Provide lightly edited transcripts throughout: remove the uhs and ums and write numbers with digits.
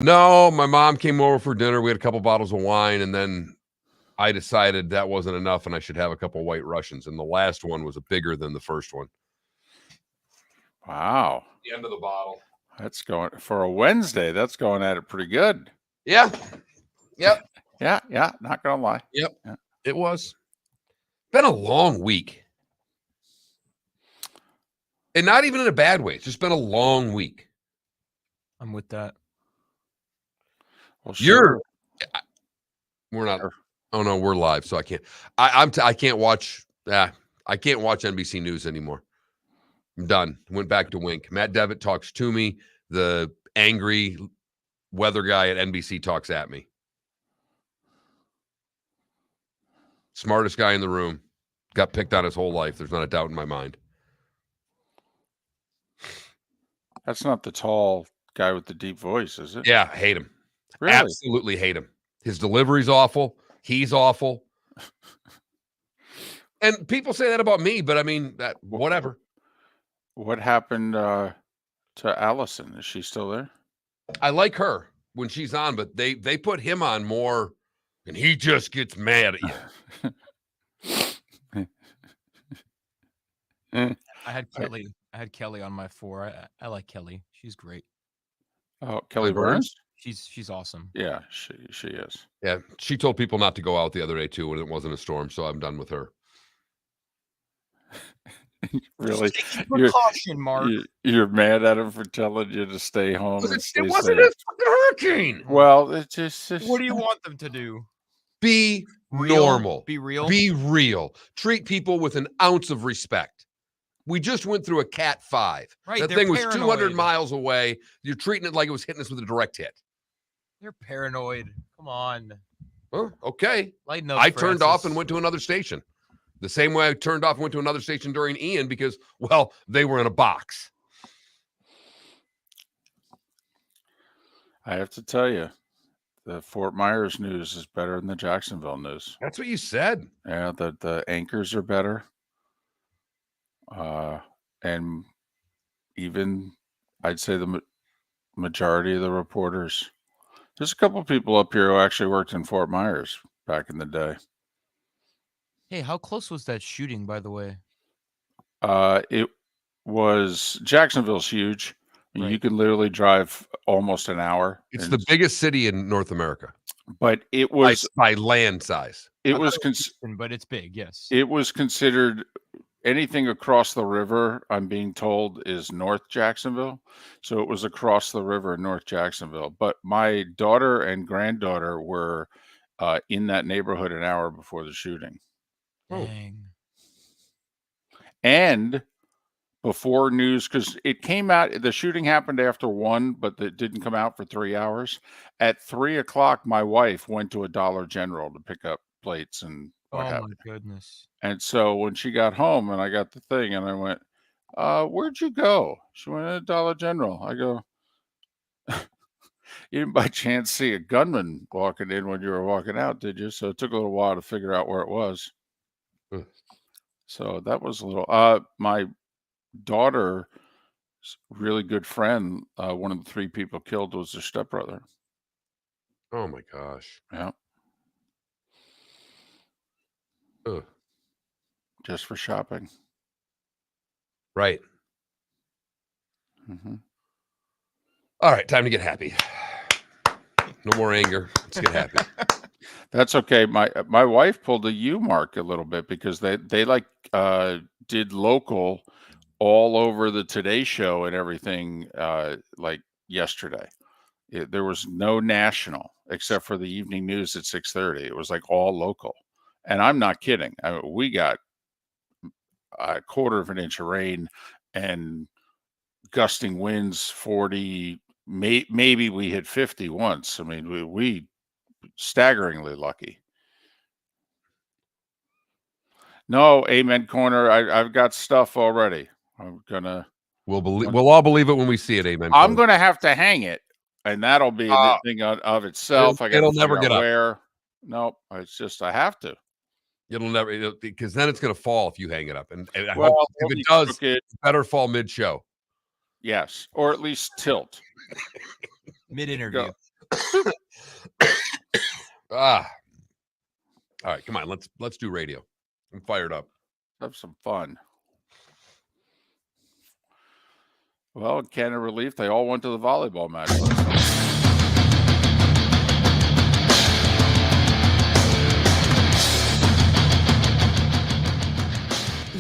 No, my mom came over for dinner. We had a couple bottles of wine, and then I decided that wasn't enough and I should have a couple White Russians. And the last one was bigger than the first one. Wow. The end of the bottle. That's going for a Wednesday. That's going at it pretty good. Yeah. Yep. Yeah. Not gonna lie. Yep. Yeah. It was. Been a long week. And not even in a bad way. It's just been a long week. I'm with that. Well, sure. We're not. Oh no, we're live, so I can't. I can't watch. I can't watch NBC News anymore. I'm done. Went back to Wink. Matt Devitt talks to me. The angry weather guy at NBC talks at me. Smartest guy in the room. Got picked on his whole life. There's not a doubt in my mind. That's not the tall guy with the deep voice, is it? Yeah, hate him. Really? Absolutely hate him. His delivery's awful. He's awful. And people say that about me, but I mean, whatever. What happened to Allison? Is she still there? I like her when she's on, but they put him on more, and he just gets mad at you. I had Kelly on my 4. I like Kelly. She's great. Oh, Kelly Burns? She's awesome. Yeah, she is. Yeah, she told people not to go out the other day too when it wasn't a storm, so I'm done with her. Really? Precaution, Mark. You're mad at him for telling you to stay home. It wasn't a fucking hurricane. Well, it's just what do you want them to do? Be normal. Be real. Be real. Treat people with an ounce of respect. We just went through a Cat 5. Right, that thing was 200 miles away. You're treating it like it was hitting us with a direct hit. They're paranoid. Come on. Well, okay. Lighten up, I turned off and went to another station. The same way I turned off and went to another station during Ian because, well, they were in a box. I have to tell you, the Fort Myers news is better than the Jacksonville news. That's what you said. Yeah, the anchors are better. And even I'd say the majority of the reporters. There's a couple people up here who actually worked in Fort Myers back in the day. Hey, how close was that shooting, by the way? It was Jacksonville's huge. Right. You can literally drive almost an hour. It's the biggest city in North America. But it was by land size. It was but it's big, yes. It was considered anything across the river, I'm being told, is North Jacksonville. So it was across the river in North Jacksonville. But my daughter and granddaughter were in that neighborhood an hour before the shooting. Dang. And before news, because it came out, the shooting happened after 1, but it didn't come out for 3 hours. At 3 o'clock, my wife went to a Dollar General to pick up plates and what Oh, happened. my goodness. And so when she got home and I got the thing and I went, where'd you go? She went to Dollar General. I go, you didn't by chance see a gunman walking in when you were walking out, did you? So it took a little while to figure out where it was. So that was a little, my daughter's really good friend, one of the 3 people killed was her stepbrother. Oh my gosh. Yeah. Ugh. Just for shopping. Right. Mm-hmm. All right, time to get happy. No more anger. Let's get happy. That's okay. My wife pulled a U-mark a little bit because they did local all over the Today Show and everything like yesterday. There was no national except for the evening news at 6:30. It was like all local. And I'm not kidding. I mean, we got a quarter of an inch of rain and gusting winds 40, maybe we hit 50 once. I mean, we staggeringly lucky. No, Amen Corner. I've got stuff already. I'm gonna. We'll all believe it when we see it. Amen. I'm gonna have to hang it, and that'll be a thing of itself. It'll never get up. Where? Nope. It's just I have to. It'll never because then it's gonna fall if you hang it up, and I well, hope if it does, it better fall mid-show. Yes, or at least tilt. Mid-interview. All right, come on. Let's do radio. I'm fired up. Have some fun. Well, in Canada Relief, they all went to the volleyball match last night.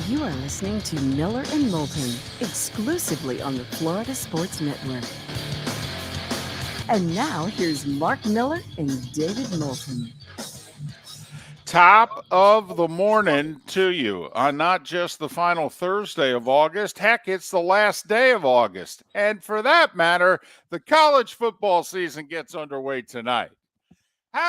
You are listening to Miller and Moulton, exclusively on the Florida Sports Network. And now, here's Mark Miller and David Moulton. Top of the morning to you on not just the final Thursday of August. Heck, it's the last day of August. And for that matter, the college football season gets underway tonight. How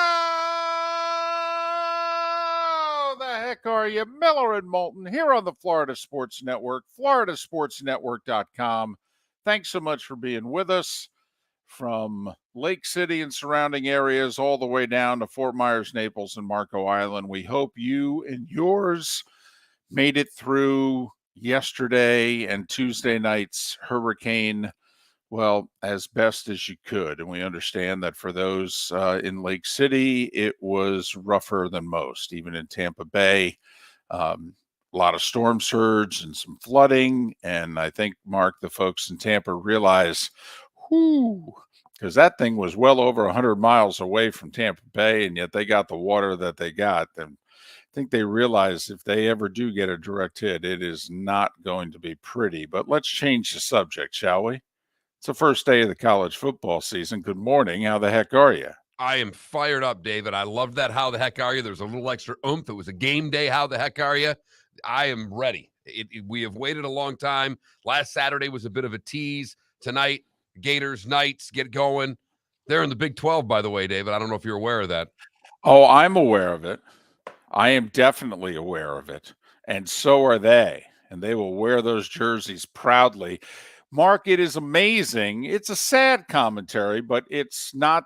the heck are you? Miller and Moulton here on the Florida Sports Network, floridasportsnetwork.com. Thanks so much for being with us. From Lake City and surrounding areas all the way down to Fort Myers, Naples, and Marco Island. We hope you and yours made it through yesterday and Tuesday night's hurricane, well, as best as you could. And we understand that for those in Lake City, it was rougher than most, even in Tampa Bay. A lot of storm surge and some flooding. And I think, Mark, the folks in Tampa realize, because that thing was well over 100 miles away from Tampa Bay, and yet they got the water that they got. And I think they realize if they ever do get a direct hit, it is not going to be pretty. But let's change the subject, shall we? It's the first day of the college football season. Good morning. How the heck are you? I am fired up, David. I loved that. How the heck are you? There's a little extra oomph. It was a game day. How the heck are you? I am ready. We have waited a long time. Last Saturday was a bit of a tease. Tonight, Gators, Knights, get going. They're in the Big 12, by the way, David. I don't know if you're aware of that. Oh, I'm aware of it. I am definitely aware of it. And so are they. And they will wear those jerseys proudly. Mark, it is amazing. It's a sad commentary, but it's not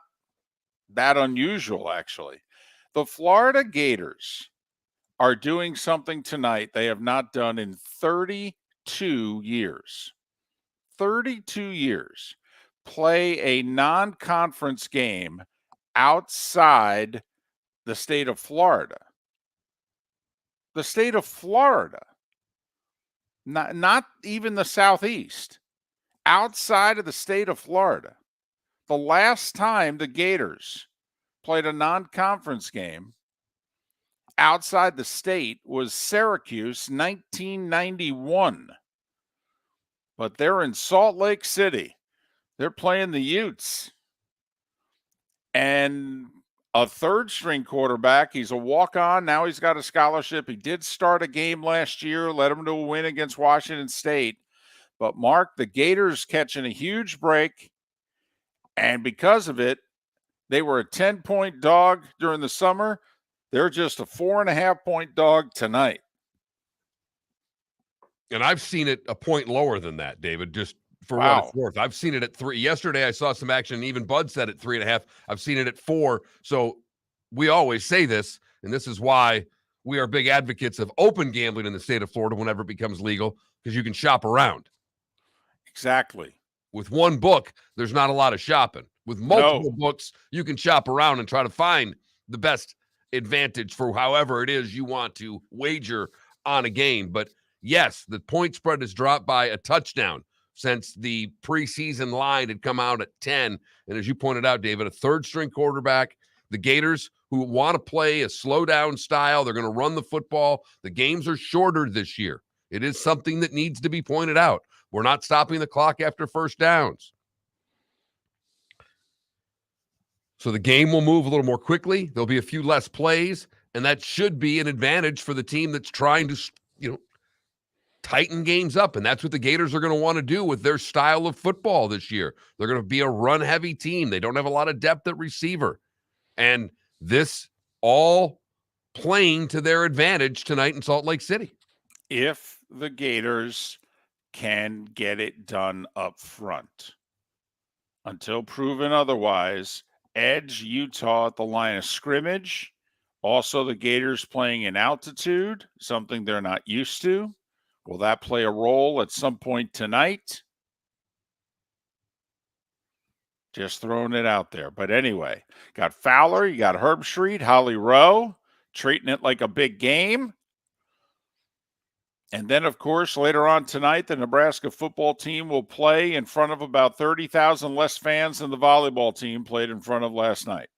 that unusual, actually. The Florida Gators are doing something tonight they have not done in 32 years. 32 years. Play a non-conference game outside the state of Florida. The state of Florida. Not even the Southeast. Outside of the state of Florida. The last time the Gators played a non-conference game outside the state was Syracuse, 1991. But they're in Salt Lake City. They're playing the Utes. And a third-string quarterback. He's a walk-on. Now he's got a scholarship. He did start a game last year, led him to a win against Washington State. But, Mark, the Gators catching a huge break. And because of it, they were a 10-point dog during the summer. They're just a 4.5-point dog tonight. And I've seen it a point lower than that, David, just for Wow. what it's worth. I've seen it at 3. Yesterday, I saw some action, and even Bud said at 3.5. I've seen it at 4. So we always say this, and this is why we are big advocates of open gambling in the state of Florida whenever it becomes legal, because you can shop around. Exactly. With one book, there's not a lot of shopping. With multiple books, you can shop around and try to find the best advantage for however it is you want to wager on a game. But yes, the point spread has dropped by a touchdown since the preseason line had come out at 10. And as you pointed out, David, a third-string quarterback. The Gators, who want to play a slow-down style, they're going to run the football. The games are shorter this year. It is something that needs to be pointed out. We're not stopping the clock after first downs. So the game will move a little more quickly. There'll be a few less plays, and that should be an advantage for the team that's trying to, tighten games up. And that's what the Gators are going to want to do with their style of football this year. They're going to be a run-heavy team. They don't have a lot of depth at receiver. And this all playing to their advantage tonight in Salt Lake City. If the Gators can get it done up front. Until proven otherwise, edge Utah at the line of scrimmage. Also, the Gators playing in altitude, something they're not used to. Will that play a role at some point tonight? Just throwing it out there. But anyway, got Fowler, you got Herb Street, Holly Rowe, treating it like a big game. And then, of course, later on tonight, the Nebraska football team will play in front of about 30,000 less fans than the volleyball team played in front of last night.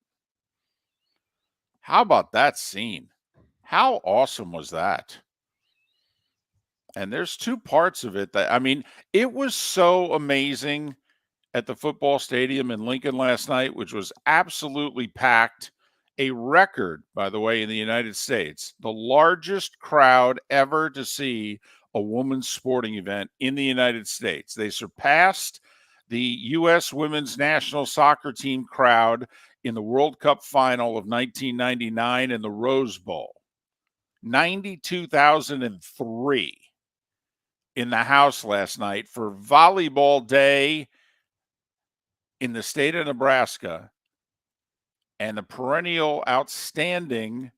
How about that scene? How awesome was that? And there's two parts of it that, I mean, it was so amazing at the football stadium in Lincoln last night, which was absolutely packed. A record, by the way, in the United States, the largest crowd ever to see a women's sporting event in the United States. They surpassed the U.S. women's national soccer team crowd in the World Cup final of 1999 in the Rose Bowl. 92,003 in the house last night for Volleyball Day in the state of Nebraska. And the perennial outstanding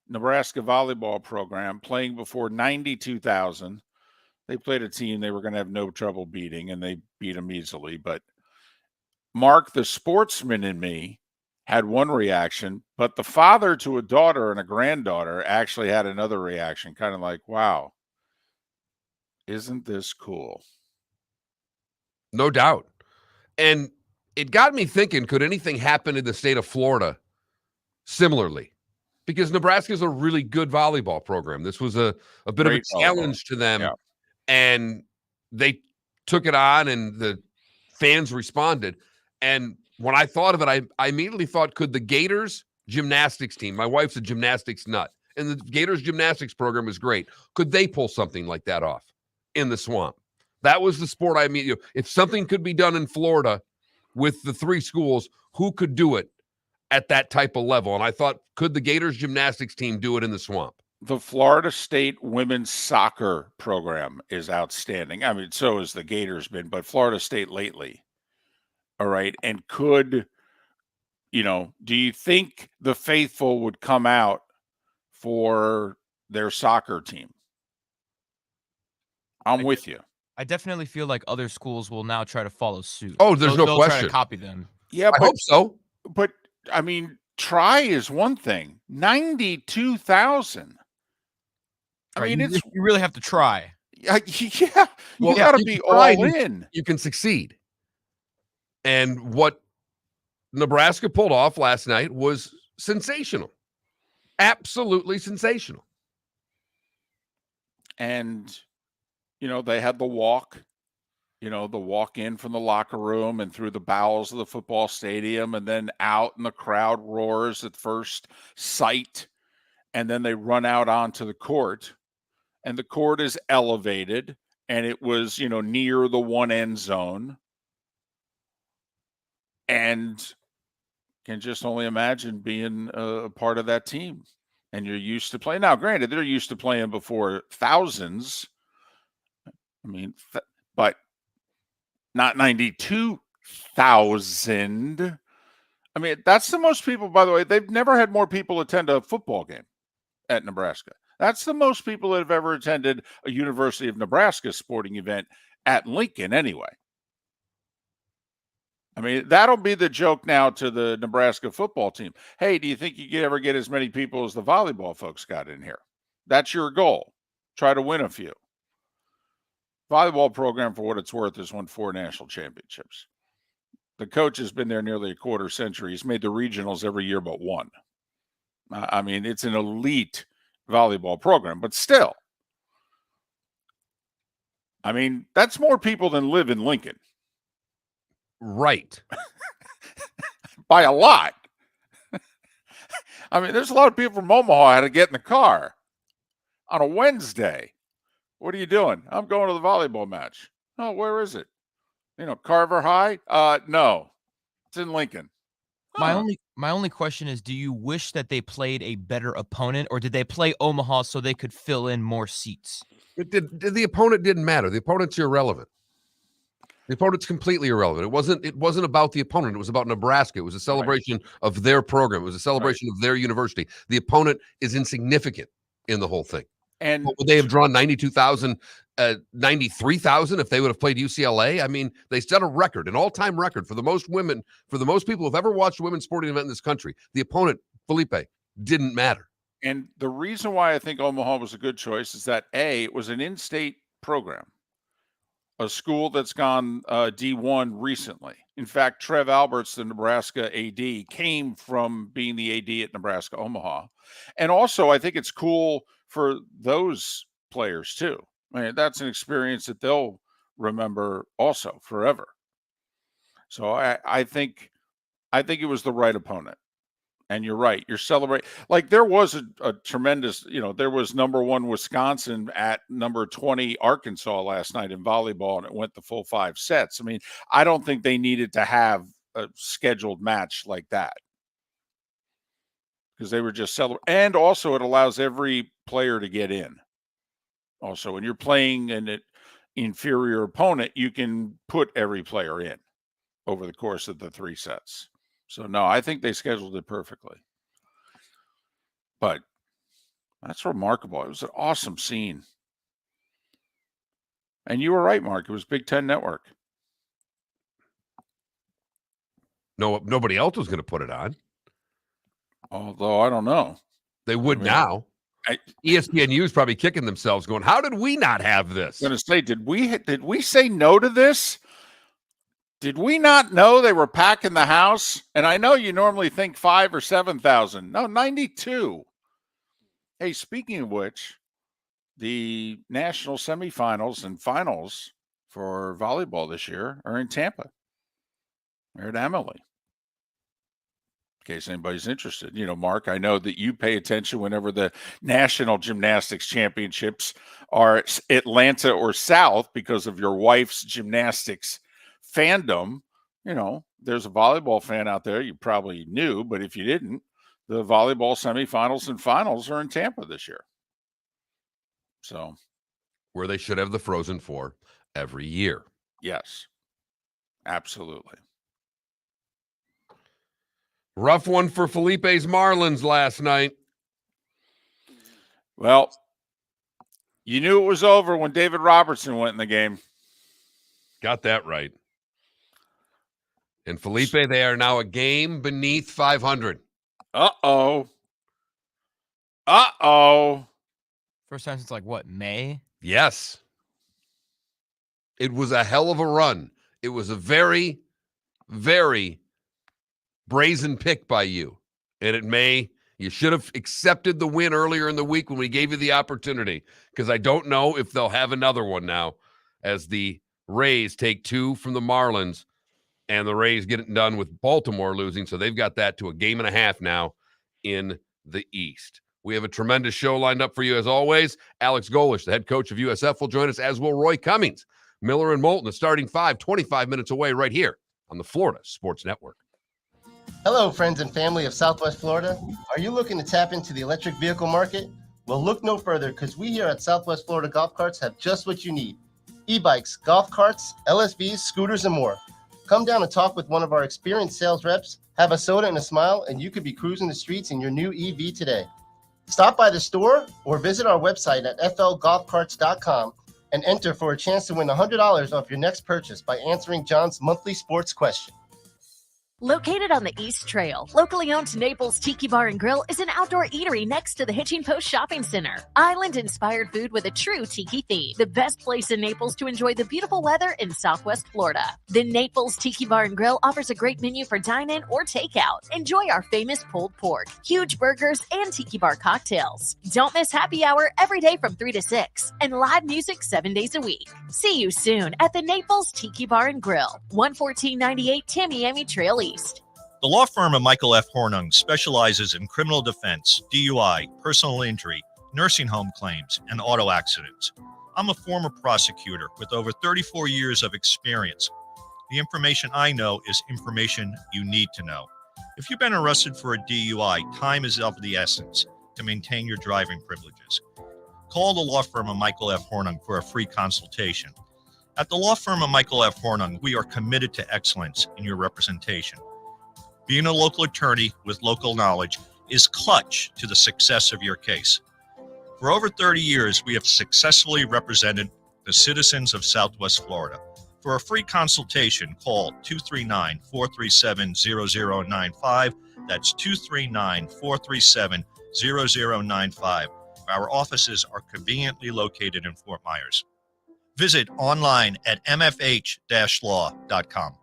Nebraska volleyball program playing before 92,000. They played a team they were going to have no trouble beating, and they beat them easily. But Mark, the sportsman in me, had one reaction, but the father to a daughter and a granddaughter actually had another reaction, kind of like, wow, isn't this cool? No doubt. And it got me thinking, could anything happen in the state of Florida similarly? Because Nebraska is a really good volleyball program. This was a bit of a challenge to them. Yeah. And they took it on, and the fans responded. And when I thought of it, I immediately thought, could the Gators gymnastics team, my wife's a gymnastics nut, and the Gators gymnastics program is great. Could they pull something like that off in the Swamp? That was the sport I mean. If something could be done in Florida with the three schools, who could do it at that type of level? And I thought, could the Gators gymnastics team do it in the Swamp? The Florida State women's soccer program is outstanding. I mean, so has the Gators been, but Florida State lately. All right. And could, do you think the faithful would come out for their soccer team? I'm with you. I definitely feel like other schools will now try to follow suit. Oh, there's no they'll question. Try to copy them. Yeah, I hope so. But I mean, try is one thing. 92,000. I mean, you really have to try. Yeah, you got to be all in. You can succeed. And what Nebraska pulled off last night was sensational. Absolutely sensational. And, they had the walk, the walk in from the locker room and through the bowels of the football stadium, and then out, and the crowd roars at first sight. And then they run out onto the court, and the court is elevated, and it was, near the one end zone. And can just only imagine being a part of that team. And you're used to playing. Now, granted, they're used to playing before thousands. I mean, but not 92,000. I mean, that's the most people, by the way. They've never had more people attend a football game at Nebraska. That's the most people that have ever attended a University of Nebraska sporting event at Lincoln anyway. I mean, that'll be the joke now to the Nebraska football team. Hey, do you think you could ever get as many people as the volleyball folks got in here? That's your goal. Try to win a few. Volleyball program, for what it's worth, has won 4 national championships. The coach has been there nearly a quarter century. He's made the regionals every year but one. I mean, it's an elite volleyball program, but still. I mean, that's more people than live in Lincoln. Right. By a lot. I mean, there's a lot of people from Omaha had to get in the car on a Wednesday. What are you doing? I'm going to the volleyball match. Oh, where is it? Carver High? No, it's in Lincoln. My only question is, do you wish that they played a better opponent, or did they play Omaha so they could fill in more seats? The opponent didn't matter. The opponent's irrelevant. The opponent's completely irrelevant. It wasn't about the opponent. It was about Nebraska. It was a celebration of their program. It was a celebration of their university. The opponent is insignificant in the whole thing. And would they have drawn 92,000 93,000 if they would have played UCLA. I mean, they set a record, an all-time record for the most women, for the most people who've ever watched a women's sporting event in this country. The opponent, Felipe, didn't matter. And the reason why I think Omaha was a good choice is that it was an in-state program, a school that's gone D1 recently. In fact, Trev Alberts, the Nebraska AD, came from being the AD at Nebraska Omaha. And also, I think it's cool for those players too. I mean, that's an experience that they'll remember also forever. So I think it was the right opponent. And you're right. You're celebrating. Like there was a tremendous, there was number 1 Wisconsin at number 20 Arkansas last night in volleyball, and it went the full 5 sets. I mean, I don't think they needed to have a scheduled match like that because they were just celebrating. And also, it allows every player to get in. Also, when you're playing an inferior opponent, you can put every player in over the course of the 3 sets. So, no, I think they scheduled it perfectly. But that's remarkable. It was an awesome scene. And you were right, Mark. It was Big Ten Network. No, nobody else was going to put it on. Although, I don't know. They would now. ESPNU is probably kicking themselves going, how did we not have this? I'm going to say, did we say no to this? Did we not know they were packing the house? And I know you normally think 5,000 or 7,000. No, 92. Hey, speaking of which, the national semifinals and finals for volleyball this year are in Tampa. They're at Emily. In case anybody's interested. Mark, I know that you pay attention whenever the National Gymnastics Championships are Atlanta or South because of your wife's gymnastics fandom. There's a volleyball fan out there you probably knew, but if you didn't, the volleyball semifinals and finals are in Tampa this year. So, where they should have the Frozen Four every year. Yes, absolutely. Rough one for Felipe's Marlins last night. Well, you knew it was over when David Robertson went in the game. Got that right. And Felipe, they are now a game beneath 500. Uh-oh. First time since May? Yes. It was a hell of a run. It was a very, very brazen pick by you. And you should have accepted the win earlier in the week when we gave you the opportunity, because I don't know if they'll have another one now as the Rays take 2 from the Marlins. And the Rays get it done with Baltimore losing, so they've got that to a game and a half now in the East. We have a tremendous show lined up for you as always. Alex Golesh, the head coach of USF, will join us, as will Roy Cummings. Miller and Moulton, the starting 5, 25 minutes away right here on the Florida Sports Network. Hello, friends and family of Southwest Florida. Are you looking to tap into the electric vehicle market? Well, look no further, because we here at Southwest Florida Golf Carts have just what you need. E-bikes, golf carts, LSVs, scooters, and more. Come down and talk with one of our experienced sales reps, have a soda and a smile, and you could be cruising the streets in your new EV today. Stop by the store or visit our website at flgolfcarts.com and enter for a chance to win $100 off your next purchase by answering John's monthly sports question. Located on the East Trail, locally owned Naples Tiki Bar and Grill is an outdoor eatery next to the Hitching Post Shopping Center. Island-inspired food with a true tiki theme. The best place in Naples to enjoy the beautiful weather in Southwest Florida. The Naples Tiki Bar and Grill offers a great menu for dine-in or takeout. Enjoy our famous pulled pork, huge burgers, and tiki bar cocktails. Don't miss happy hour every day from 3 to 6 and live music 7 days a week. See you soon at the Naples Tiki Bar and Grill, 11498 Tamiami Trail East. The law firm of Michael F. Hornung specializes in criminal defense, DUI, personal injury, nursing home claims, and auto accidents. I'm a former prosecutor with over 34 years of experience. The information I know is information you need to know. If you've been arrested for a DUI, time is of the essence to maintain your driving privileges. Call the law firm of Michael F. Hornung for a free consultation. At the law firm of Michael F. Hornung, we are committed to excellence in your representation. Being a local attorney with local knowledge is clutch to the success of your case. For over 30 years, we have successfully represented the citizens of Southwest Florida. For a free consultation, call 239-437-0095. That's 239-437-0095. Our offices are conveniently located in Fort Myers. Visit online at mfh-law.com.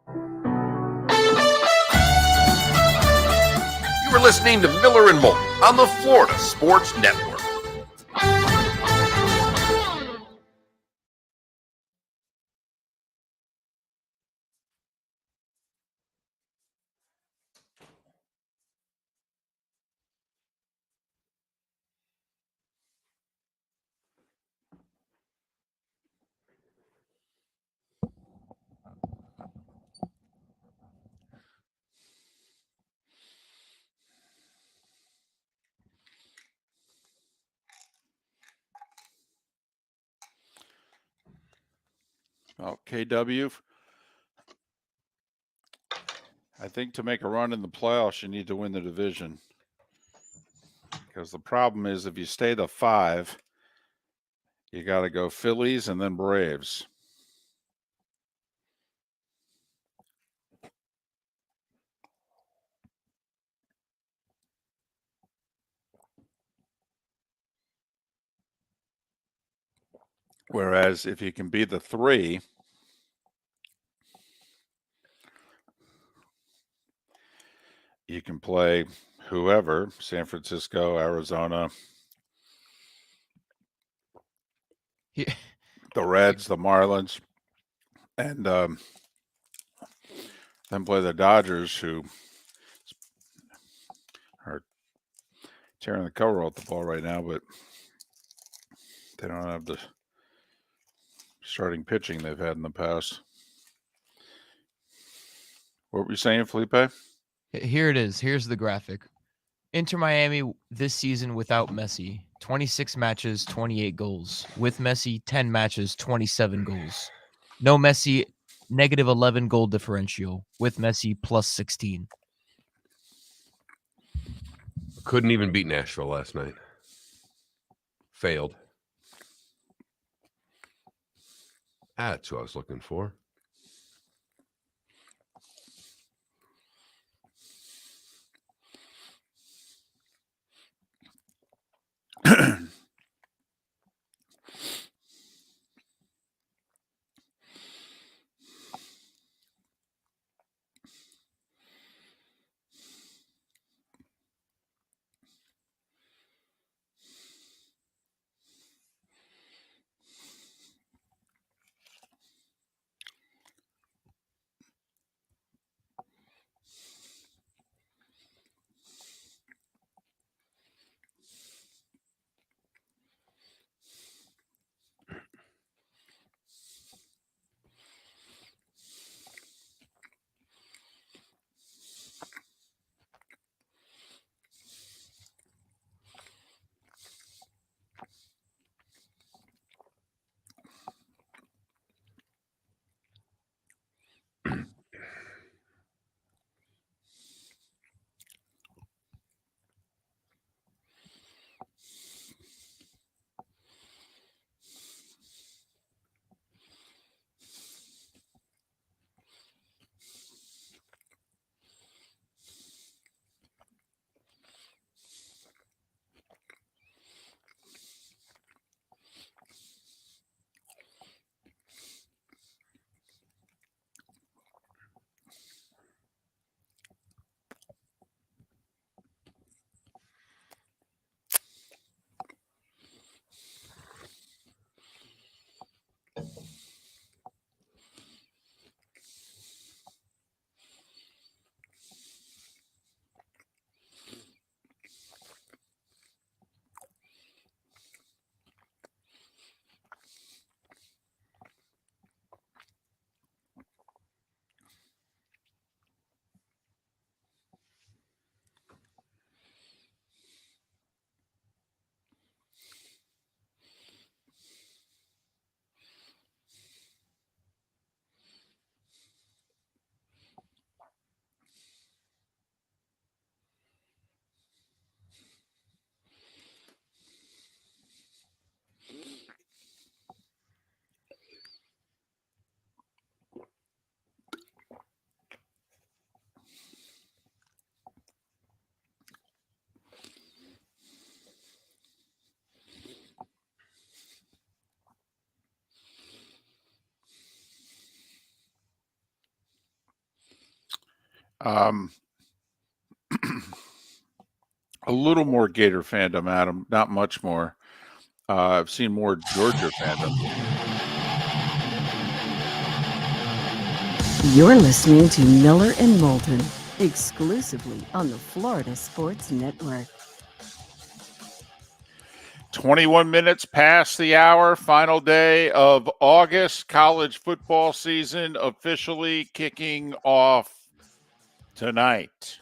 You are listening to Miller and Moulton on the Florida Sports Network. Well, KW, I think to make a run in the playoffs, you need to win the division. Because the problem is if you stay the 5, you got to go Phillies and then Braves. Whereas if you can be the 3, you can play whoever, San Francisco, Arizona, Yeah. the Reds, the Marlins, and then play the Dodgers, who are tearing the cover off the ball right now, but they don't have the starting pitching they've had in the past. What were you saying, Felipe? Here it is. Here's the graphic. Inter Miami this season without Messi, 26 matches, 28 goals. With Messi, 10 matches, 27 goals. No Messi, negative 11 goal differential. With Messi, plus 16. Couldn't even beat Nashville last night. Failed. That's who I was looking for. A little more Gator fandom, Adam. Not much more. I've seen more Georgia fandom. You're listening to Miller and Moulton, exclusively on the Florida Sports Network. 21 minutes past the hour, final day of August. College football season officially kicking off tonight.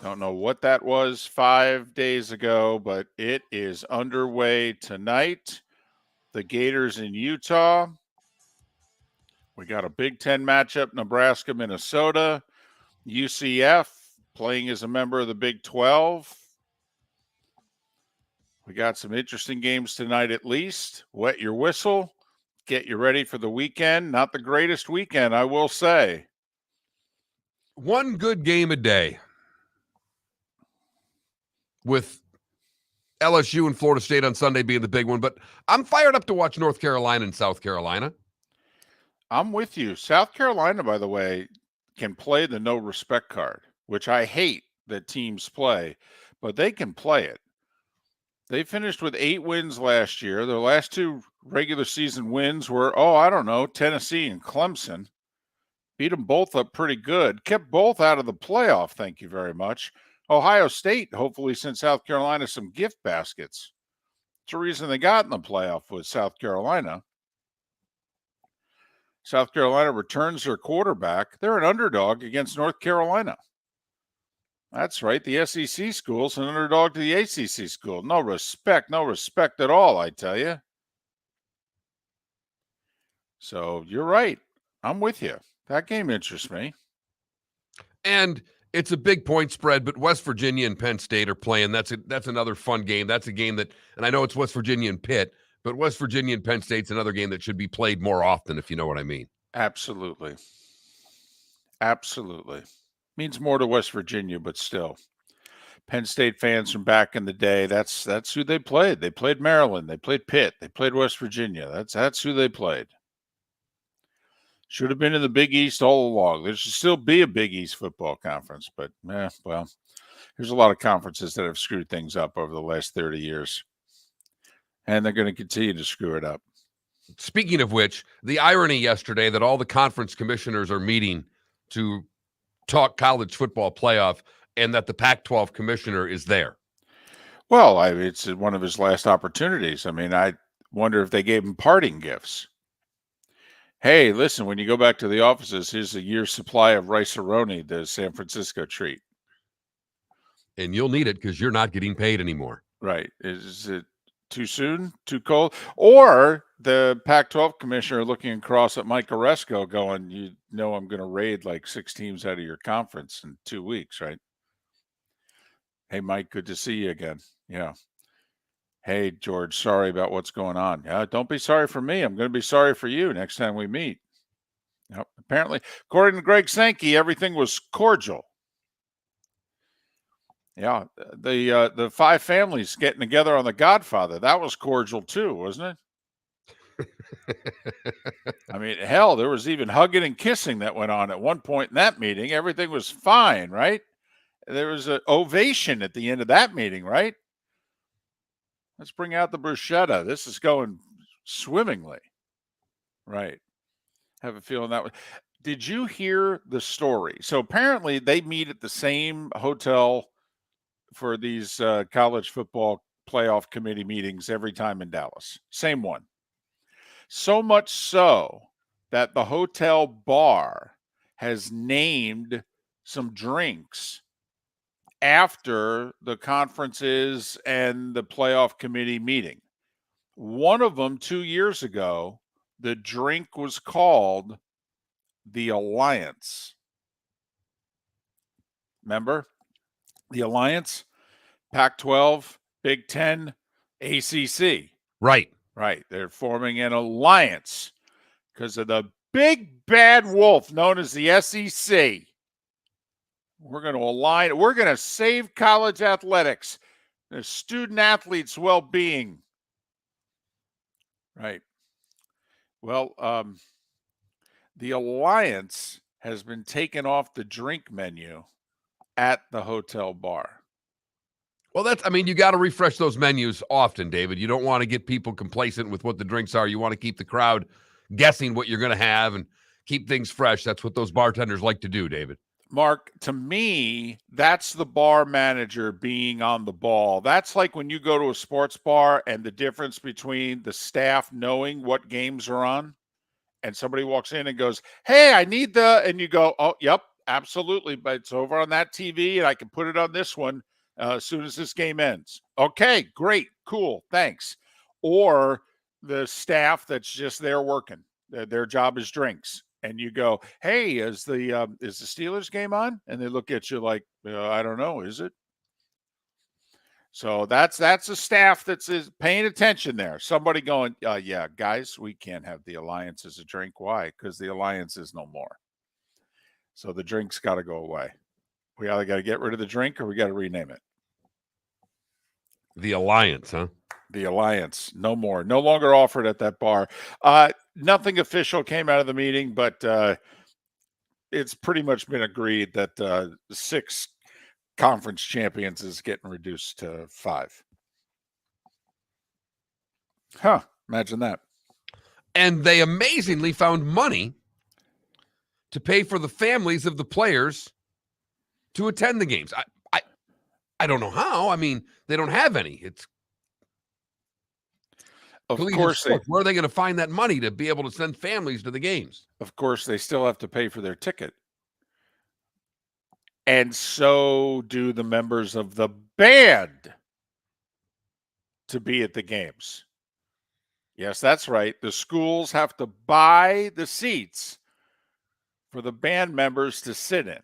Don't know what that was 5 days ago, but it is underway tonight. The Gators in Utah. We got a Big Ten matchup, Nebraska, Minnesota. UCF playing as a member of the Big 12. We got some interesting games tonight at least. Wet your whistle. Get you ready for the weekend. Not the greatest weekend, I will say. One good game a day with LSU and Florida State on Sunday being the big one. But I'm fired up to watch North Carolina and South Carolina. I'm with you. South Carolina, by the way, can play the no respect card, which I hate that teams play, but they can play it. They finished with 8 wins last year. Their last 2 regular season wins were, Tennessee and Clemson. Beat them both up pretty good. Kept both out of the playoff, thank you very much. Ohio State hopefully sent South Carolina some gift baskets. It's the reason they got in the playoff with South Carolina. South Carolina returns their quarterback. They're an underdog against North Carolina. That's right. The SEC school's an underdog to the ACC school. No respect at all, I tell you. So you're right. I'm with you. That game interests me. And it's a big point spread, but West Virginia and Penn State are playing. That's another fun game. That's a game that, and I know it's West Virginia and Pitt, but West Virginia and Penn State's another game that should be played more often, if you know what I mean. Absolutely. Absolutely. Means more to West Virginia, but still. Penn State fans from back in the day, that's who they played. They played Maryland. They played Pitt. They played West Virginia. That's who they played. Should have been in the Big East all along. There should still be a Big East football conference, but, there's a lot of conferences that have screwed things up over the last 30 years. And they're going to continue to screw it up. Speaking of which, the irony yesterday that all the conference commissioners are meeting to talk college football playoff and that the Pac-12 commissioner is there. Well, it's one of his last opportunities. I wonder if they gave him parting gifts. Hey, listen, when you go back to the offices, here's a year's supply of rice-a-roni, the San Francisco treat. And you'll need it because you're not getting paid anymore. Right. Is it too soon? Too cold? Or the Pac-12 commissioner looking across at Mike Oresco going, I'm going to raid like 6 teams out of your conference in 2 weeks, right? Hey, Mike, good to see you again. Yeah. Hey, George, sorry about what's going on. Yeah, don't be sorry for me. I'm going to be sorry for you next time we meet. Yep. Apparently, according to Greg Sankey, everything was cordial. Yeah, the 5 families getting together on The Godfather, that was cordial too, wasn't it? Hell, there was even hugging and kissing that went on at one point in that meeting. Everything was fine, right? There was an ovation at the end of that meeting, right? Let's bring out the bruschetta. This is going swimmingly. Right. Have a feeling that way. Did you hear the story? So apparently they meet at the same hotel for these college football playoff committee meetings every time in Dallas. Same one. So much so that the hotel bar has named some drinks after the conferences and the playoff committee meeting. One of them 2 years ago, the drink was called the Alliance. Remember? The Alliance, Pac-12, Big Ten, ACC. Right. Right. They're forming an alliance because of the big bad wolf known as the SEC. We're going to align. We're going to save college athletics, the student athletes' well-being. Right. Well, the Alliance has been taken off the drink menu at the hotel bar. Well, you got to refresh those menus often, David. You don't want to get people complacent with what the drinks are. You want to keep the crowd guessing what you're going to have and keep things fresh. That's what those bartenders like to do, David. Mark, to me, that's the bar manager being on the ball. That's like when you go to a sports bar and the difference between the staff knowing what games are on and somebody walks in and goes, "Hey, I need and you go, "Oh, yep, absolutely, but it's over on that TV and I can put it on this one as soon as this game ends." Okay, great, cool, thanks. Or the staff that's just there working. Their job is drinks. And you go, "Hey, is the Steelers game on?" And they look at you like, "I don't know, is it?" So that's a staff that's paying attention there. Somebody going, "Yeah, guys, we can't have the Alliance as a drink. Why? Because the Alliance is no more. So the drink's got to go away. We either got to get rid of the drink or we got to rename it." The Alliance, huh? The Alliance, no more, no longer offered at that bar. Nothing official came out of the meeting, but it's pretty much been agreed that 6 conference champions is getting reduced to 5. Huh, imagine that. And they amazingly found money to pay for the families of the players to attend the games. I don't know how. I mean, they don't have any. It's Of course, where are they going to find that money to be able to send families to the games? Of course, they still have to pay for their ticket. And so do the members of the band to be at the games. Yes, that's right. The schools have to buy the seats for the band members to sit in.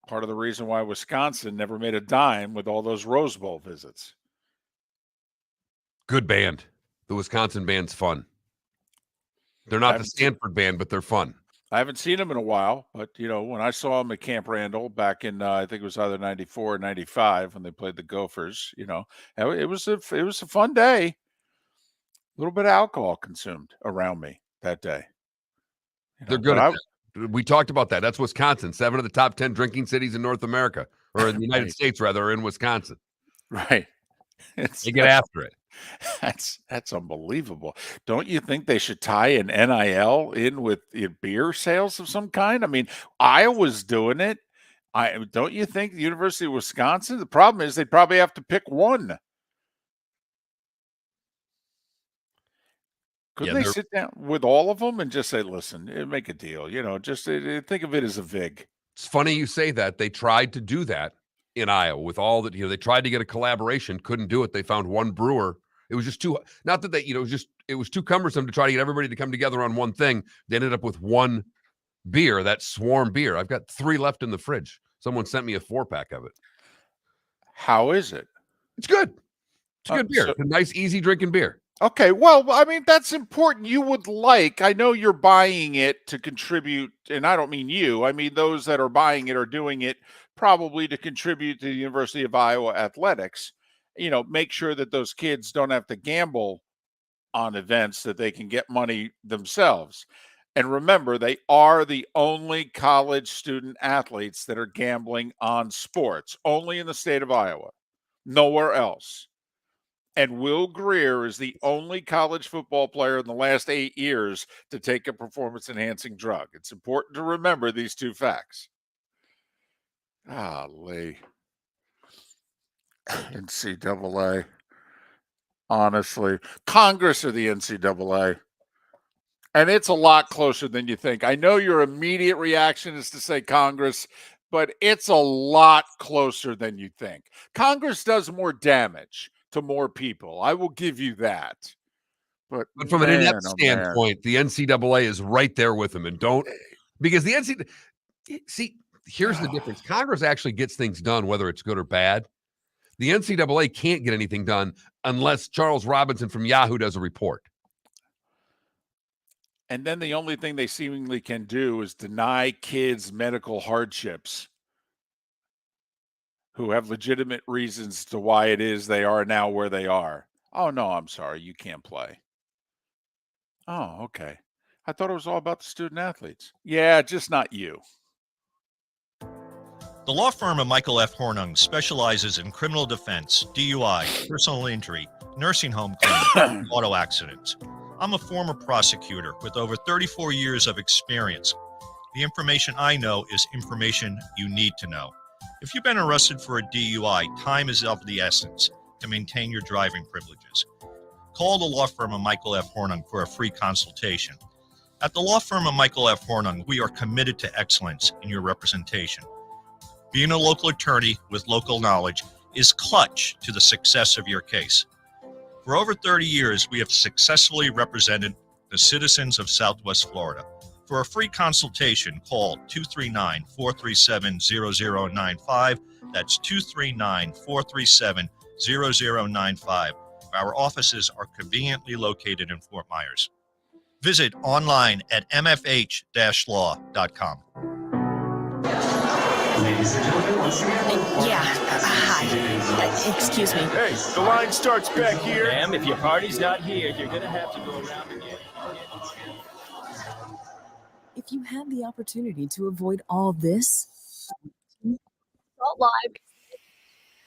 Part of the reason why Wisconsin never made a dime with all those Rose Bowl visits. Good band. The Wisconsin band's fun. They're not the Stanford band, but they're fun. I haven't seen them in a while, but, when I saw them at Camp Randall back in, I think it was either 94 or 95 when they played the Gophers, it was a fun day. A little bit of alcohol consumed around me that day. They're good at that. We talked about that. That's Wisconsin. 7 of the top 10 drinking cities in North America, or in the United States, rather, are in Wisconsin. Right. They get after it. That's unbelievable. Don't you think they should tie an NIL in with beer sales of some kind? I mean, Iowa's doing it. Don't you think the University of Wisconsin? The problem is they probably have to pick one. Couldn't they sit down with all of them and just say, "Listen, make a deal, just think of it as a VIG." It's funny you say that. They tried to do that in Iowa with all that, they tried to get a collaboration, couldn't do it. They found one brewer. It was just too, not that they, it was too cumbersome to try to get everybody to come together on one thing. They ended up with one beer, that Swarm beer. I've got 3 left in the fridge. Someone sent me a 4-pack of it. How is it? It's good. It's a good beer. It's a nice, easy drinking beer. Okay, well, I mean, that's important. I know you're buying it to contribute, and I don't mean you. I mean, those that are buying it are doing it probably to contribute to the University of Iowa athletics. Make sure that those kids don't have to gamble on events, that they can get money themselves. And remember, they are the only college student athletes that are gambling on sports, only in the state of Iowa, nowhere else. And Will Greer is the only college football player in the last 8 years to take a performance-enhancing drug. It's important to remember these 2 facts. Golly. NCAA. Honestly. Congress or the NCAA. And it's a lot closer than you think. I know your immediate reaction is to say Congress, but it's a lot closer than you think. Congress does more damage to more people. I will give you that. But from an inept standpoint, the NCAA is right there with them. And because the NCAA, see, here's the difference. Congress actually gets things done, whether it's good or bad. The NCAA can't get anything done unless Charles Robinson from Yahoo does a report. And then the only thing they seemingly can do is deny kids medical hardships who have legitimate reasons to why it is they are now where they are. Oh, no, I'm sorry. You can't play. Oh, okay. I thought it was all about the student athletes. Yeah, just not you. The law firm of Michael F. Hornung specializes in criminal defense, DUI, personal injury, nursing home claims, and auto accidents. I'm a former prosecutor with over 34 years of experience. The information I know is information you need to know. If you've been arrested for a DUI, time is of the essence to maintain your driving privileges. Call the law firm of Michael F. Hornung for a free consultation. At the law firm of Michael F. Hornung, we are committed to excellence in your representation. Being a local attorney with local knowledge is clutch to the success of your case. For over 30 years, we have successfully represented the citizens of Southwest Florida. For a free consultation, call 239-437-0095. That's 239-437-0095. Our offices are conveniently located in Fort Myers. Visit online at mfh-law.com. Ladies and gentlemen, once again. Hi. Excuse me. Hey, the line starts back here. Ma'am, if your party's not here, you're going to have to go around again. If you had the opportunity to avoid all this, Salt Live,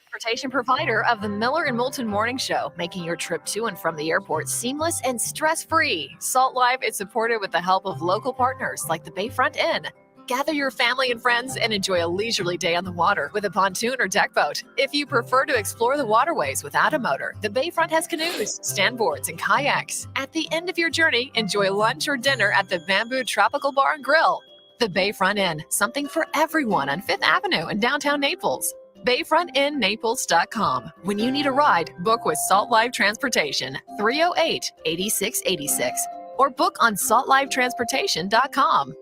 transportation provider of the Miller and Moulton Morning Show, making your trip to and from the airport seamless and stress-free. Salt Live is supported with the help of local partners like the Bayfront Inn. Gather your family and friends and enjoy a leisurely day on the water with a pontoon or deck boat. If you prefer to explore the waterways without a motor, the Bayfront has canoes, standboards, and kayaks. At the end of your journey, enjoy lunch or dinner at the Bamboo Tropical Bar and Grill. The Bayfront Inn, something for everyone on 5th Avenue in downtown Naples. BayfrontInNaples.com. When you need a ride, book with Salt Live Transportation, 308-8686, or book on saltlivetransportation.com.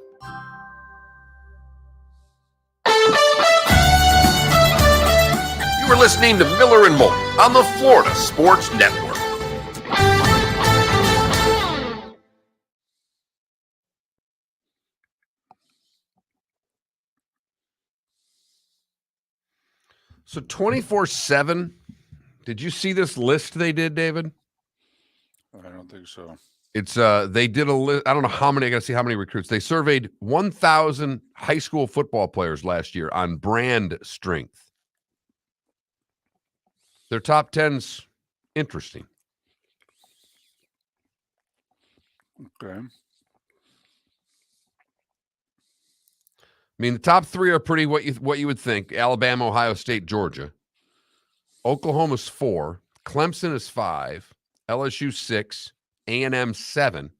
You are listening to Miller and Moulton on the Florida Sports Network. So 24/7. Did you see this list they did, David? I don't think so. It's they did a list. I don't know how many. I got to see how many recruits. They surveyed 1,000 high school football players last year on brand strength. Their top 10's interesting. Okay. I mean, the top 3 are pretty what you would think. Alabama, Ohio State, Georgia. Oklahoma's 4. Clemson is 5. LSU 6. A&M 7.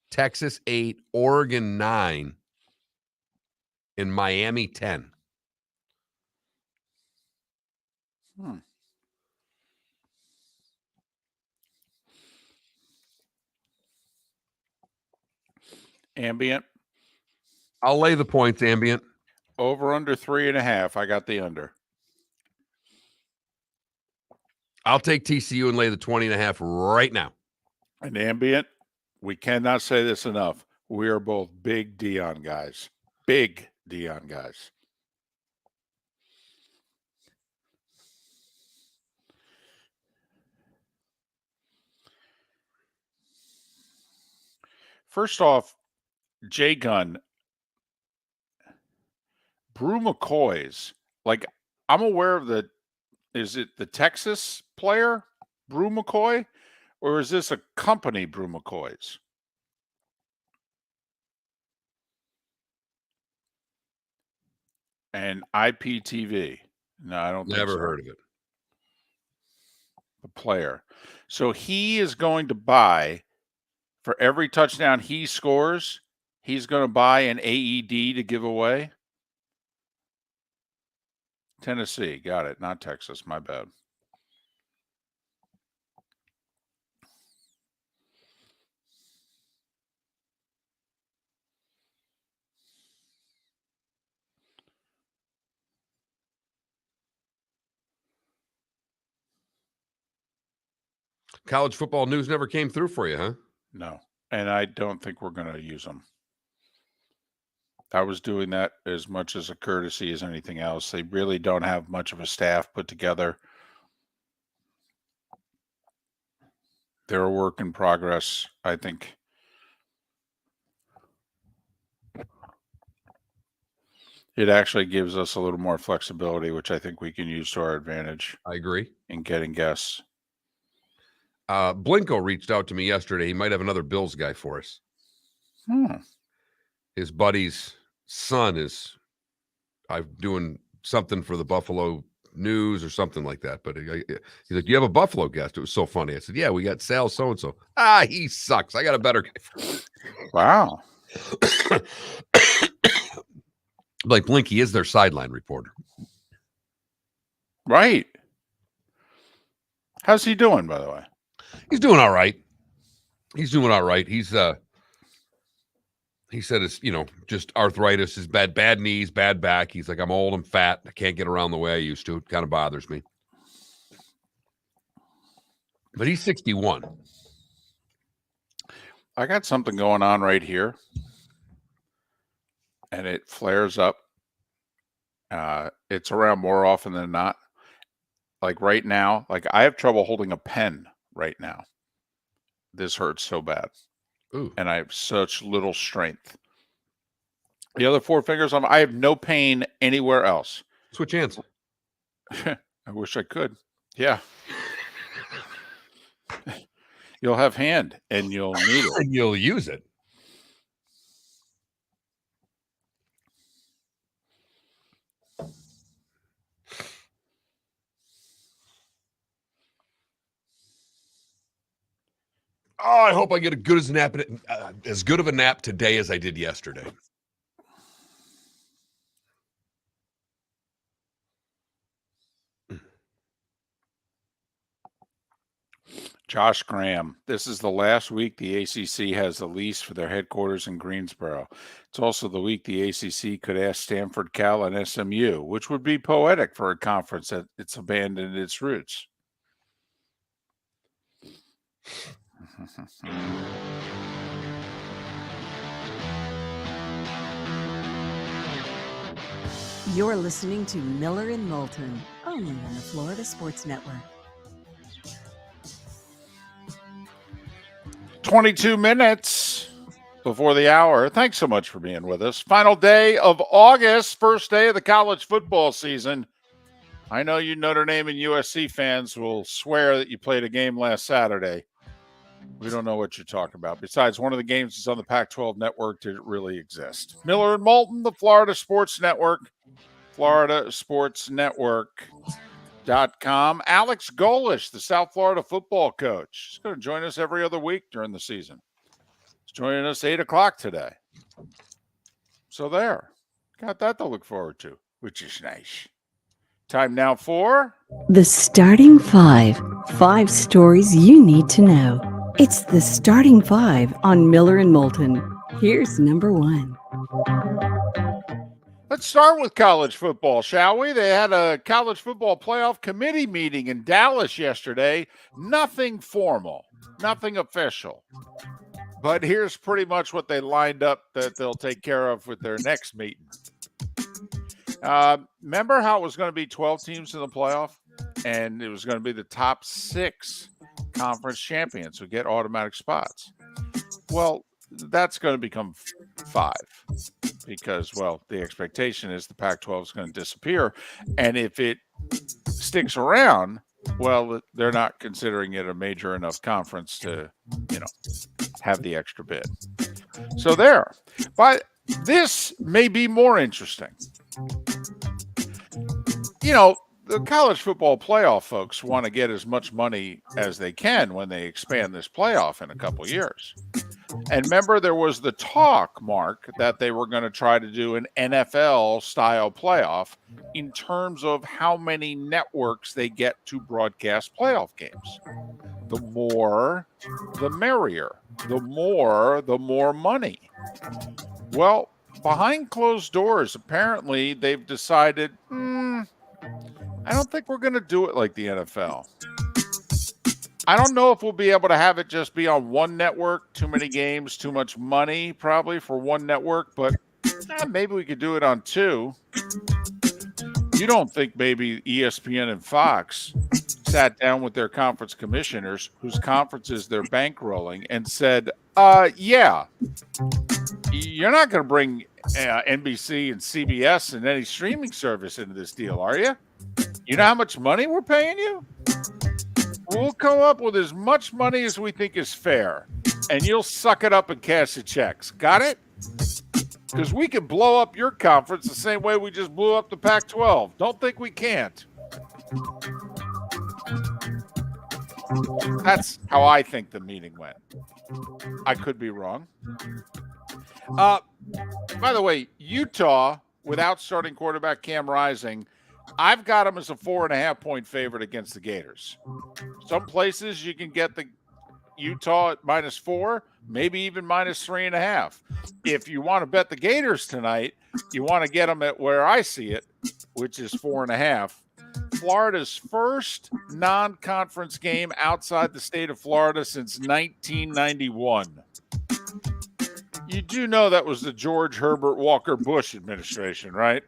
Texas 8. Oregon 9. And Miami 10. Ambient. I'll lay the points, Ambient. Over under 3.5. I got the under. I'll take TCU and lay the 20.5 right now. And Ambient, we cannot say this enough. We are both big Dion guys. Big Dion guys. First off, J Gun, Brew McCoy's, like, I'm aware of is it the Texas player, Brew McCoy, or is this a company, Brew McCoy's? And IPTV. No, I don't think Never so. heard of it. The player. So he is going to buy, for every touchdown he scores, he's going to buy an AED to give away. Tennessee. Got it. Not Texas. My bad. College football news never came through for you, huh? No. And I don't think we're going to use them. I was doing that as much as a courtesy as anything else. They really don't have much of a staff put together. They're a work in progress, I think. It actually gives us a little more flexibility, which I think we can use to our advantage. I agree. In getting guests. Blinko reached out to me yesterday. He might have another Bills guy for us. His buddy's son is doing something for the Buffalo News or something like that. But he's like, "Do you have a Buffalo guest?" It was so funny. I said, "Yeah, we got Sal so-and-so." He sucks. I got a better guy for him. Wow. Like Blinky is their sideline reporter. Right. How's he doing, by the way? He's doing all right. He's he said it's, just arthritis, his bad knees, bad back. He's like, I'm old, I'm fat. I can't get around the way I used to. It kind of bothers me. But he's 61. I got something going on right here. And it flares up. It's around more often than not. Like right now, I have trouble holding a pen right now. This hurts so bad. Ooh. And I have such little strength. The other four fingers, I have no pain anywhere else. Switch hands. I wish I could. Yeah. You'll have hand and you'll need it. And you'll use it. Oh, I hope I get as good of a nap today as I did yesterday. Josh Graham. This is the last week the ACC has the lease for their headquarters in Greensboro. It's also the week the ACC could ask Stanford, Cal, and SMU, which would be poetic for a conference that it's abandoned its roots. You're listening to Miller and Moulton, only on the Florida Sports Network. 22 minutes before the hour. Thanks so much for being with us. Final day of August, first day of the college football season. I know you Notre Dame and USC fans will swear that you played a game last Saturday. We don't know what you're talking about. Besides, one of the games is on the Pac-12 network. Did it really exist? Miller and Moulton, the Florida Sports Network, FloridaSportsNetwork.com. Alex Golesh, the South Florida football coach. He's going to join us every other week during the season. He's joining us 8 o'clock today. So there. Got that to look forward to, which is nice. Time now for... The Starting Five. 5 stories you need to know. It's the Starting Five on Miller and Moulton. Here's number 1. Let's start with college football, shall we? They had a college football playoff committee meeting in Dallas yesterday. Nothing formal, nothing official. But here's pretty much what they lined up that they'll take care of with their next meeting. Remember how it was going to be 12 teams in the playoff? And it was going to be the top 6 conference champions who get automatic spots. Well, that's going to become 5 because, well, the expectation is the Pac-12 is going to disappear. And if it sticks around, well, they're not considering it a major enough conference to, have the extra bid. So there. But this may be more interesting. The college football playoff folks want to get as much money as they can when they expand this playoff in a couple years. And remember, there was the talk, Mark, that they were going to try to do an NFL-style playoff in terms of how many networks they get to broadcast playoff games. The more, the merrier. The more money. Well, behind closed doors, apparently they've decided, I don't think we're going to do it like the NFL. I don't know if we'll be able to have it just be on one network. Too many games, too much money probably for one network, but maybe we could do it on 2. You don't think maybe ESPN and Fox sat down with their conference commissioners, whose conferences they're bankrolling, and said, yeah, You're not going to bring NBC and CBS and any streaming service into this deal, are you? You know how much money we're paying you? We'll come up with as much money as we think is fair, and you'll suck it up and cash the checks. Got it? Because we can blow up your conference the same way we just blew up the Pac-12. Don't think we can't. That's how I think the meeting went. I could be wrong. By the way, Utah, without starting quarterback Cam Rising, I've got them as a 4.5-point favorite against the Gators. Some places you can get the Utah at -4, maybe even -3.5. If you want to bet the Gators tonight, you want to get them at where I see it, which is 4.5. Florida's first non-conference game outside the state of Florida since 1991. You do know that was the George Herbert Walker Bush administration, right?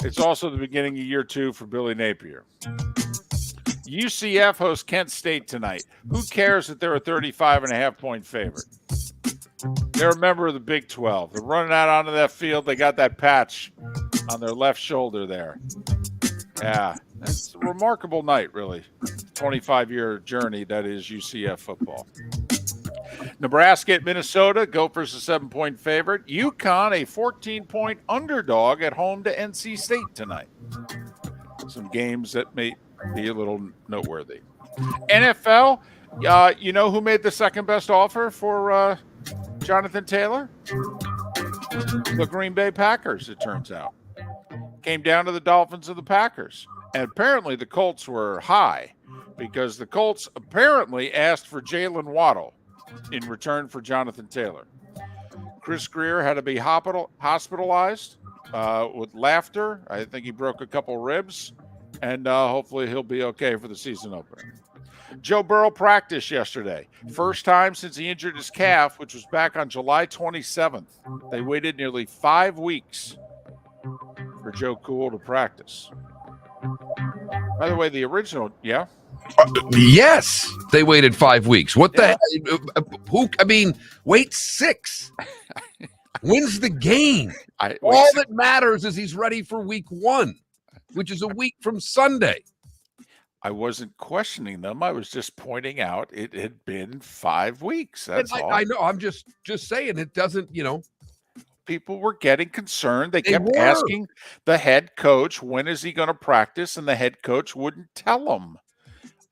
It's also the beginning of year 2 for Billy Napier. UCF hosts Kent State tonight. Who cares that they're a 35.5-point favorite? They're a member of the Big 12. They're running out onto that field. They got that patch on their left shoulder there. Yeah, it's a remarkable night, really. 25-year journey that is UCF football. Nebraska at Minnesota. Gophers a 7-point favorite. UConn a 14-point underdog at home to NC State tonight. Some games that may be a little noteworthy. NFL, you know who made the second best offer for Jonathan Taylor? The Green Bay Packers, it turns out. Came down to the Dolphins and the Packers. And apparently the Colts were high because the Colts apparently asked for Jalen Waddle in return for Jonathan Taylor. Chris Greer had to be hospitalized with laughter. I think he broke a couple ribs, and hopefully he'll be okay for the season opener. Joe Burrow practiced yesterday. First time since he injured his calf, which was back on July 27th. They waited nearly 5 weeks for Joe Cool to practice. By the way, the original, yeah? Yes, they waited 5 weeks. What the hell? Wait 6. Wins the game. All that matters is he's ready for week 1, which is a week from Sunday. I wasn't questioning them. I was just pointing out it had been 5 weeks. That's all. I know. I'm just saying it doesn't, People were getting concerned. They kept asking the head coach, when is he going to practice? And the head coach wouldn't tell them.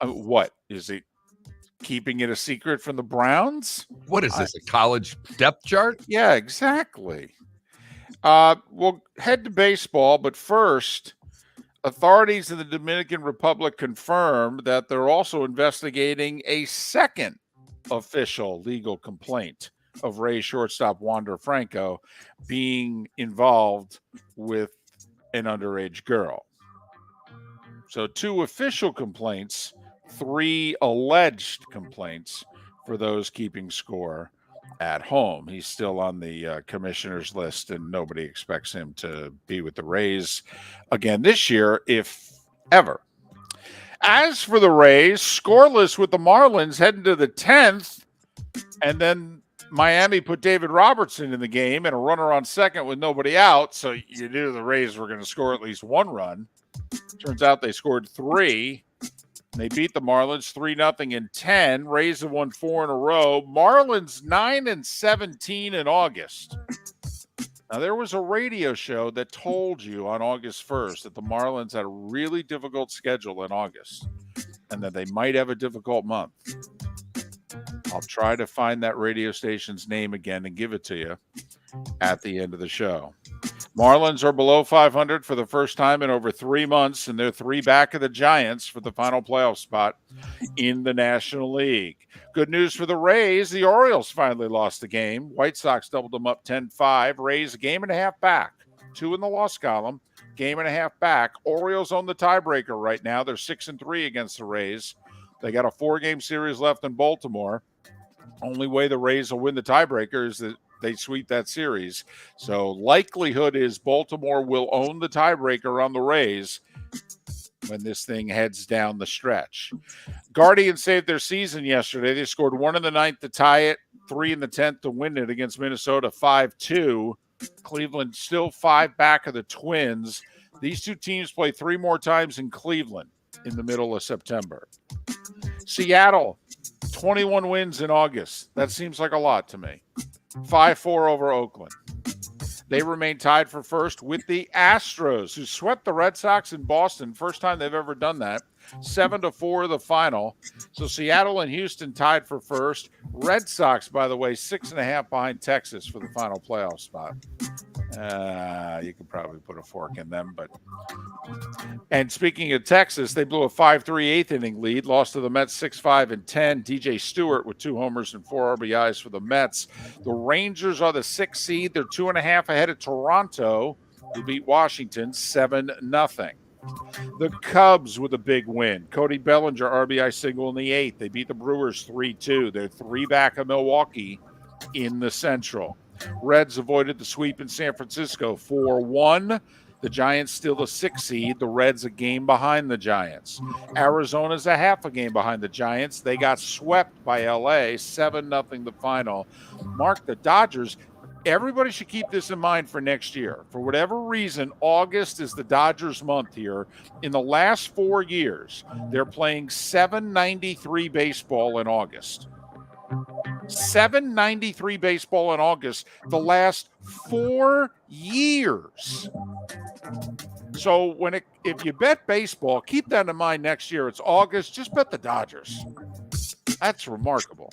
What? Is he keeping it a secret from the Browns? What is this, a college depth chart? Yeah, exactly. We'll head to baseball, but first, authorities in the Dominican Republic confirmed that they're also investigating a second official legal complaint of Rays shortstop Wander Franco being involved with an underage girl. So 2 official complaints, 3 alleged complaints for those keeping score at home. He's still on the commissioner's list, and nobody expects him to be with the Rays again this year, if ever. As for the Rays, scoreless with the Marlins heading to the 10th, and then Miami put David Robertson in the game and a runner on second with nobody out, so you knew the Rays were going to score at least 1 run. Turns out they scored 3. They beat the Marlins 3-0 in 10. Rays have won 4 in a row. Marlins 9-17 in August. Now, there was a radio show that told you on August 1st that the Marlins had a really difficult schedule in August and that they might have a difficult month. I'll try to find that radio station's name again and give it to you at the end of the show. Marlins are below 500 for the first time in over 3 months, and they're 3 back of the Giants for the final playoff spot in the National League. Good news for the Rays. The Orioles finally lost the game. White Sox doubled them up 10-5. Rays a game and a half back. 2 in the loss column. Game and a half back. Orioles own the tiebreaker right now. They're 6-3 against the Rays. They got a 4-game series left in Baltimore. Only way the Rays will win the tiebreaker is that they sweep that series. So likelihood is Baltimore will own the tiebreaker on the Rays when this thing heads down the stretch. Guardians saved their season yesterday. They scored 1 in the 9th to tie it. 3 in the 10th to win it against Minnesota 5-2. Cleveland still 5 back of the Twins. These two teams play 3 more times in Cleveland in the middle of September. Seattle, 21 wins in August. That seems like a lot to me. 5-4 over Oakland. They remain tied for first with the Astros, who swept the Red Sox in Boston. First time they've ever done that. 7-4 the final. So Seattle and Houston tied for first. Red Sox, by the way, 6.5 behind Texas for the final playoff spot. You could probably put a fork in them, but. And speaking of Texas, they blew a 5-3 8th inning lead, lost to the Mets 6-5 and 10. DJ Stewart with 2 homers and 4 RBIs for the Mets. The Rangers are the 6th seed. They're 2.5 ahead of Toronto, who beat Washington 7-0. The Cubs with a big win. Cody Bellinger RBI single in the 8th. They beat the Brewers 3-2. They're 3 back of Milwaukee in the Central. Reds avoided the sweep in San Francisco 4-1. The Giants still the 6th seed. The Reds a game behind the Giants. Arizona's a half a game behind the Giants. They got swept by LA 7-0 the final. Mark, the Dodgers, everybody should keep this in mind for next year. For whatever reason, August is the Dodgers month here. In the last 4 years, they're playing .793 baseball in August. .793 baseball in August the last 4 years. So if you bet baseball, keep that in mind next year. It's August. Just bet the Dodgers. That's remarkable.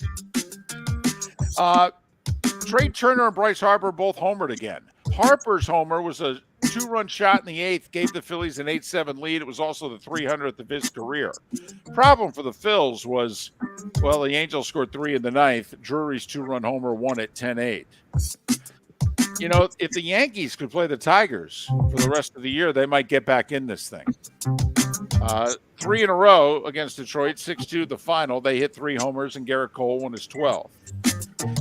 Trey Turner and Bryce Harper both homered again. Harper's homer was a 2-run shot in the 8th, gave the Phillies an 8-7 lead. It was also the 300th of his career. Problem for the Phils was, well, the Angels scored 3 in the 9th. Drury's 2-run homer won it 10-8. You know, if the Yankees could play the Tigers for the rest of the year, they might get back in this thing. 3 in a row against Detroit, 6-2 the final. They hit 3 homers, and Garrett Cole won his 12th.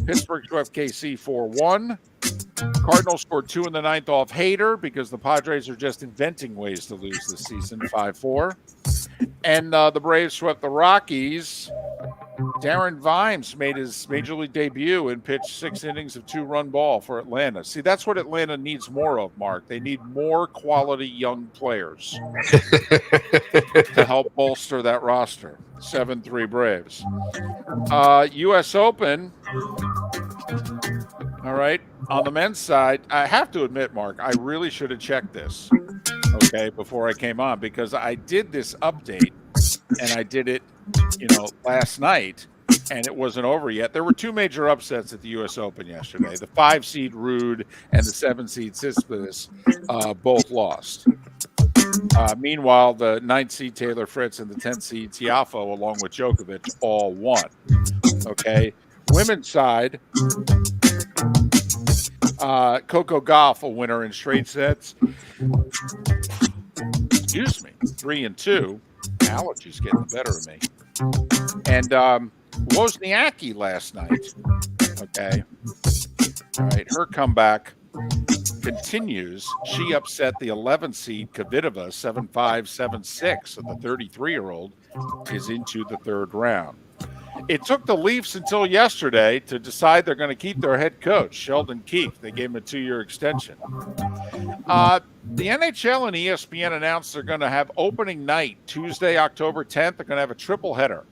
Pittsburgh swept KC 4-1. Cardinals scored 2 in the 9th off Hader because the Padres are just inventing ways to lose this season, 5-4. And the Braves swept the Rockies. Darren Vimes made his major league debut and pitched 6 innings of 2-run ball for Atlanta. See, that's what Atlanta needs more of, Mark. They need more quality young players to help bolster that roster. 7-3 Braves. U.S. Open. All right. On the men's side, I have to admit, Mark, I really should have checked this, okay, before I came on, because I did this update and I did it, last night, and it wasn't over yet. There were 2 major upsets at the U.S. Open yesterday. The 5-seed Rude and the 7-seed Tsitsipas both lost. Meanwhile, the 9th-seed Taylor Fritz and the 10th-seed Tiafoe, along with Djokovic, all won. Okay. Women's side, Coco Gauff, a winner in straight sets. Excuse me, 3-2. Allergies getting the better of me. And Wozniacki last night. Okay. All right. Her comeback continues. She upset the 11th seed Kvitova 7-5, 7-6. So the 33-year-old is into the 3rd round. It took the Leafs until yesterday to decide they're going to keep their head coach, Sheldon Keefe. They gave him a 2-year extension. The NHL and ESPN announced they're going to have opening night, Tuesday, October 10th. They're going to have a triple header.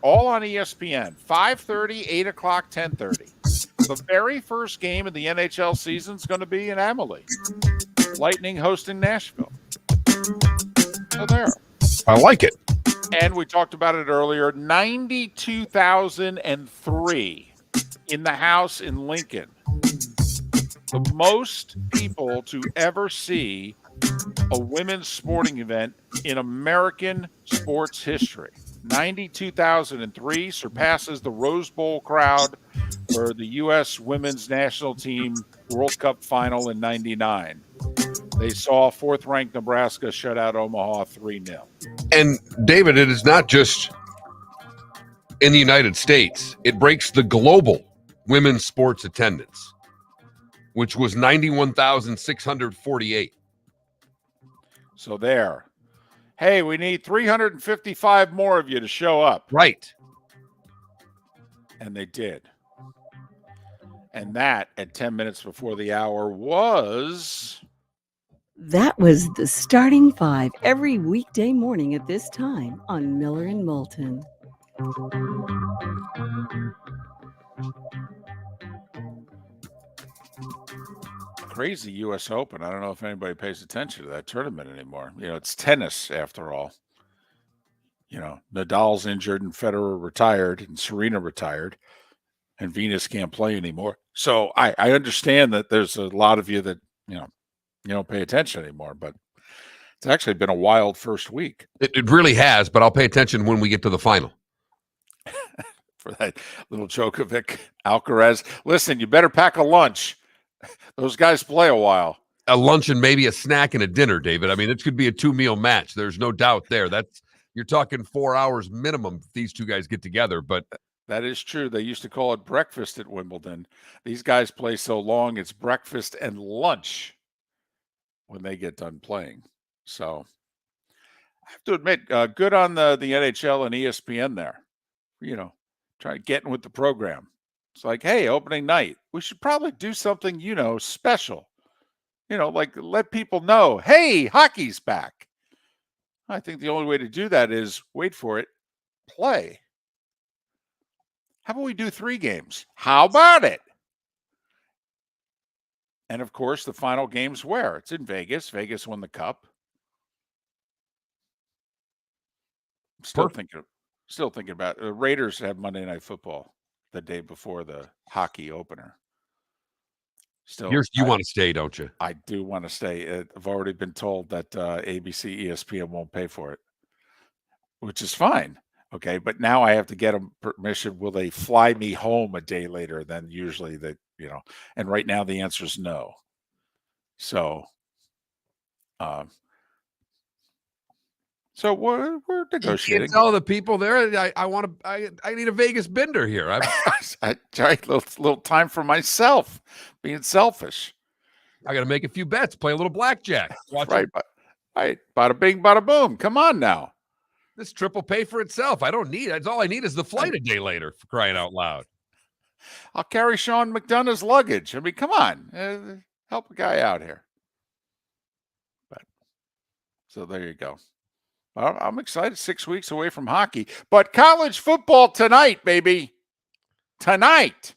All on ESPN, 5:30, 8 o'clock, 10:30. The very first game of the NHL season is going to be in Amalie. Lightning hosting Nashville. So there. I like it. And we talked about it earlier, 92,003 in the house in Lincoln. The most people to ever see a women's sporting event in American sports history. 92,003 surpasses the Rose Bowl crowd for the U.S. women's national team World Cup final in 99. They saw 4th-ranked Nebraska shut out Omaha 3-0. And, David, it is not just in the United States. It breaks the global women's sports attendance, which was 91,648. So there. Hey, we need 355 more of you to show up. Right. And they did. And that, at 10 minutes before the hour, was... That was the starting five every weekday morning at this time on Miller and Moulton. Crazy U.S. Open. I don't know if anybody pays attention to that tournament anymore. It's tennis after all. Nadal's injured and Federer retired and Serena retired and Venus can't play anymore. So I understand that there's a lot of you that, you don't pay attention anymore, but it's actually been a wild first week. It really has, but I'll pay attention when we get to the final. For that little Djokovic, Alcaraz. Listen, you better pack a lunch. Those guys play a while. A lunch and maybe a snack and a dinner, David. I mean, it could be a 2-meal match. There's no doubt there. You're talking 4 hours minimum if these two guys get together. But that is true. They used to call it breakfast at Wimbledon. These guys play so long, it's breakfast and lunch when they get done playing. So I have to admit, good on the NHL and ESPN there. Trying to get in with the program. It's like, hey, opening night, we should probably do something, special. Like let people know, hey, hockey's back. I think the only way to do that is, wait for it, play. How about we do 3 games? How about it? And of course, the final game's where? It's in Vegas. Vegas won the cup. Still thinking about Raiders have Monday Night Football the day before the hockey opener. You want to stay, don't you? I do want to stay. I've already been told that ABC, ESPN won't pay for it, which is fine. Okay, but now I have to get them permission. Will they fly me home a day later than usually and right now the answer is no. So, we're negotiating. You tell the people there, I need a Vegas bender here. I tried a little time for myself, being selfish. I got to make a few bets, play a little blackjack. Right. Bada bing, bada boom. Come on now. This trip will pay for itself. I don't need it. All I need is the flight a day later, for crying out loud. I'll carry Sean McDonough's luggage. I mean, come on. Help a guy out here. So there you go. Well, I'm excited. 6 weeks away from hockey. But college football tonight, baby. Tonight.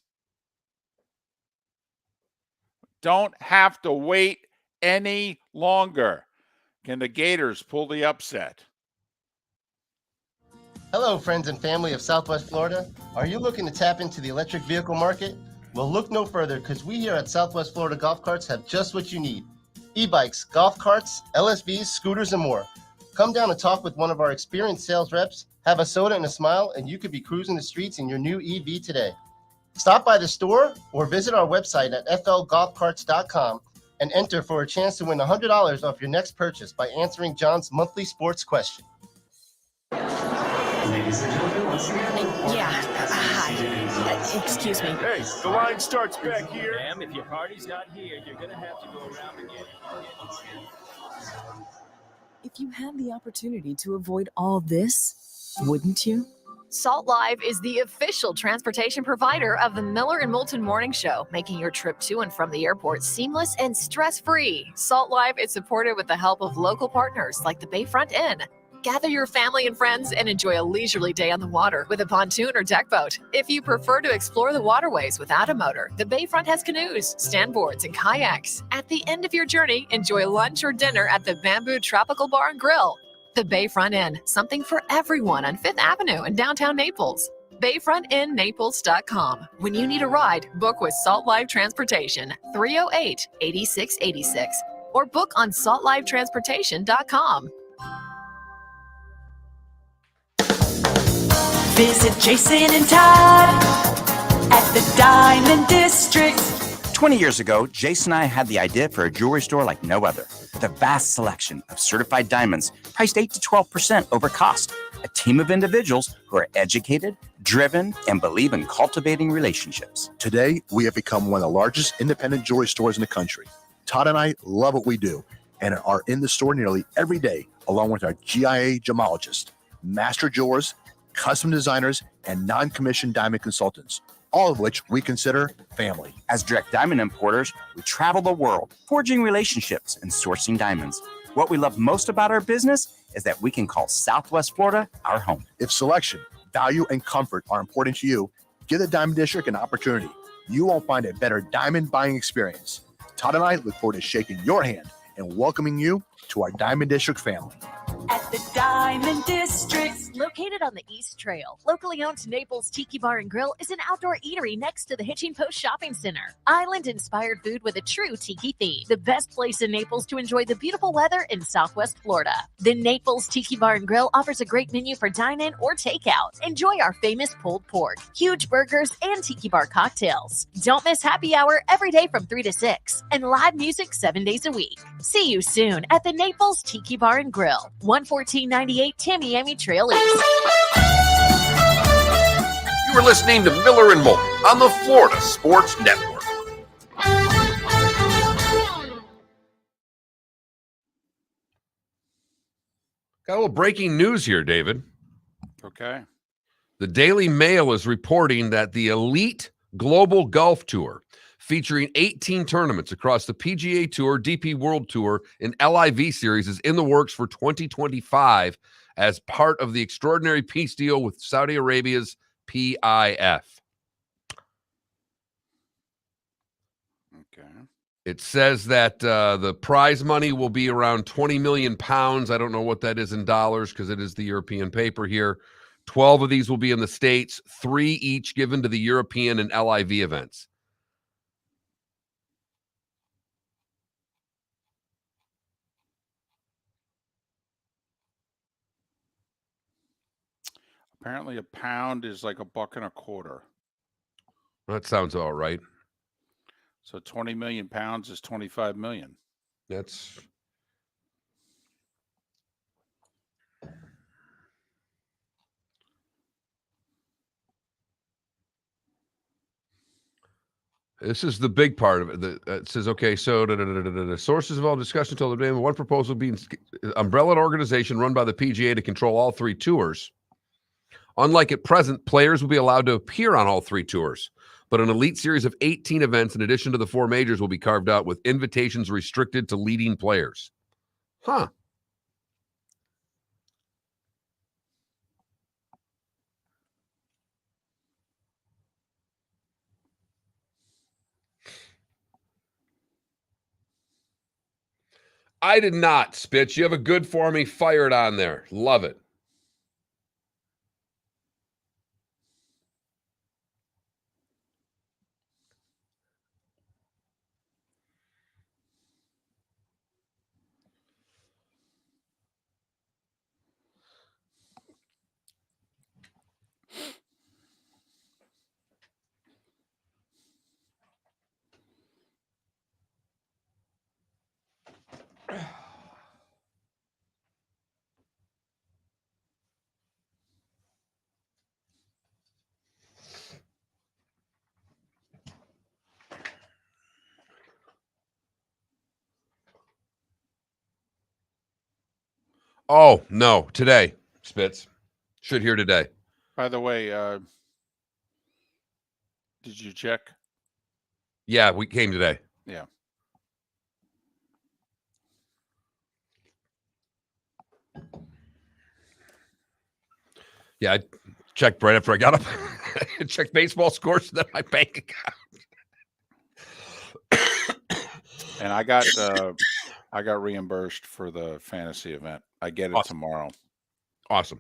Don't have to wait any longer. Can the Gators pull the upset? Hello, friends and family of Southwest Florida. Are you looking to tap into the electric vehicle market? Well, look no further, because we here at Southwest Florida Golf Carts have just what you need. E-bikes, golf carts, LSVs, scooters, and more. Come down and talk with one of our experienced sales reps, have a soda and a smile, and you could be cruising the streets in your new EV today. Stop by the store or visit our website at flgolfcarts.com and enter for a chance to win $100 off your next purchase by answering John's monthly sports question. Ladies and gentlemen, once again. Hi. Excuse me. Hey, the line starts back here. Ma'am, if your party's not here, you're going to have to go around again. If you had the opportunity to avoid all this, wouldn't you? Salt Live is the official transportation provider of the Miller and Moulton Morning Show, making your trip to and from the airport seamless and stress-free. Salt Live is supported with the help of local partners like the Bayfront Inn. Gather your family and friends and enjoy a leisurely day on the water with a pontoon or deck boat. If you prefer to explore the waterways without a motor, the Bayfront has canoes, standboards, and kayaks. At the end of your journey, enjoy lunch or dinner at the Bamboo Tropical Bar and Grill. The Bayfront Inn, something for everyone on 5th Avenue in downtown Naples. BayfrontInNaples.com. When you need a ride, book with Salt Live Transportation, 308-8686, or book on saltlivetransportation.com. Visit Jason and Todd at the Diamond District. 20 years ago, Jason and I had the idea for a jewelry store like no other, with a vast selection of certified diamonds priced 8 to 12% over cost. A team of individuals who are educated, driven, and believe in cultivating relationships. Today, we have become one of the largest independent jewelry stores in the country. Todd and I love what we do and are in the store nearly every day, along with our GIA gemologist, master jewelers, custom designers, and non-commissioned diamond consultants, all of which we consider family. As direct diamond importers, we travel the world, forging relationships and sourcing diamonds. What we love most about our business is that we can call Southwest Florida our home. If selection, value, and comfort are important to you, give the Diamond District an opportunity. You won't find a better diamond buying experience. Todd and I look forward to shaking your hand and welcoming you to our Diamond District family. At the Diamond District. Located on the East Trail, locally owned Naples Tiki Bar and Grill is an outdoor eatery next to the Hitching Post Shopping Center. Island-inspired food with a true tiki theme. The best place in Naples to enjoy the beautiful weather in Southwest Florida. The Naples Tiki Bar and Grill offers a great menu for dine-in or takeout. Enjoy our famous pulled pork, huge burgers, and tiki bar cocktails. Don't miss happy hour every day from 3 to 6 and live music 7 days a week. See you soon at the Naples Tiki Bar and Grill, 11498 Tamiami Trail East. You are listening to Miller and Moulton on the Florida Sports Network. Got a little breaking news here, David. Okay. The Daily Mail is reporting that the Elite Global Golf Tour, featuring 18 tournaments across the PGA Tour, DP World Tour, and LIV Series, is in the works for 2025 as part of the extraordinary peace deal with Saudi Arabia's PIF. Okay. It says that the prize money will be around 20 million pounds. I don't know what that is in dollars because it is the European paper here. 12 of these will be in the States, 3 each given to the European and LIV events. Apparently a pound is like $1.25. That sounds all right. So 20 million pounds is 25 million. That's this is the big part of it. It says, okay, so the sources of all discussion told the one proposal being umbrella organization run by the PGA to control all 3 tours. Unlike at present, players will be allowed to appear on all 3 tours, but an elite series of 18 events in addition to the 4 majors will be carved out with invitations restricted to leading players. Huh. I did not, Spitz. You have a good for me. Fire it on there. Love it. Oh, no. Today, Spitz. Should hear today. By the way, did you check? Yeah, we came today. Yeah. Yeah, I checked right after I got up. I checked baseball scores and then my bank account. And I got reimbursed for the fantasy event. I get it tomorrow. Awesome.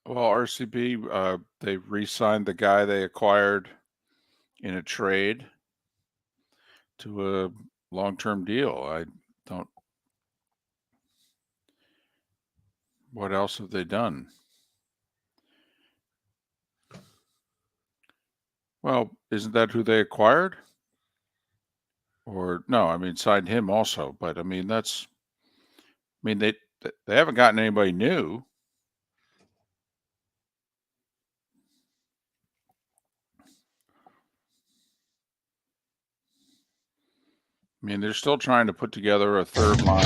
Well, RCB, they re-signed the guy they acquired in a trade to a long-term deal. I don't. What else have they done? Well, isn't that who they acquired? Or no, I mean signed him also, but I mean they haven't gotten anybody new. mean, they're still trying to put together a third line.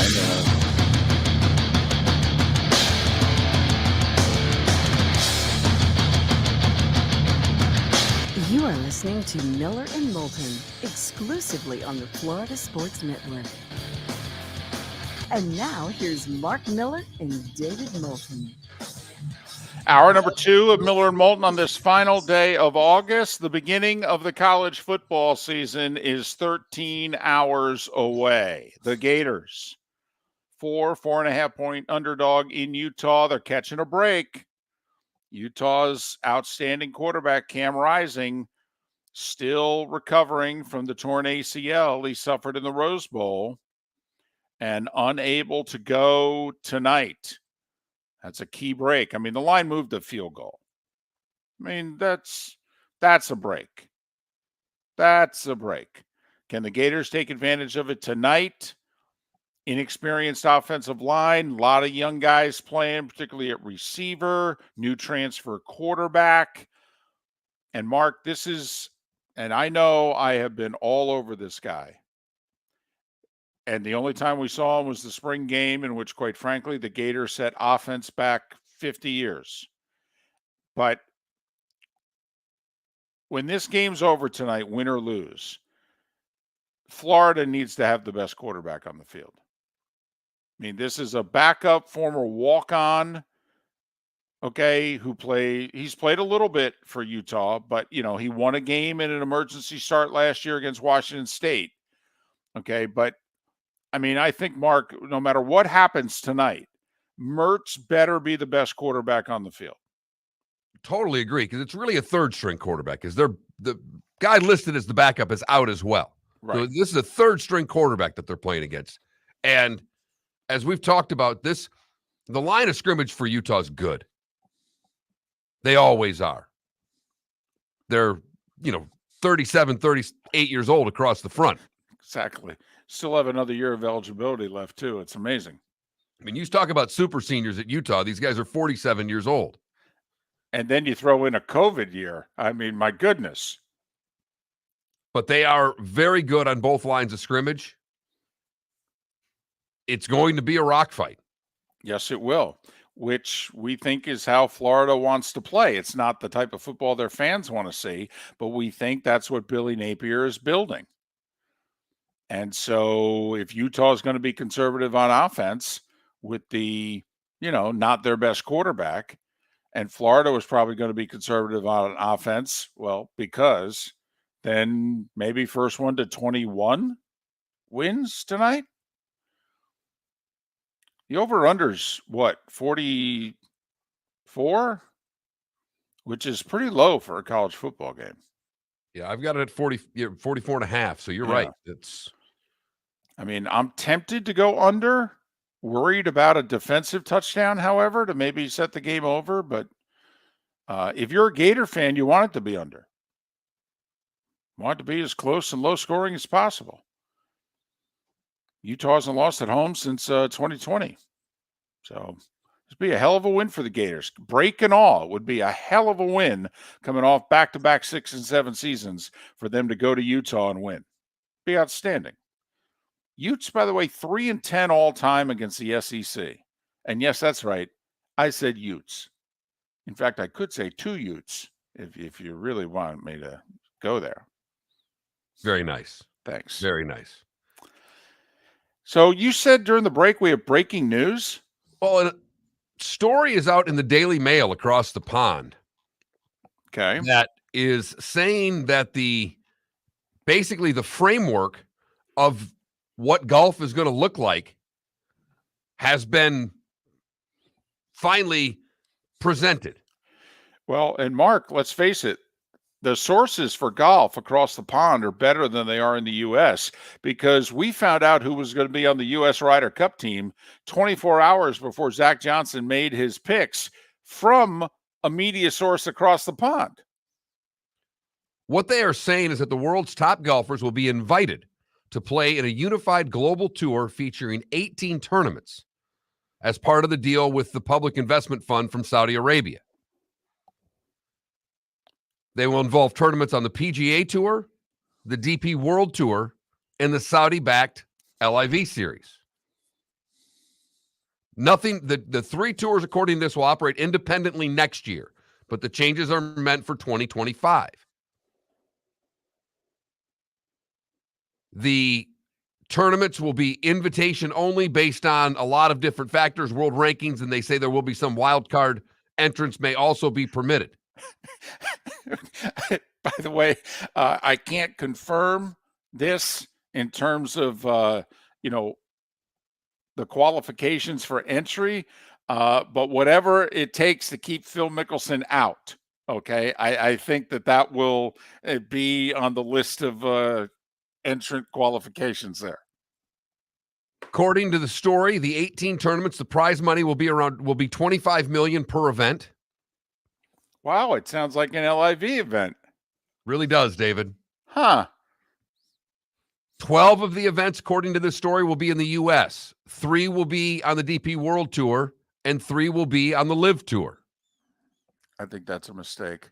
You are listening to Miller and Moulton, exclusively on the Florida Sports Network. And now here's Mark Miller and David Moulton. Hour number 2 of Miller and Moulton on this final day of August. The beginning of the college football season is 13 hours away. The Gators, 4.5 point underdog in Utah. They're catching a break. Utah's outstanding quarterback, Cam Rising, still recovering from the torn ACL he suffered in the Rose Bowl and unable to go tonight. That's a key break. I mean, the line moved a field goal. I mean, that's a break. That's a break. Can the Gators take advantage of it tonight? Inexperienced offensive line, a lot of young guys playing, particularly at receiver, new transfer quarterback. And Mark, this is, and I know I have been all over this guy. And the only time we saw him was the spring game in which, quite frankly, the Gators set offense back 50 years. But when this game's over tonight, win or lose, Florida needs to have the best quarterback on the field. I mean, this is a backup former walk-on, okay, he's played a little bit for Utah, but, he won a game in an emergency start last year against Washington State. Okay, but, I mean, I think, Mark, no matter what happens tonight, Mertz better be the best quarterback on the field. Totally agree, because it's really a third-string quarterback, because the guy listed as the backup is out as well. Right. So this is a third-string quarterback that they're playing against. And as we've talked about this, the line of scrimmage for Utah is good. They always are. They're, 37, 38 years old across the front. Exactly. Still have another year of eligibility left, too. It's amazing. I mean, you talk about super seniors at Utah. These guys are 47 years old. And then you throw in a COVID year. I mean, my goodness. But they are very good on both lines of scrimmage. It's going to be a rock fight. Yes, it will, which we think is how Florida wants to play. It's not the type of football their fans want to see, but we think that's what Billy Napier is building. And so if Utah is going to be conservative on offense with the, not their best quarterback, and Florida was probably going to be conservative on offense, well, because then maybe first one to 21 wins tonight. The over-under's, 44? Which is pretty low for a college football game. Yeah, I've got it at 44 and a half, so you're right. I'm tempted to go under, worried about a defensive touchdown, however, to maybe set the game over. But if you're a Gator fan, you want it to be under. You want it to be as close and low-scoring as possible. Utah hasn't lost at home since 2020. So it'd be a hell of a win for the Gators. Break and all, it would be a hell of a win coming off back-to-back 6 and 7 seasons for them to go to Utah and win. Be outstanding. Utes, by the way, 3-10 all-time against the SEC. And yes, that's right. I said Utes. In fact, I could say 2 Utes if you really want me to go there. Very nice. Thanks. Very nice. So you said during the break we have breaking news? Well, a story is out in the Daily Mail across the pond. Okay. That is saying that basically the framework of what golf is going to look like has been finally presented. Well, and Mark, let's face it, the sources for golf across the pond are better than they are in the U.S. because we found out who was going to be on the U.S. Ryder Cup team 24 hours before Zach Johnson made his picks from a media source across the pond. What they are saying is that the world's top golfers will be invited to play in a unified global tour featuring 18 tournaments as part of the deal with the Public Investment Fund from Saudi Arabia. They will involve tournaments on the PGA Tour, the DP World Tour, and the Saudi-backed LIV series. Nothing, the 3 tours, according to this, will operate independently next year, but the changes are meant for 2025. The tournaments will be invitation only based on a lot of different factors, world rankings, and they say there will be some wild card entrants may also be permitted. By the way, I can't confirm this in terms of, the qualifications for entry, but whatever it takes to keep Phil Mickelson out, okay? I think that will be on the list of entrant qualifications there. According to the story, the 18 tournaments, the prize money will be $25 million per event. Wow, it sounds like an LIV event. Really does, David. Huh. 12 of the events, according to this story, will be in the U.S. 3 will be on the DP World Tour, and 3 will be on the LIV Tour. I think that's a mistake.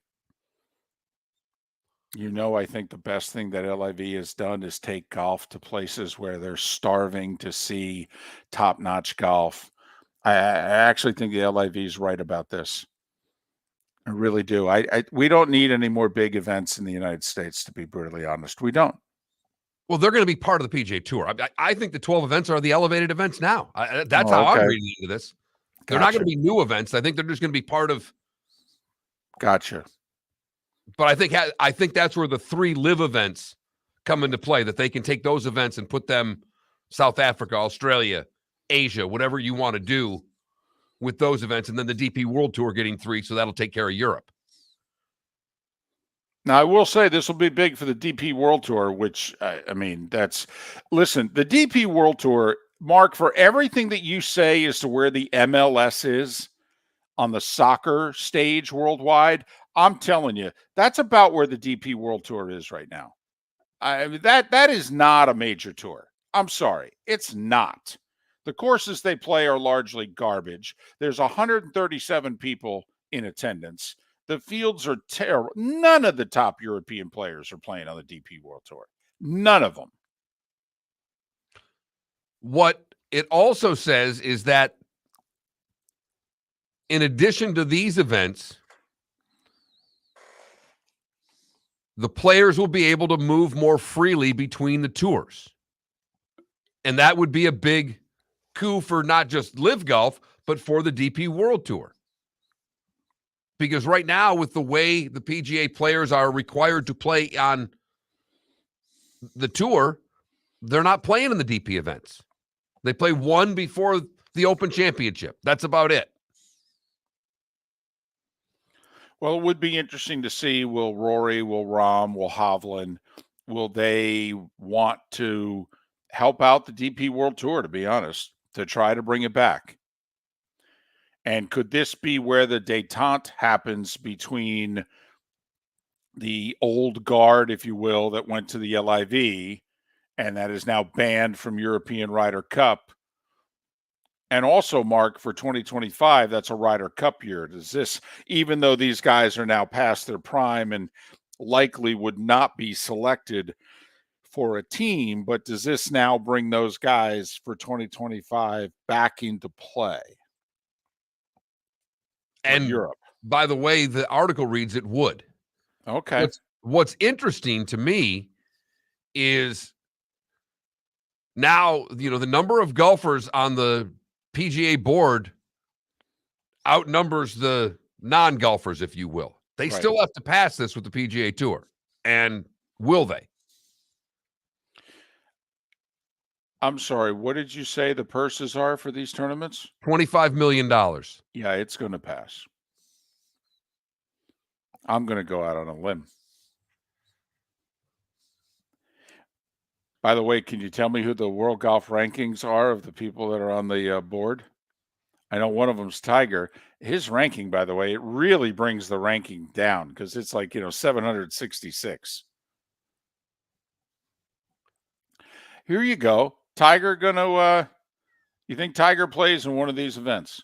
I think the best thing that LIV has done is take golf to places where they're starving to see top-notch golf. I actually think the LIV is right about this. I really do. We don't need any more big events in the United States, to be brutally honest. We don't. Well, they're going to be part of the PGA Tour. I think the 12 events are the elevated events now. That's how I'm reading into this. They're not going to be new events. I think they're just going to be part of. Gotcha. But I think that's where the 3 LIV events come into play, that they can take those events and put them South Africa, Australia, Asia, whatever you want to do with those events, and then the DP World Tour getting 3, so that'll take care of Europe. Now, I will say this will be big for the DP World Tour, which, listen, the DP World Tour, Mark, for everything that you say as to where the MLS is on the soccer stage worldwide, I'm telling you, that's about where the DP World Tour is right now. That is not a major tour. I'm sorry. It's not. The courses they play are largely garbage. There's 137 people in attendance. The fields are terrible. None of the top European players are playing on the DP World Tour. None of them. What it also says is that in addition to these events, the players will be able to move more freely between the tours. And that would be a big coup for not just LIV Golf, but for the DP World Tour. Because right now, with the way the PGA players are required to play on the tour, they're not playing in the DP events. They play one before the Open Championship. That's about it. Well, it would be interesting to see, will Rory, will Rahm, will Hovland, will they want to help out the DP World Tour, to be honest, to try to bring it back? And could this be where the détente happens between the old guard, if you will, that went to the LIV and that is now banned from European Ryder Cup? And also, Mark, for 2025, that's a Ryder Cup year. Does this, even though these guys are now past their prime and likely would not be selected for a team, but does this now bring those guys for 2025 back into play? And Europe. By the way, the article reads it would. Okay. What's interesting to me is now, the number of golfers on the PGA board outnumbers the non-golfers, if you will. They still have to pass this with the PGA Tour. And will they? I'm sorry, what did you say the purses are for these tournaments? $25 million. Yeah, it's going to pass. I'm going to go out on a limb. By the way, can you tell me who the World Golf Rankings are of the people that are on the board? I know one of them's Tiger. His ranking, by the way, it really brings the ranking down because it's like, 766. Here you go. Tiger you think Tiger plays in one of these events?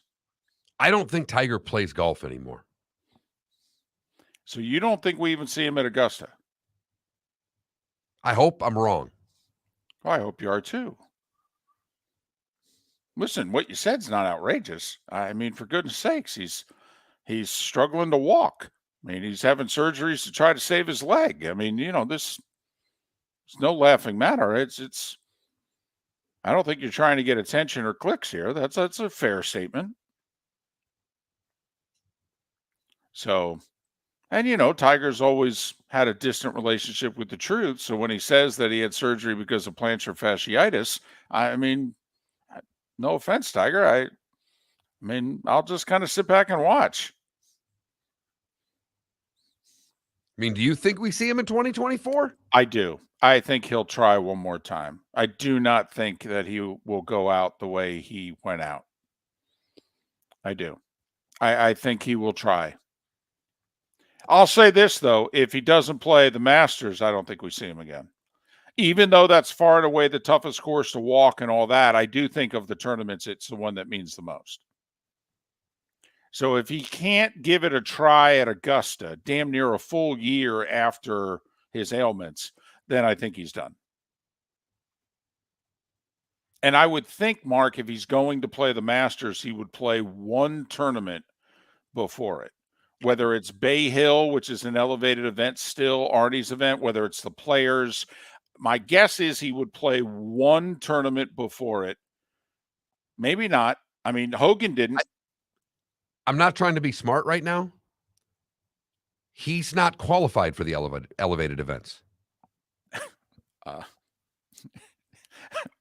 I don't think Tiger plays golf anymore. So you don't think we even see him at Augusta? I hope I'm wrong. Well, I hope you are too. Listen, what you said's not outrageous. I mean, for goodness sakes, he's struggling to walk. I mean, he's having surgeries to try to save his leg. I mean, this it's no laughing matter. It's I don't think you're trying to get attention or clicks here. That's a fair statement. So, and Tiger's always had a distant relationship with the truth. So when he says that he had surgery because of plantar fasciitis, I mean, no offense, Tiger. I mean, I'll just kind of sit back and watch. I mean, do you think we see him in 2024? I do. I think he'll try one more time. I do not think that he will go out the way he went out. I do. I think he will try. I'll say this, though. If he doesn't play the Masters, I don't think we see him again. Even though that's far and away the toughest course to walk and all that, I do think of the tournaments, it's the one that means the most. So if he can't give it a try at Augusta, damn near a full year after his ailments, then I think he's done. And I would think, Mark, if he's going to play the Masters, he would play one tournament before it. Whether it's Bay Hill, which is an elevated event still, Artie's event, whether it's the Players. My guess is he would play one tournament before it. Maybe not. I mean, Hogan didn't. I'm not trying to be smart right now. He's not qualified for the elevated events.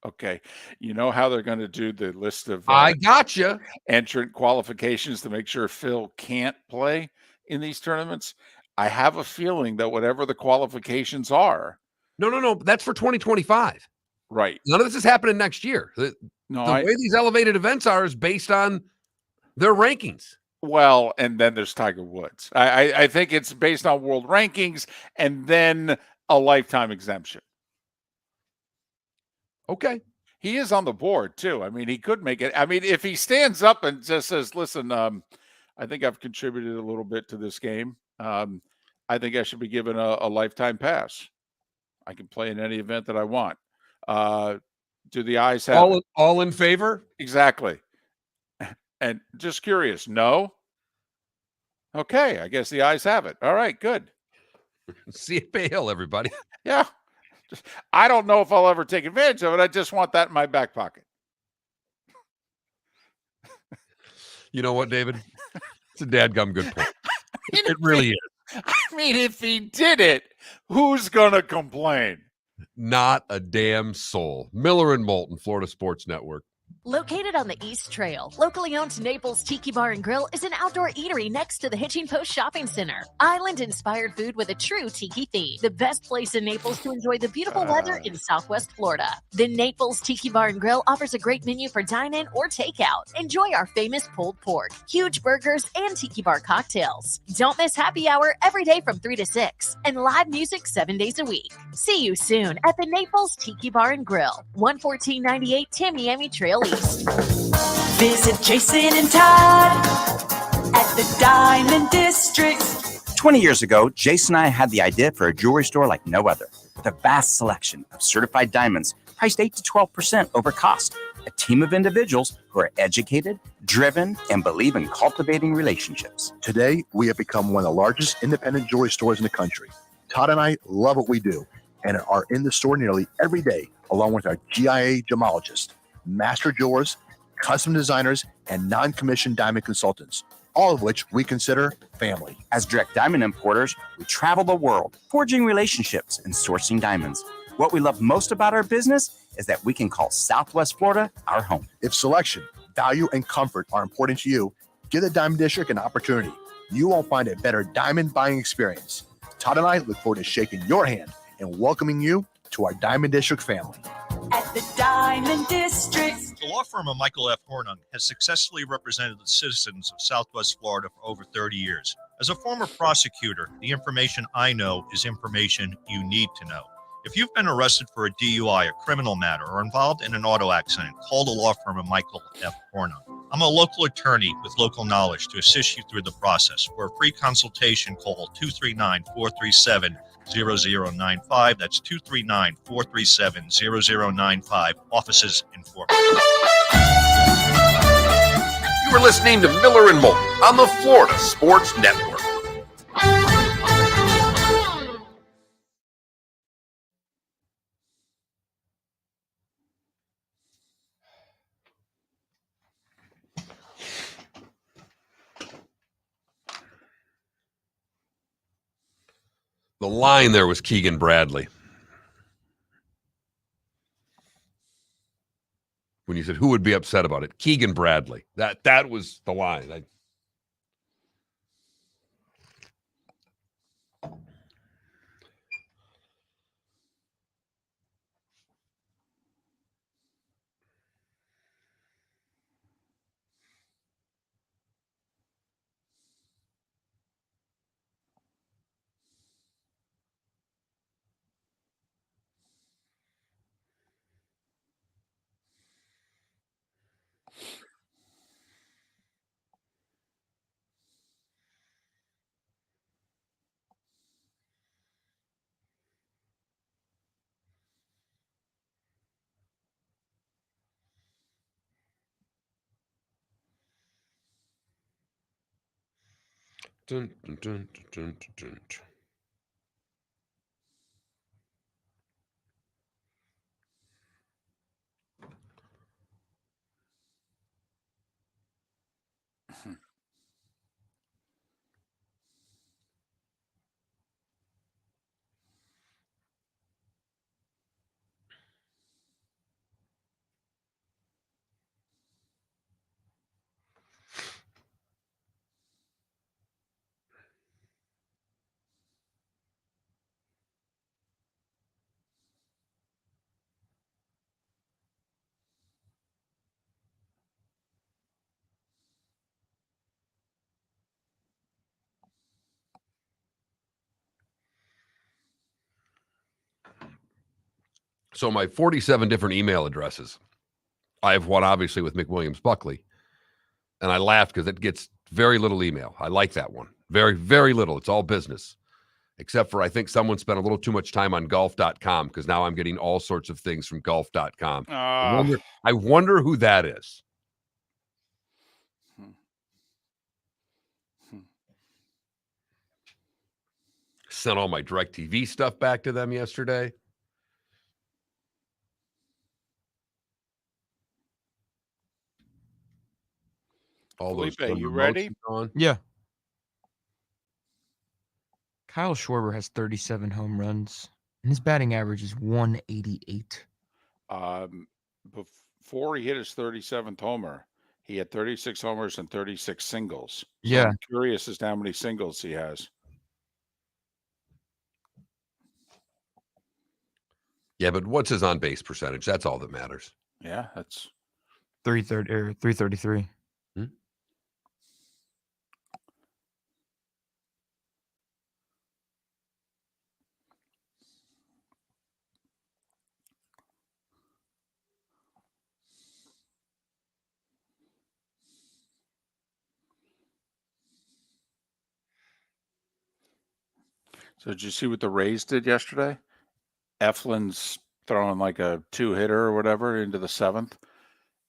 Okay. You know how they're going to do the list of I gotcha. entrant qualifications to make sure Phil can't play in these tournaments? I have a feeling that whatever the qualifications are. No. That's for 2025. Right. None of this is happening next year. The way these elevated events are is based on their rankings. Well, and then there's Tiger Woods. I think it's based on world rankings and then a lifetime exemption. Okay. He is on the board, too. I mean, he could make it. I mean, if he stands up and just says, listen, I think I've contributed a little bit to this game. I think I should be given a lifetime pass. I can play in any event that I want. Do the eyes have all in favor? Exactly. And just curious, no? Okay, I guess the eyes have it. All right, good. See you at Bay Hill, everybody. Yeah. I don't know if I'll ever take advantage of it. I just want that in my back pocket. You know what, David? It's a dadgum good point. It really is. I mean, if he did it, who's going to complain? Not a damn soul. Miller and Moulton, Florida Sports Network. Located on the East Trail, locally owned Naples Tiki Bar and Grill is an outdoor eatery next to the Hitching Post Shopping Center. Island-inspired food with a true tiki theme. The best place in Naples to enjoy the beautiful weather in Southwest Florida. The Naples Tiki Bar and Grill offers a great menu for dine-in or takeout. Enjoy our famous pulled pork, huge burgers, and tiki bar cocktails. Don't miss happy hour every day from 3 to 6 and live music 7 days a week. See you soon at the Naples Tiki Bar and Grill, 11498 Tamiami Trail East. Visit Jason and Todd at the Diamond District. 20 years ago, Jason and I had the idea for a jewelry store like no other, with a vast selection of certified diamonds priced 8 to 12% over cost. A team of individuals who are educated, driven, and believe in cultivating relationships. Today, we have become one of the largest independent jewelry stores in the country. Todd and I love what we do and are in the store nearly every day, along with our GIA gemologists, master jewelers, custom designers, and non-commissioned diamond consultants, all of which we consider family. As direct diamond importers, we travel the world, forging relationships and sourcing diamonds. What we love most about our business is that we can call Southwest Florida our home. If selection, value, and comfort are important to you, give the Diamond District an opportunity. You won't find a better diamond buying experience. Todd and I look forward to shaking your hand and welcoming you to our Diamond District family. At the Diamond District. The law firm of Michael F. Hornung has successfully represented the citizens of Southwest Florida for over 30 years. As a former prosecutor, the information I know is information you need to know. If you've been arrested for a DUI, a criminal matter, or involved in an auto accident, call the law firm of Michael F. Hornung. I'm a local attorney with local knowledge to assist you through the process. For a free consultation, call 239-437-0095. That's 239-437-0095. Offices in Fort Worth. You are listening to Miller and Moulton on the Florida Sports Network. The line there was Keegan Bradley. When you said who would be upset about it, Keegan Bradley. That was the line. Dun, dun, dun, dun, dun, dun. So my 47 different email addresses. I have one obviously with McWilliams Buckley. And I laughed because it gets very little email. I like that one. Very, very little. It's all business. Except for I think someone spent a little too much time on golf.com because now I'm getting all sorts of things from golf.com. I wonder who that is. Sent all my DirecTV stuff back to them yesterday. All Felipe, those you remotes ready? on. Yeah. Kyle Schwarber has 37 home runs, and his batting average is 188. Before he hit his 37th homer, he had 36 homers and 36 singles. So Yeah. I'm curious as to how many singles he has. Yeah, but what's his on-base percentage? That's all that matters. Yeah, that's 330 or 333. So did you see what the Rays did yesterday? Eflin's throwing like a 2-hitter or whatever into the 7th,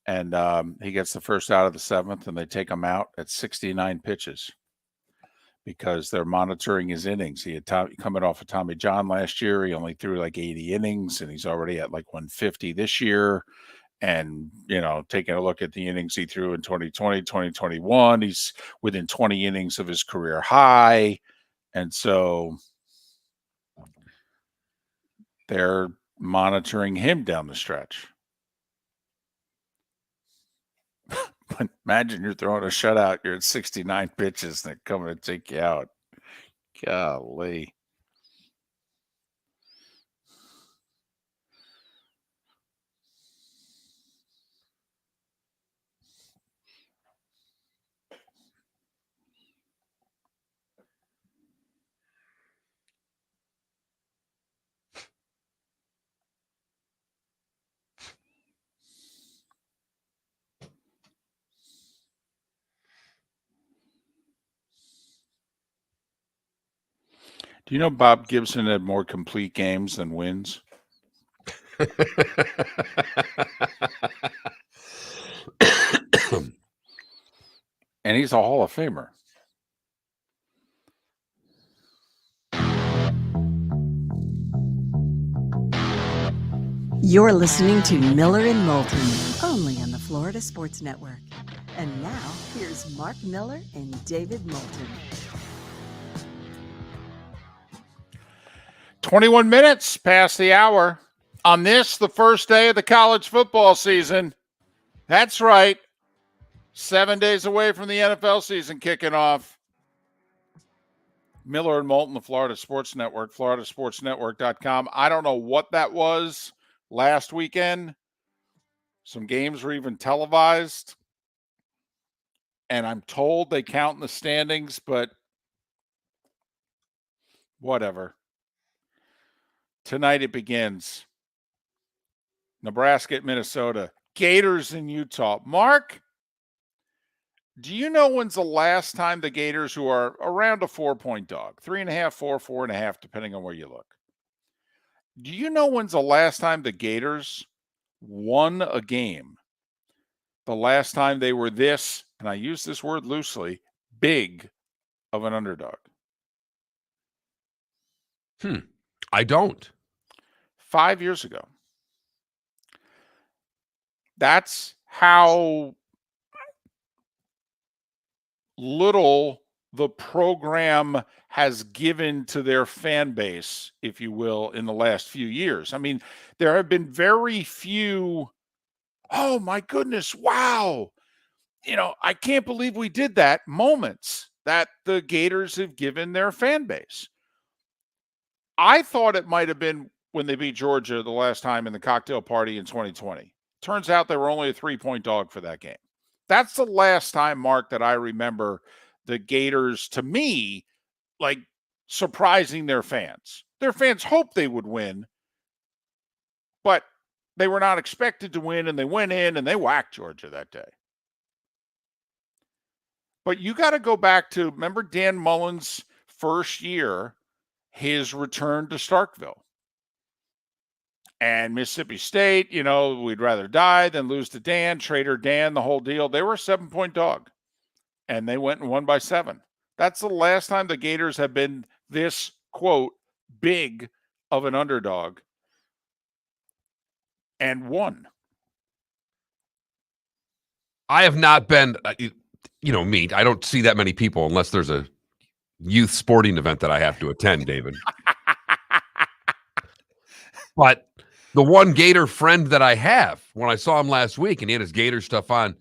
and he gets the first out of the 7th, and they take him out at 69 pitches because they're monitoring his innings. He had coming off of Tommy John last year. He only threw like 80 innings, and he's already at like 150 this year. And, taking a look at the innings he threw in 2020, 2021, he's within 20 innings of his career high. And so they're monitoring him down the stretch. But imagine you're throwing a shutout, you're at 69 pitches, and they're coming to take you out. Golly. Do you know Bob Gibson had more complete games than wins? And he's a Hall of Famer. You're listening to Miller and Moulton, only on the Florida Sports Network. And now, here's Mark Miller and David Moulton. 21 minutes past the hour on this, the first day of the college football season. That's right. 7 days away from the NFL season kicking off. Miller and Moulton, the Florida Sports Network, floridasportsnetwork.com. I don't know what that was last weekend. Some games were even televised. And I'm told they count in the standings, but whatever. Tonight it begins. Nebraska at Minnesota. Gators in Utah. Mark, do you know when's the last time the Gators, who are around a 4-point dog, 3.5, 4, 4.5, depending on where you look, do you know when's the last time the Gators won a game? The last time they were this, and I use this word loosely, big of an underdog? I don't. 5 years ago. That's how little the program has given to their fan base, if you will, in the last few years. I mean, there have been very few, oh my goodness, wow, I can't believe we did that, moments that the Gators have given their fan base. I thought it might have been when they beat Georgia the last time in the cocktail party in 2020. Turns out they were only a 3-point dog for that game. That's the last time, Mark, that I remember the Gators, to me, like surprising their fans. Their fans hoped they would win, but they were not expected to win, and they went in and they whacked Georgia that day. But you got to go back to, remember Dan Mullen's first year, his return to Starkville. And Mississippi State, we'd rather die than lose to Dan, Trader Dan, the whole deal. They were a 7-point dog, and they went and won by 7. That's the last time the Gators have been this, quote, big of an underdog and won. I have not been, me. I don't see that many people unless there's a youth sporting event that I have to attend, David. But the one Gator friend that I have, when I saw him last week and he had his Gator stuff on,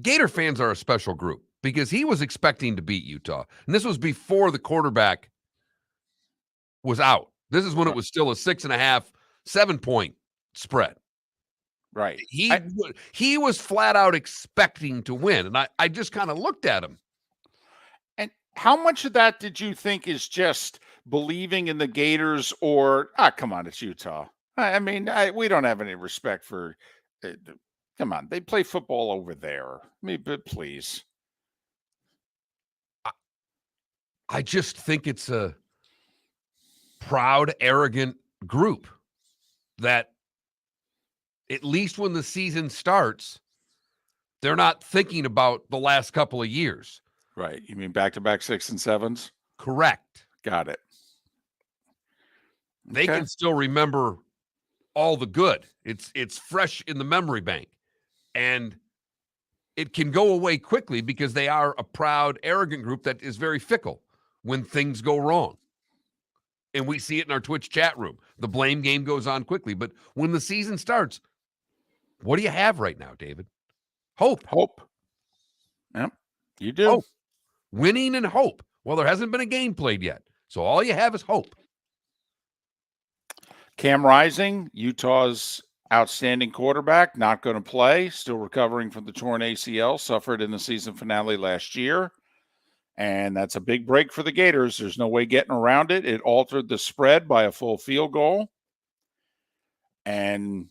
Gator fans are a special group because he was expecting to beat Utah. And this was before the quarterback was out. This is when it was still a 6.5, 7-point spread. Right. He was flat out expecting to win. And I just kind of looked at him. And how much of that did you think is just believing in the Gators, or, come on, it's Utah? I mean, we don't have any respect for, come on, they play football over there. But please. I just think it's a proud, arrogant group that, at least when the season starts, they're not thinking about the last couple of years. Right. You mean back-to-back 6 and 7s? Correct. Got it. They can still remember all the good. It's fresh in the memory bank. And it can go away quickly because they are a proud, arrogant group that is very fickle when things go wrong. And we see it in our Twitch chat room. The blame game goes on quickly. But when the season starts, what do you have right now, David? Hope. Yep, you do. Hope. Winning and hope. Well, there hasn't been a game played yet. So all you have is hope. Cam Rising, Utah's outstanding quarterback, not going to play, still recovering from the torn ACL, suffered in the season finale last year. And that's a big break for the Gators. There's no way getting around it. It altered the spread by a full field goal. And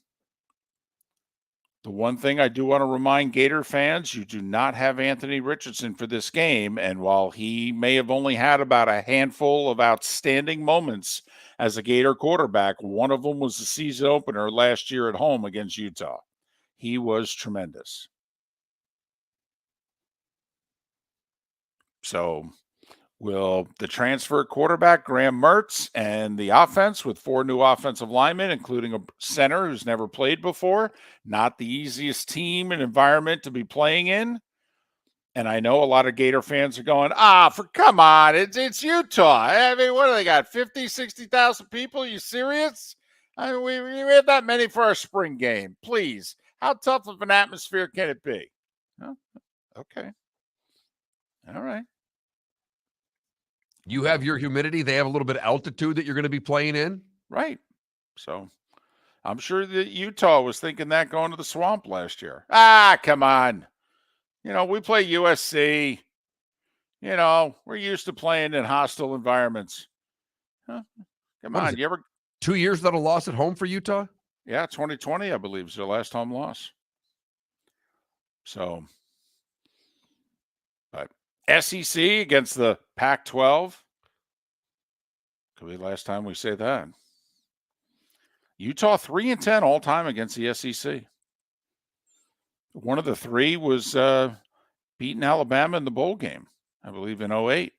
The one thing I do want to remind Gator fans, you do not have Anthony Richardson for this game. And while he may have only had about a handful of outstanding moments as a Gator quarterback, one of them was the season opener last year at home against Utah. He was tremendous. So will the transfer quarterback, Graham Mertz, and the offense with 4 new offensive linemen, including a center who's never played before, not the easiest team and environment to be playing in. And I know a lot of Gator fans are going, come on, it's Utah. I mean, what do they got, 50, 60,000 people? Are you serious? I mean, we had that many for our spring game. Please, how tough of an atmosphere can it be? Oh, okay. All right. You have your humidity. They have a little bit of altitude that you're going to be playing in. Right. So I'm sure that Utah was thinking that going to the Swamp last year. Come on. We play USC. We're used to playing in hostile environments. Huh? Come on. You ever 2 years without a loss at home for Utah? Yeah, 2020, I believe, is their last home loss. So, but SEC against the Pac-12. Could be the last time we say that. Utah 3-10 all time against the SEC. One of the 3 was beating Alabama in the bowl game, I believe, in 2008.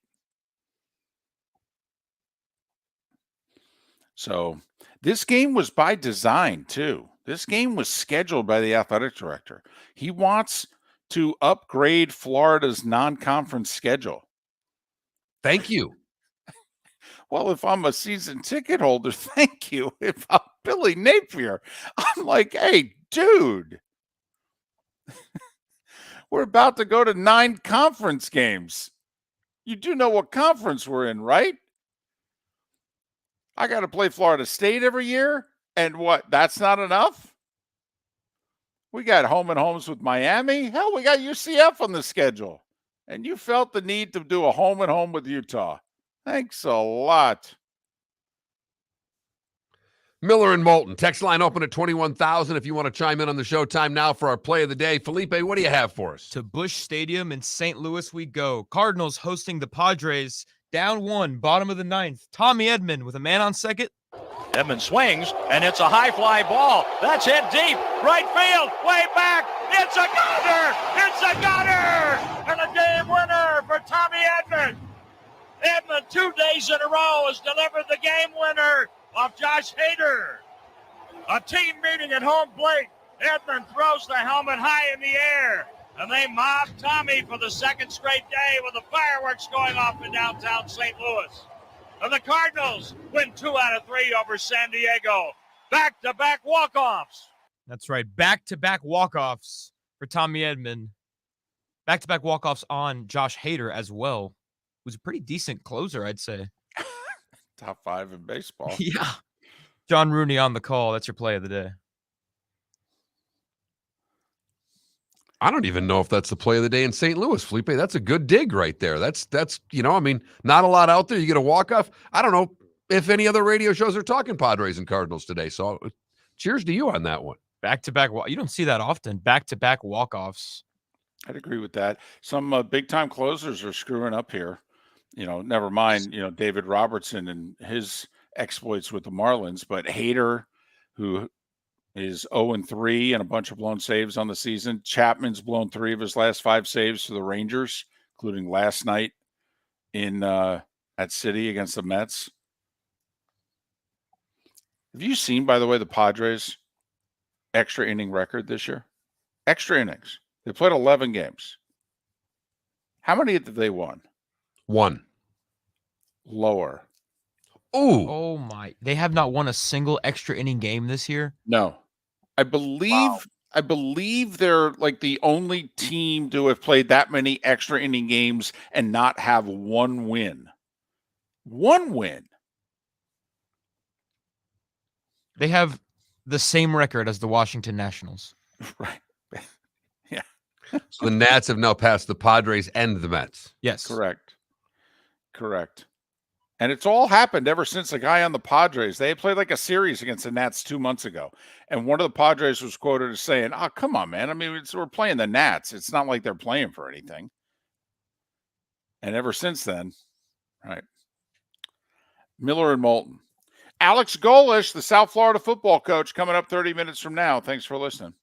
So this game was by design, too. This game was scheduled by the athletic director. He wants to upgrade Florida's non-conference schedule. Thank you. Well, if I'm a season ticket holder, thank you. If I'm Billy Napier, I'm like, hey, dude, we're about to go to 9 conference games. You do know what conference we're in, right? I got to play Florida State every year. And what? That's not enough? We got home and homes with Miami. Hell, we got UCF on the schedule. And you felt the need to do a home and home with Utah. Thanks a lot. Miller and Moulton. Text line open at 21,000 if you want to chime in on the show. Time now for our play of the day. Felipe, what do you have for us? To Busch Stadium in St. Louis we go. Cardinals hosting the Padres. Down 1, bottom of the 9th. Tommy Edman with a man on second. Edman swings, and it's a high fly ball. That's hit deep. Right field, way back. It's a gunner! It's a gunner! And a game winner for Tommy Edman. Edman 2 days in a row has delivered the game winner off Josh Hader. A team meeting at home plate. Edman throws the helmet high in the air. And they mob Tommy for the second straight day with the fireworks going off in downtown St. Louis. And the Cardinals win 2 out of 3 over San Diego. Back-to-back walk-offs. That's right. Back-to-back walk-offs for Tommy Edman. Back-to-back walk-offs on Josh Hader as well. Was a pretty decent closer, I'd say. Top 5 in baseball. Yeah. John Rooney on the call. That's your play of the day. I don't even know if that's the play of the day in St. Louis, Felipe. That's a good dig right there. That's I mean, not a lot out there. You get a walk-off. I don't know if any other radio shows are talking Padres and Cardinals today. So cheers to you on that one. Back-to-back. You don't see that often. Back-to-back walk-offs. I'd agree with that. Some big-time closers are screwing up here. Never mind, David Robertson and his exploits with the Marlins. But Hader, who is 0-3 and a bunch of blown saves on the season. Chapman's blown 3 of his last 5 saves to the Rangers, including last night in at City against the Mets. Have you seen, by the way, the Padres' extra inning record this year? Extra innings. They played 11 games. How many did they won? 1. Lower. Ooh. Oh, my. They have not won a single extra inning game this year? No. I believe they're like the only team to have played that many extra inning games and not have 1 win. 1 win. They have the same record as the Washington Nationals. Right. Yeah. So the Nats have now passed the Padres and the Mets. Yes. Correct. And it's all happened ever since the guy on the Padres. They played like a series against the Nats 2 months ago. And one of the Padres was quoted as saying, "Oh, come on, man. I mean, we're playing the Nats. It's not like they're playing for anything." And ever since then, right. Miller and Moulton. Alex Golesh, the South Florida football coach, coming up 30 minutes from now. Thanks for listening.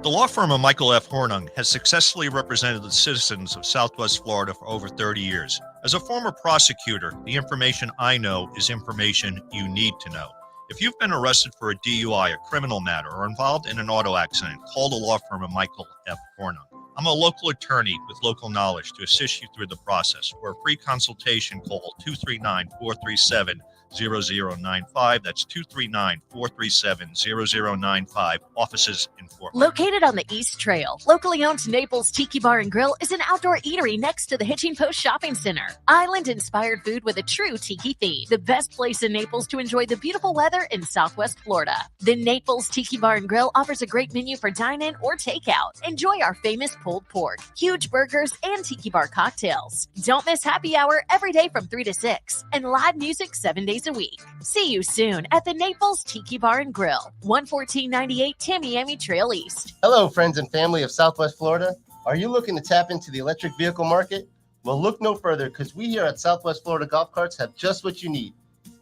The law firm of Michael F. Hornung has successfully represented the citizens of Southwest Florida for over 30 years. As a former prosecutor, the information I know is information you need to know. If you've been arrested for a DUI, a criminal matter, or involved in an auto accident, call the law firm of Michael F. Hornung. I'm a local attorney with local knowledge to assist you through the process. For a free consultation, call 239-437-0095. That's 239-437-0095. Offices in Fort Myers. Located on the East Trail, locally owned Naples Tiki Bar and Grill is an outdoor eatery next to the Hitching Post Shopping Center. Island-inspired food with a true tiki theme. The best place in Naples to enjoy the beautiful weather in Southwest Florida. The Naples Tiki Bar and Grill offers a great menu for dine-in or takeout. Enjoy our famous pulled pork, huge burgers, and tiki bar cocktails. Don't miss happy hour every day from 3 to 6 and live music 7 days a week. See you soon at the Naples Tiki Bar and Grill, 11498 Tamiami Trail East. Hello, friends and family of Southwest Florida. Are you looking to tap into the electric vehicle market? Well, look no further because we here at Southwest Florida Golf Carts have just what you need.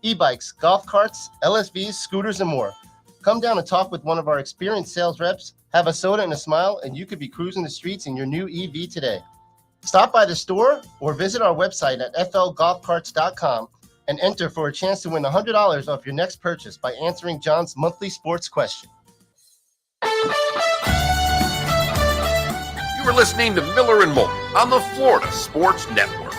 E-bikes, golf carts, LSVs, scooters, and more. Come down and talk with one of our experienced sales reps, have a soda and a smile, and you could be cruising the streets in your new EV today. Stop by the store or visit our website at flgolfcarts.com and enter for a chance to win $100 off your next purchase by answering John's monthly sports question. You are listening to Miller and Moulton on the Florida Sports Network.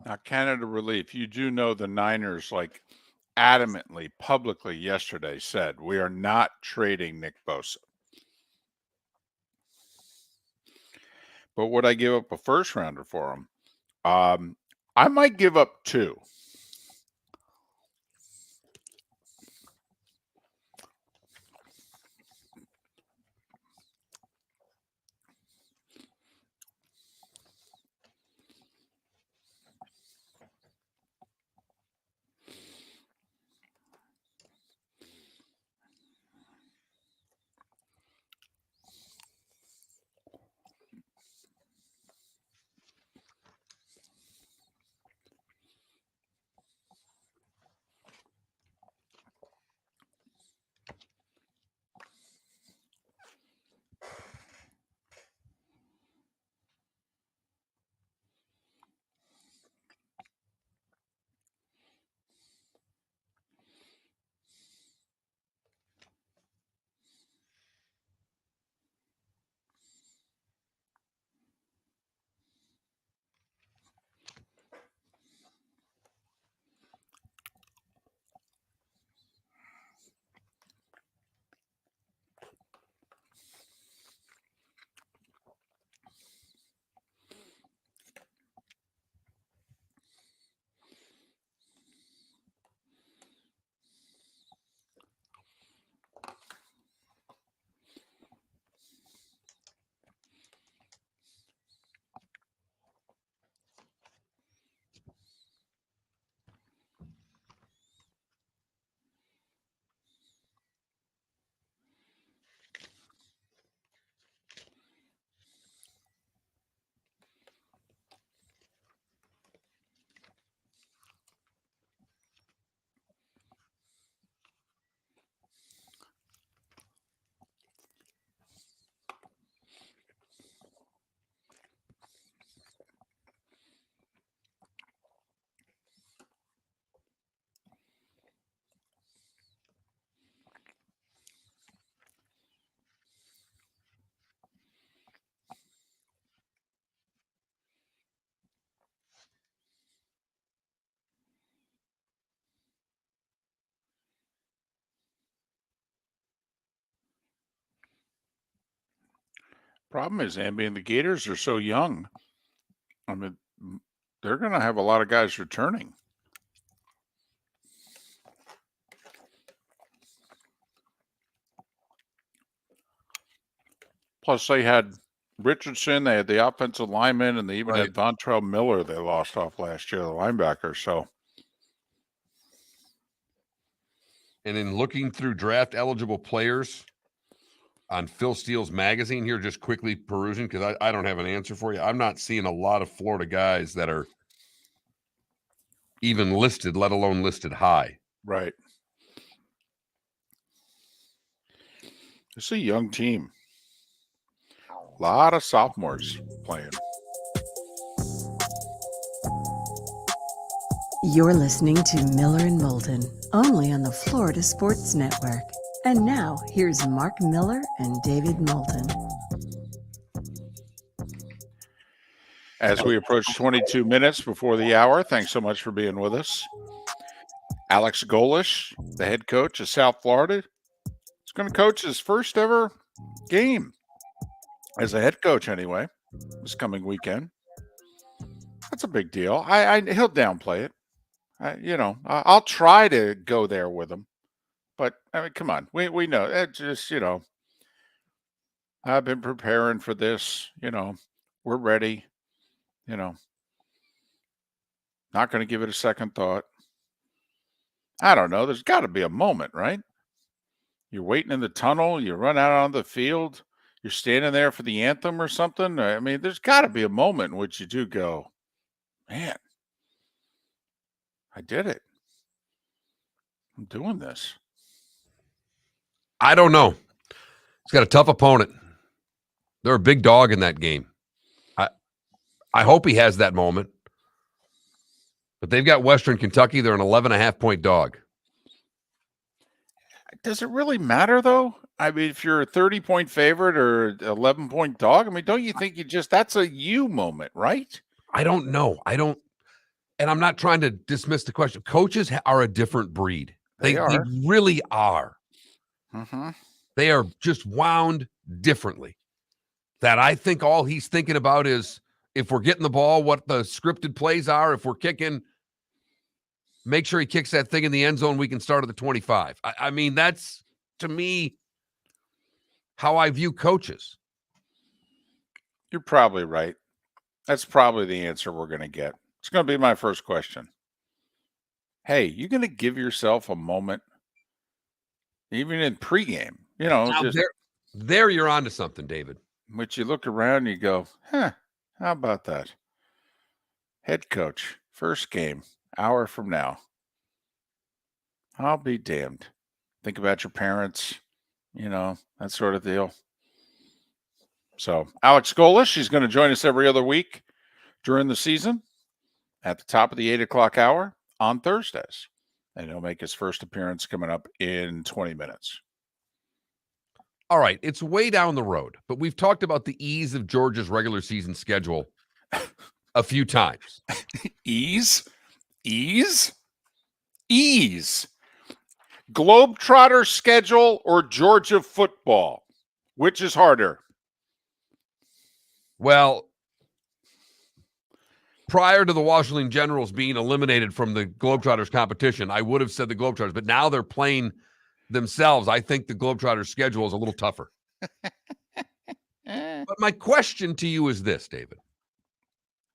Now, Canada Relief, you do know the Niners, like, adamantly, publicly yesterday said, we are not trading Nick Bosa. But would I give up a first rounder for him? I might give up 2. Problem is, Amby, and the Gators are so young. I mean, they're going to have a lot of guys returning. Plus, they had Richardson, they had the offensive lineman, and they even had Vontrell Miller they lost off last year, the linebacker. So, and in looking through draft eligible players on Phil Steele's magazine here, just quickly perusing, because I don't have an answer for you. I'm not seeing a lot of Florida guys that are even listed, let alone listed high. Right. It's a young team. A lot of sophomores playing. You're listening to Miller and Moulton, only on the Florida Sports Network. And now, here's Mark Miller and David Moulton. As we approach 22 minutes before the hour, thanks so much for being with us. Alex Golesh, the head coach of South Florida, is going to coach his first ever game as a head coach anyway, this coming weekend. That's a big deal. He'll downplay it. I'll try to go there with him. But, I mean, come on. We know. It just, I've been preparing for this. We're ready. Not going to give it a second thought. I don't know. There's got to be a moment, right? You're waiting in the tunnel. You run out on the field. You're standing there for the anthem or something. I mean, there's got to be a moment in which you do go, man, I did it. I'm doing this. I don't know. He's got a tough opponent. They're a big dog in that game. I hope he has that moment. But they've got Western Kentucky. They're an 11.5-point dog. Does it really matter, though? I mean, if you're a 30-point favorite or 11-point dog, I mean, don't you think that's a you moment, right? I don't know. And I'm not trying to dismiss the question. Coaches are a different breed. They really are. Mm-hmm. They are just wound differently. That I think all he's thinking about is if we're getting the ball, what the scripted plays are. If we're kicking, make sure he kicks that thing in the end zone. We can start at the 25. I mean, that's, to me, how I view coaches. You're probably right. That's probably the answer we're going to get. It's going to be my first question. Hey, you going to give yourself a moment, even in pregame? There you're onto something, David. Which you look around and you go, how about that? Head coach, first game, hour from now. I'll be damned. Think about your parents, that sort of deal. So Alex Golesh, he's going to join us every other week during the season at the top of the 8 o'clock hour on Thursdays. And he'll make his first appearance coming up in 20 minutes. All right, it's way down the road, but we've talked about the ease of Georgia's regular season schedule a few times. Ease? Globetrotter schedule or Georgia football? Which is harder? Well, prior to the Washington Generals being eliminated from the Globetrotters competition, I would have said the Globetrotters, but now they're playing themselves. I think the Globetrotters schedule is a little tougher. But my question to you is this, David,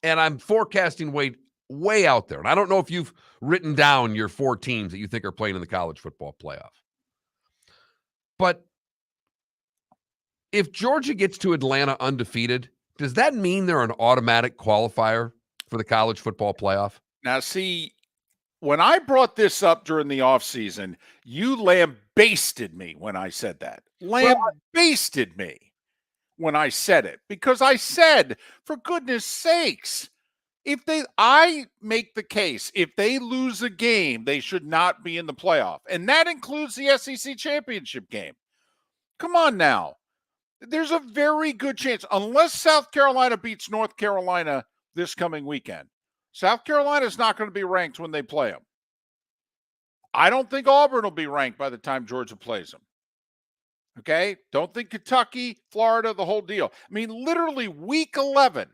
and I'm forecasting way out there, and I don't know if you've written down your 4 teams that you think are playing in the college football playoff. But if Georgia gets to Atlanta undefeated, does that mean they're an automatic qualifier for the college football playoff? Now, see, when I brought this up during the offseason, you lambasted me when I said that. Lambasted me when I said it. Because I said, for goodness sakes, I make the case, if they lose a game, they should not be in the playoff. And that includes the SEC championship game. Come on now. There's a very good chance, unless South Carolina beats North Carolina this coming weekend. South Carolina is not going to be ranked when they play them. I don't think Auburn will be ranked by the time Georgia plays them. Okay? Don't think Kentucky, Florida, the whole deal. I mean, literally week 11,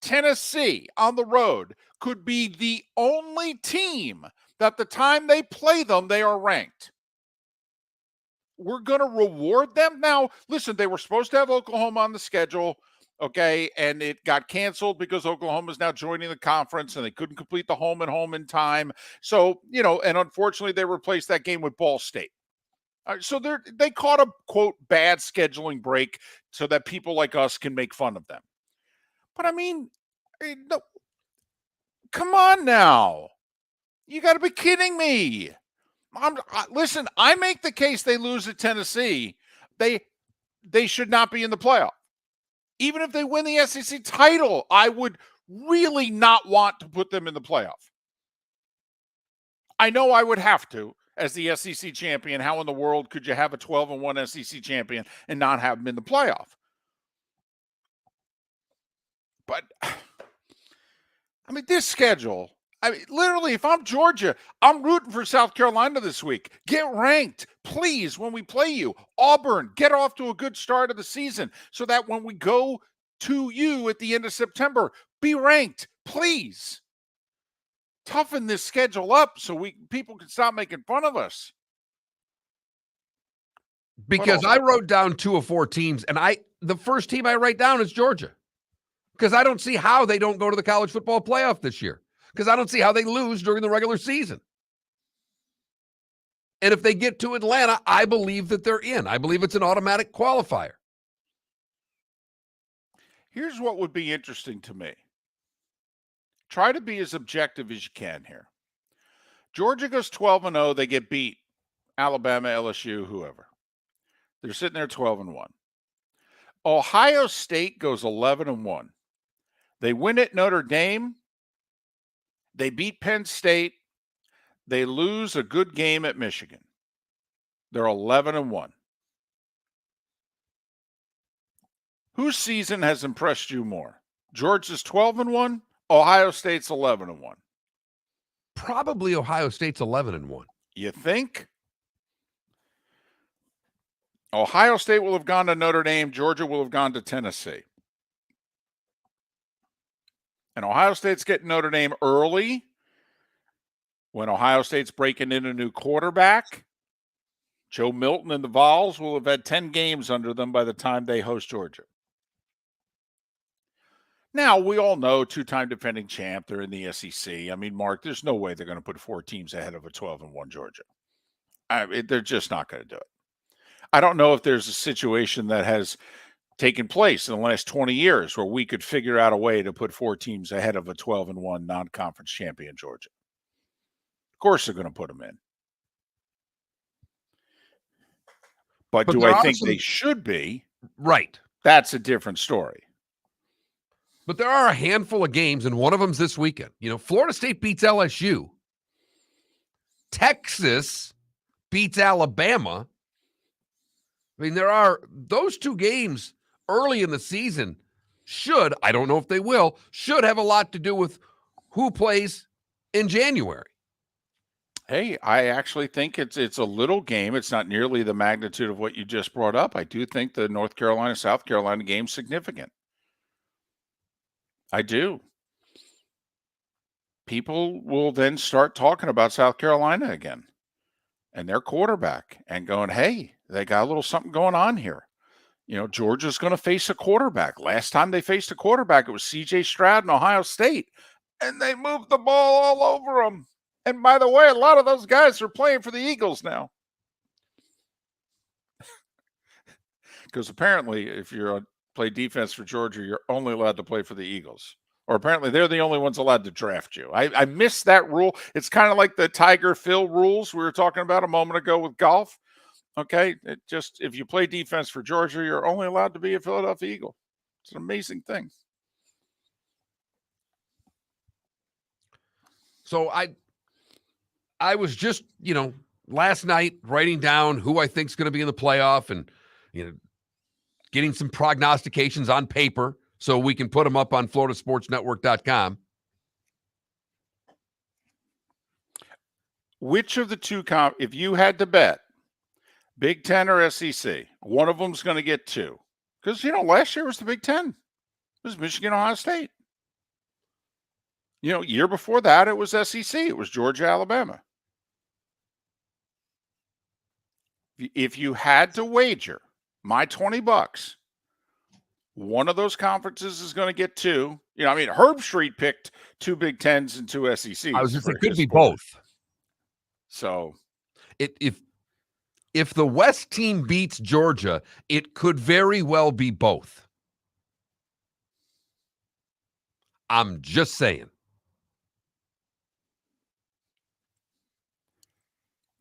Tennessee on the road could be the only team that the time they play them, they are ranked. We're going to reward them. Now, listen, they were supposed to have Oklahoma on the schedule, okay, and it got canceled because Oklahoma is now joining the conference and they couldn't complete the home and home in time. So, and unfortunately, they replaced that game with Ball State. So they caught a, quote, bad scheduling break so that people like us can make fun of them. But, I mean, no, come on now. You got to be kidding me. Listen, I make the case they lose at Tennessee. They should not be in the playoff. Even if they win the SEC title, I would really not want to put them in the playoff. I know I would have to as the SEC champion. How in the world could you have a 12-1 SEC champion and not have them in the playoff? But, I mean, this schedule, literally, if I'm Georgia, I'm rooting for South Carolina this week. Get ranked, please, when we play you. Auburn, get off to a good start of the season so that when we go to you at the end of September, be ranked, please. Toughen this schedule up so people can stop making fun of us. Because I wrote down 2 of 4 teams, and the first team I write down is Georgia. Because I don't see how they don't go to the college football playoff this year. Because I don't see how they lose during the regular season. And if they get to Atlanta, I believe that they're in. I believe it's an automatic qualifier. Here's what would be interesting to me. Try to be as objective as you can here. Georgia goes 12-0. They get beat. Alabama, LSU, whoever. They're sitting there 12-1. Ohio State goes 11-1. They win at Notre Dame. They beat Penn State. They lose a good game at Michigan. They're 11-1. Whose season has impressed you more? Georgia's 12-1. Ohio State's 11-1. Probably Ohio State's 11-1. You think? Ohio State will have gone to Notre Dame. Georgia will have gone to Tennessee. And Ohio State's getting Notre Dame early when Ohio State's breaking in a new quarterback. Joe Moulton and the Vols will have had 10 games under them by the time they host Georgia. Now, we all know 2-time defending champ. They're in the SEC. I mean, Mark, there's no way they're going to put 4 teams ahead of a 12-1 Georgia. They're just not going to do it. I don't know if there's a situation that has taken place in the last 20 years where we could figure out a way to put 4 teams ahead of a 12-1 non-conference champion Georgia. Of course they're going to put them in. But do I think they should be? Right. That's a different story. But there are a handful of games, and one of them's this weekend. Florida State beats LSU. Texas beats Alabama. I mean, there are those 2 games early in the season I don't know if they will, should have a lot to do with who plays in January. Hey, I actually think it's a little game. It's not nearly the magnitude of what you just brought up. I do think the North Carolina, South Carolina game's significant. I do. People will then start talking about South Carolina again and their quarterback and going, hey, they got a little something going on here. Georgia's going to face a quarterback. Last time they faced a quarterback, it was C.J. Stroud in Ohio State, and they moved the ball all over them. And by the way, a lot of those guys are playing for the Eagles now. Because apparently, if you're play defense for Georgia, you're only allowed to play for the Eagles. Or apparently they're the only ones allowed to draft you. I missed that rule. It's kind of like the Tiger Phil rules we were talking about a moment ago with golf. Okay, if you play defense for Georgia, you're only allowed to be a Philadelphia Eagle. It's an amazing thing. So I was just, last night writing down who I think is going to be in the playoff and, getting some prognostications on paper so we can put them up on floridasportsnetwork.com. Which of the 2 if you had to bet Big Ten or SEC. One of them's going to get 2. Because, last year was the Big Ten. It was Michigan, Ohio State. Year before that, it was SEC. It was Georgia, Alabama. If you had to wager my $20, one of those conferences is going to get 2. Herb Street picked 2 Big Tens and 2 SECs. I was just saying, it could be both. So, if the West team beats Georgia, it could very well be both. I'm just saying.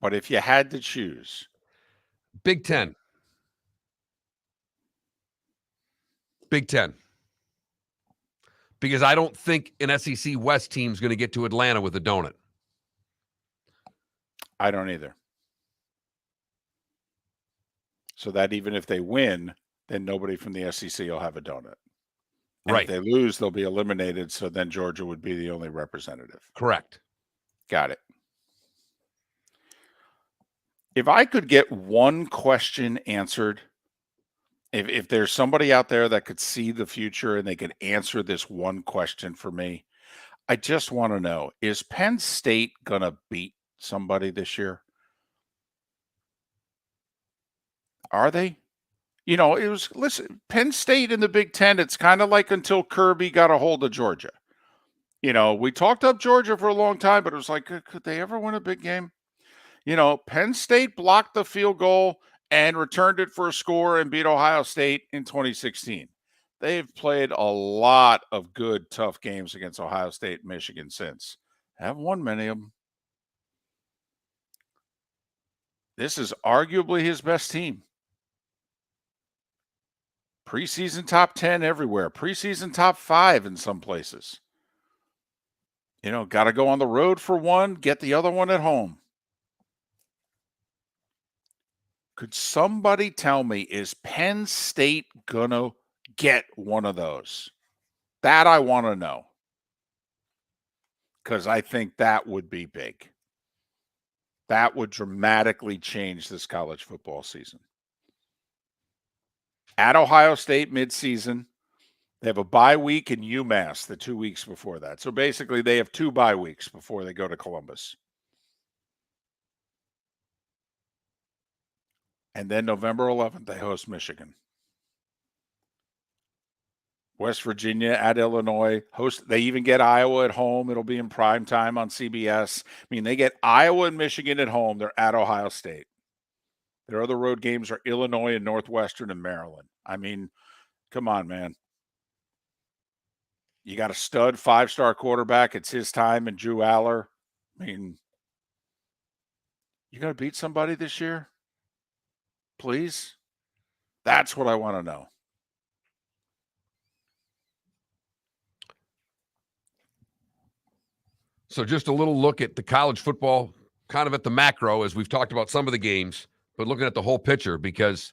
But if you had to choose, Big Ten. Big Ten. Because I don't think an SEC West team is going to get to Atlanta with a donut. I don't either. So that even if they win, then nobody from the SEC will have a donut. And Right. If they lose, they'll be eliminated. So then Georgia would be the only representative. Correct. Got it. If I could get one question answered, if there's somebody out there that could see the future and they could answer this one question for me, I just want to know, is Penn State going to beat somebody this year? Are they? Penn State in the Big Ten, it's kind of like until Kirby got a hold of Georgia. We talked up Georgia for a long time, but it was like, could they ever win a big game? Penn State blocked the field goal and returned it for a score and beat Ohio State in 2016. They've played a lot of good, tough games against Ohio State and Michigan since. Haven't won many of them. This is arguably his best team. Preseason top 10 everywhere. Preseason top 5 in some places. Got to go on the road for one, get the other one at home. Could somebody tell me, is Penn State going to get one of those? That I want to know. Because I think that would be big. That would dramatically change this college football season. At Ohio State midseason, they have a bye week in UMass the 2 weeks before that. So basically they have 2 bye weeks before they go to Columbus. And then November 11th, they host Michigan. West Virginia at Illinois. They even get Iowa at home. It'll be in prime time on CBS. They get Iowa and Michigan at home. They're at Ohio State. Their other road games are Illinois and Northwestern and Maryland. Come on, man. You got a stud 5-star quarterback. It's his time, and Drew Aller. You got to beat somebody this year? Please? That's what I want to know. So just a little look at the college football, kind of at the macro, as we've talked about some of the games, but looking at the whole picture, because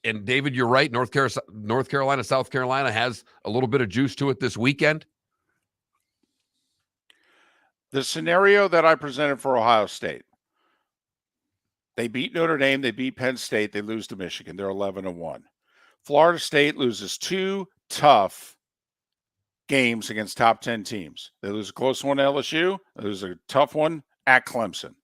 and David, you're right, North Carolina, South Carolina has a little bit of juice to it this weekend. The scenario that I presented for Ohio State, they beat Notre Dame, they beat Penn State, they lose to Michigan. They're 11-1. Florida State loses 2 tough games against top 10 teams. They lose a close one to LSU. They lose a tough one at Clemson.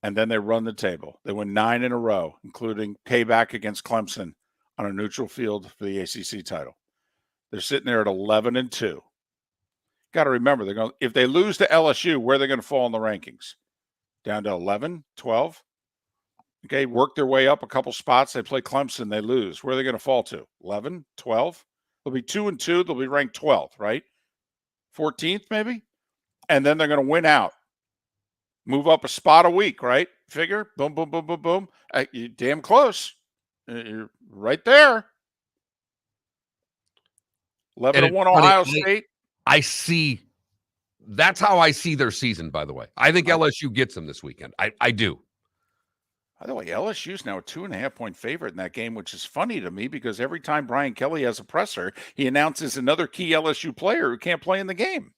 And then they run the table. They win 9 in a row, including payback against Clemson on a neutral field for the ACC title. They're sitting there at 11-2. Got to remember, if they lose to LSU, where are they going to fall in the rankings? Down to 11, 12? Okay, work their way up a couple spots. They play Clemson, they lose. Where are they going to fall to? 11, 12? They'll be 2-2. They'll be ranked 12th, right? 14th, maybe? And then they're going to win out. Move up a spot a week, right? Figure, boom, boom, boom, boom, boom. You're damn close. You're right there. 11-1 Ohio State. That's how I see their season, by the way. I think LSU gets them this weekend. I do. By the way, LSU's now a 2.5-point favorite in that game, which is funny to me because every time Brian Kelly has a presser, he announces another key LSU player who can't play in the game.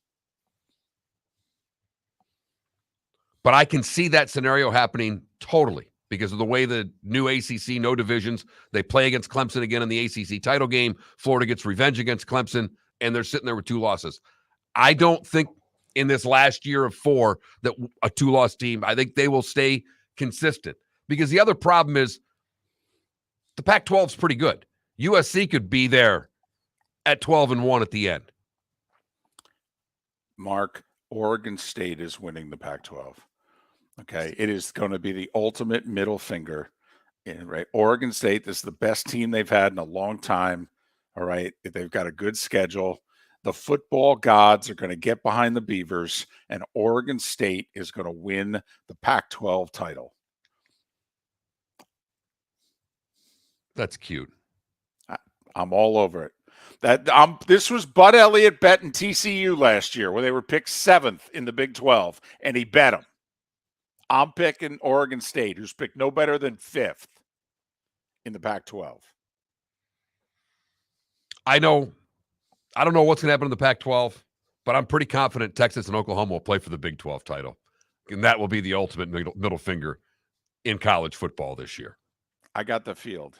But I can see that scenario happening totally. because of the way the new ACC, no divisions, they play against Clemson again in the ACC title game. Florida gets revenge against Clemson, and they're sitting there with 2 losses. I don't think in this last year of 4 that a 2-loss team, I think they will stay consistent, because the other problem is the Pac-12 is pretty good. USC could be there at 12-1 at the end. Mark, Oregon State is winning the Pac-12. Okay, it is going to be the ultimate middle finger. Right, Oregon State is the best team they've had in a long time. All right, they've got a good schedule. The football gods are going to get behind the Beavers, and Oregon State is going to win the Pac-12 title. That's cute. I'm all over it. This was Bud Elliott betting TCU last year when they were picked 7th in the Big 12, and he bet them. I'm picking Oregon State, who's picked no better than 5th in the Pac-12. I don't know what's going to happen in the Pac-12, but I'm pretty confident Texas and Oklahoma will play for the Big 12 title. And that will be the ultimate middle finger in college football this year. I got the field.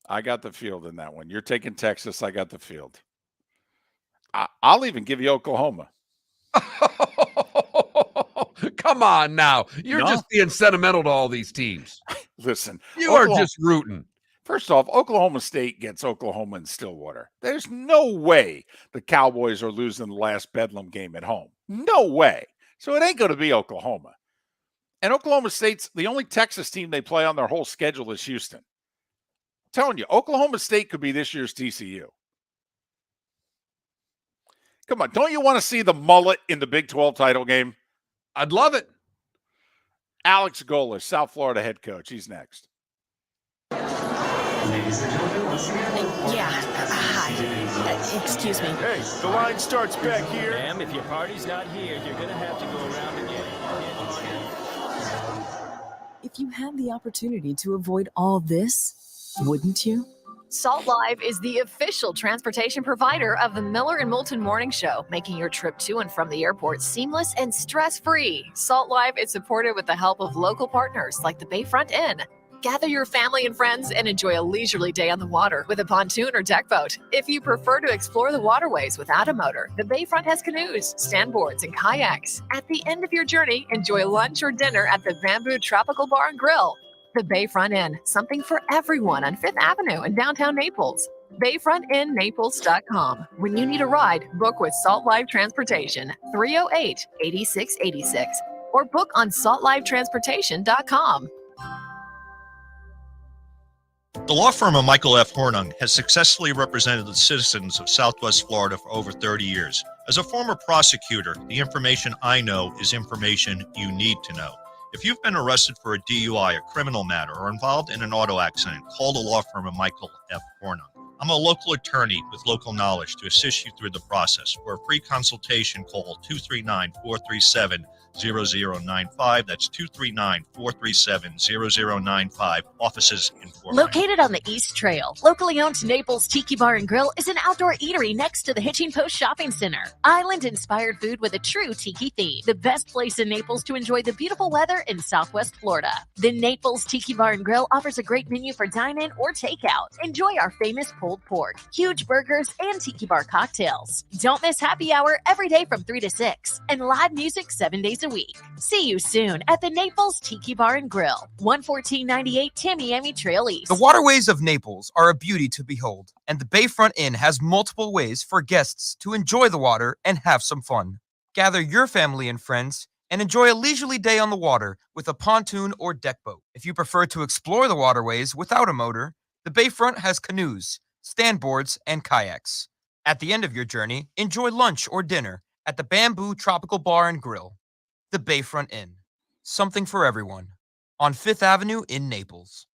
In that one. You're taking Texas. I got the field. I'll even give you Oklahoma. Come on now. You're just being sentimental to all these teams. Listen. You are just rooting. First off, Oklahoma State gets Oklahoma in Stillwater. There's no way the Cowboys are losing the last Bedlam game at home. No way. So it ain't going to be Oklahoma. And Oklahoma State's the only Texas team they play on their whole schedule is Houston. I'm telling you, Oklahoma State could be this year's TCU. Come on, don't you want to see the mullet in the Big 12 title game? I'd love it. Alex Golesh, South Florida head coach. He's next. Yeah, hi. Excuse me. Hey, the line starts back here. Ma'am, if your party's not here, you're going to have to go around again. If you had the opportunity to avoid all this, wouldn't you? Salt Live is the official transportation provider of the Miller and Moulton Morning Show, making your trip to and from the airport seamless and stress-free. Salt Live is supported with the help of local partners like the Bayfront Inn. Gather your family and friends and enjoy a leisurely day on the water with a pontoon or deck boat. If you prefer to explore the waterways without a motor, the Bayfront has canoes, standboards, and kayaks. At the end of your journey, enjoy lunch or dinner at the Bamboo Tropical Bar and Grill. The Bayfront Inn, something for everyone on 5th Avenue in downtown Naples. BayfrontInNaples.com. When you need a ride, book with Salt Live Transportation, 308-8686, or book on saltlivetransportation.com. The law firm of Michael F. Hornung has successfully represented the citizens of Southwest Florida for over 30 years. As a former prosecutor, the information I know is information you need to know. If you've been arrested for a DUI, a criminal matter, or involved in an auto accident, call the law firm of Michael F. Hornung. I'm a local attorney with local knowledge to assist you through the process. For a free consultation, call 239-437-0095. That's 239-437-0095. Offices in Fort Myers. Located on the East Trail, locally owned Naples Tiki Bar and Grill is an outdoor eatery next to the Hitching Post Shopping Center. Island-inspired food with a true tiki theme. The best place in Naples to enjoy the beautiful weather in Southwest Florida. The Naples Tiki Bar and Grill offers a great menu for dine-in or takeout. Enjoy our famous pulled pork, huge burgers, and tiki bar cocktails. Don't miss happy hour every day from 3 to 6 and live music 7 days a week. See you soon at the Naples Tiki Bar and Grill, 11498 Tamiami Trail East. The waterways of Naples are a beauty to behold, and the Bayfront Inn has multiple ways for guests to enjoy the water and have some fun. Gather your family and friends and enjoy a leisurely day on the water with a pontoon or deck boat. If you prefer to explore the waterways without a motor, the Bayfront has canoes, standboards, and kayaks. At the end of your journey, enjoy lunch or dinner at the Bamboo Tropical Bar and Grill. The Bayfront Inn, something for everyone, on 5th Avenue in Naples.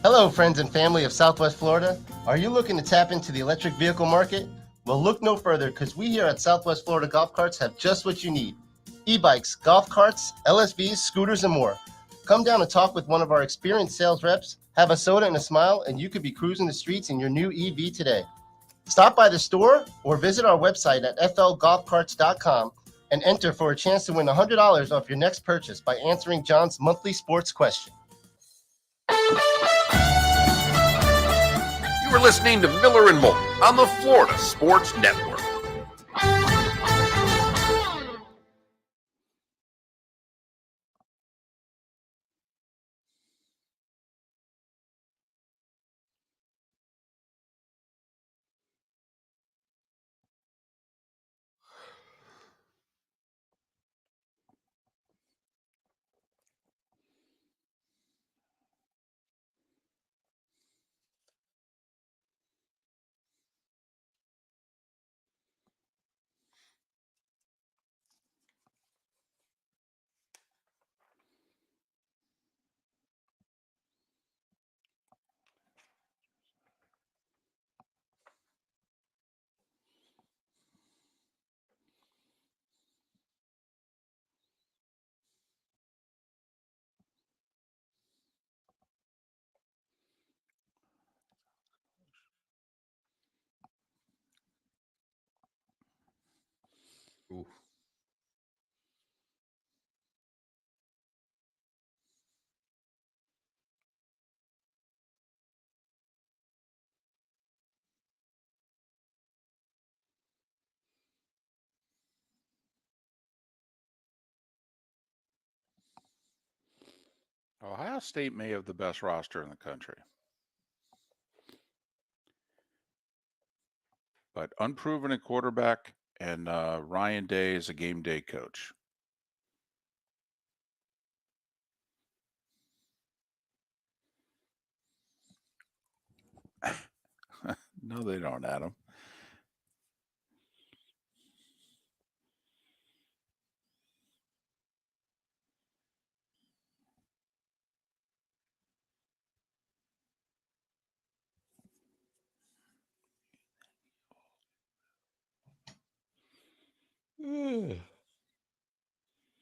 Hello, friends and family of Southwest Florida. Are you looking to tap into the electric vehicle market? Well, look no further, because we here at Southwest Florida Golf Carts have just what you need. E-bikes, golf carts, LSVs, scooters, and more. Come down and talk with one of our experienced sales reps. Have a soda and a smile, and you could be cruising the streets in your new EV today. Stop by the store or visit our website at flgolfcarts.com and enter for a chance to win $100 off your next purchase by answering John's monthly sports question. You are listening to Miller and Moulton on the Florida Sports Network. Ooh. Ohio State may have the best roster in the country, but unproven at quarterback, and Ryan Day is a game day coach. No, they don't, Adam.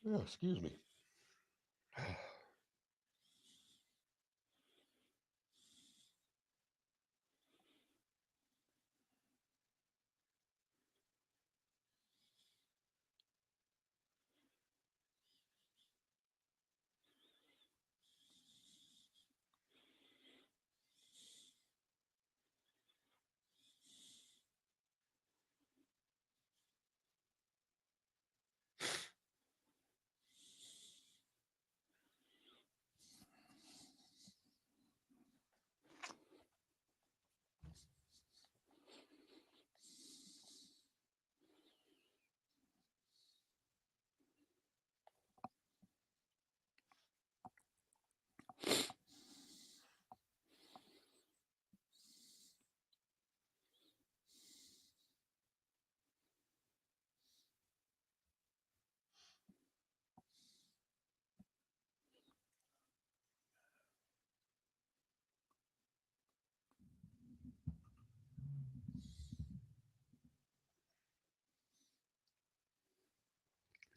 Yeah, excuse me.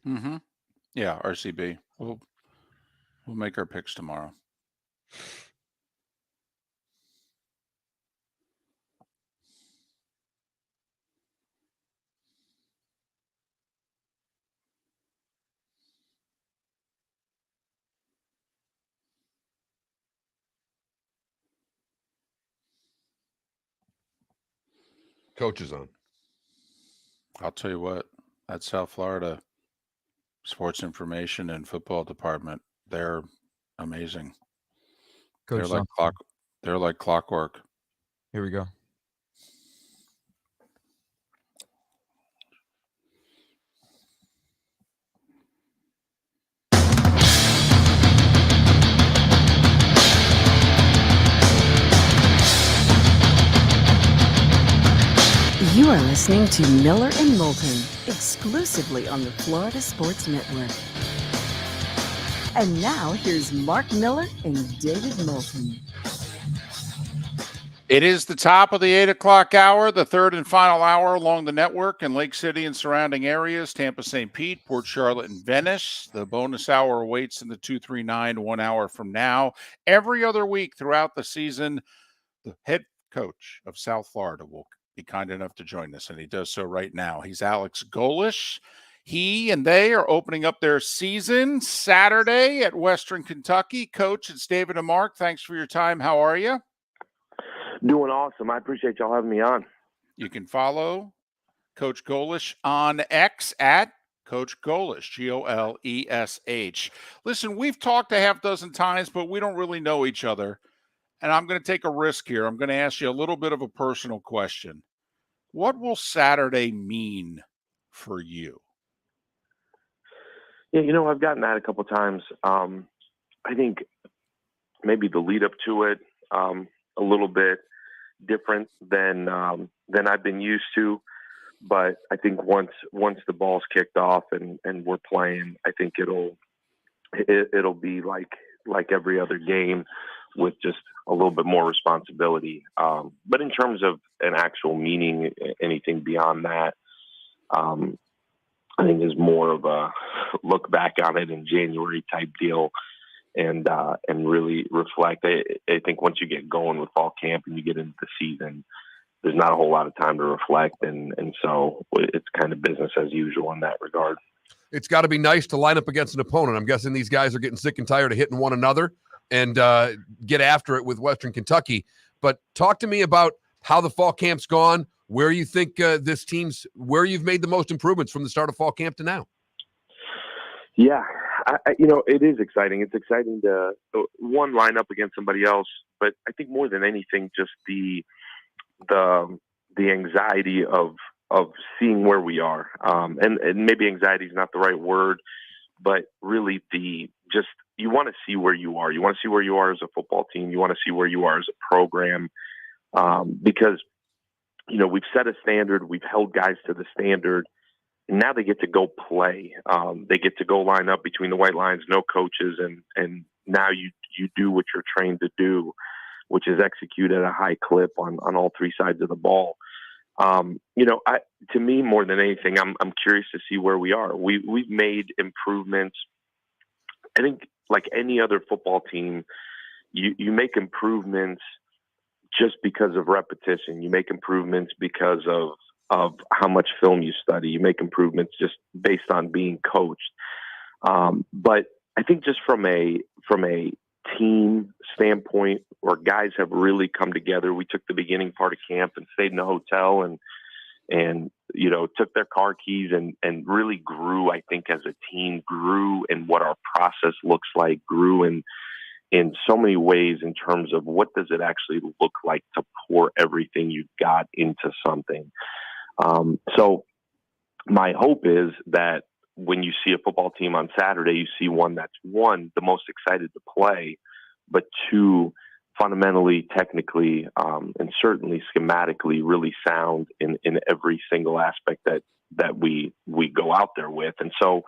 Mm-hmm. Yeah, RCB. We'll make our picks tomorrow. Coach is on. I'll tell you what, that South Florida sports information and football department, they're amazing. Coach They're like clockwork. Here we go. You are listening to Miller and Moulton, exclusively on the Florida Sports Network. And now, here's Mark Miller and David Moulton. It is the top of the 8 o'clock hour, the third and final hour along the network in Lake City and surrounding areas, Tampa, St. Pete, Port Charlotte, and Venice. The bonus hour awaits in the 239 1 hour from now. Every other week throughout the season, the head coach of South Florida will be kind enough to join us, and he does so right now. He's Alex Golesh. He and they are opening up their season Saturday at Western Kentucky. Coach, it's David and Mark. Thanks for your time. How are you? Doing awesome. I appreciate y'all having me on. You can follow Coach Golesh on X at Coach Golesh, Golesh. Listen, we've talked a half dozen times, but we don't really know each other. And I'm going to take a risk here. I'm going to ask you a little bit of a personal question. What will Saturday mean for you? Yeah, I've gotten that a couple times. I think maybe the lead up to it a little bit different than I've been used to. But I think once the ball's kicked off and we're playing, I think it'll be like every other game with just a little bit more responsibility. But in terms of an actual meaning, anything beyond that, I think is more of a look back on it in January type deal and really reflect. I think once you get going with fall camp and you get into the season, there's not a whole lot of time to reflect. And so it's kind of business as usual in that regard. It's got to be nice to line up against an opponent. I'm guessing these guys are getting sick and tired of hitting one another and get after it with Western Kentucky. But talk to me about how the fall camp's gone, where you think this team's, where you've made the most improvements from the start of fall camp to now. Yeah, it is exciting. It's exciting to, one, line up against somebody else, but I think more than anything, just the anxiety of seeing where we are. And maybe anxiety is not the right word, but really you want to see where you are. You want to see where you are as a football team. You want to see where you are as a program. Because, we've set a standard, we've held guys to the standard, and now they get to go play. They get to go line up between the white lines, no coaches, and now you do what you're trained to do, which is execute at a high clip on all three sides of the ball. To me, more than anything, I'm curious to see where we are. We've made improvements. I think like any other football team, you make improvements just because of repetition. You make improvements because of how much film you study. You make improvements just based on being coached. But I think just from a team standpoint, where guys have really come together, we took the beginning part of camp and stayed in a hotel and took their car keys and really grew, I think, as a team, grew in what our process looks like, grew in so many ways in terms of what does it actually look like to pour everything you've got into something. So my hope is that when you see a football team on Saturday, you see one that's, one, the most excited to play, but two, fundamentally, technically, and certainly schematically really sound in every single aspect that we go out there with. And so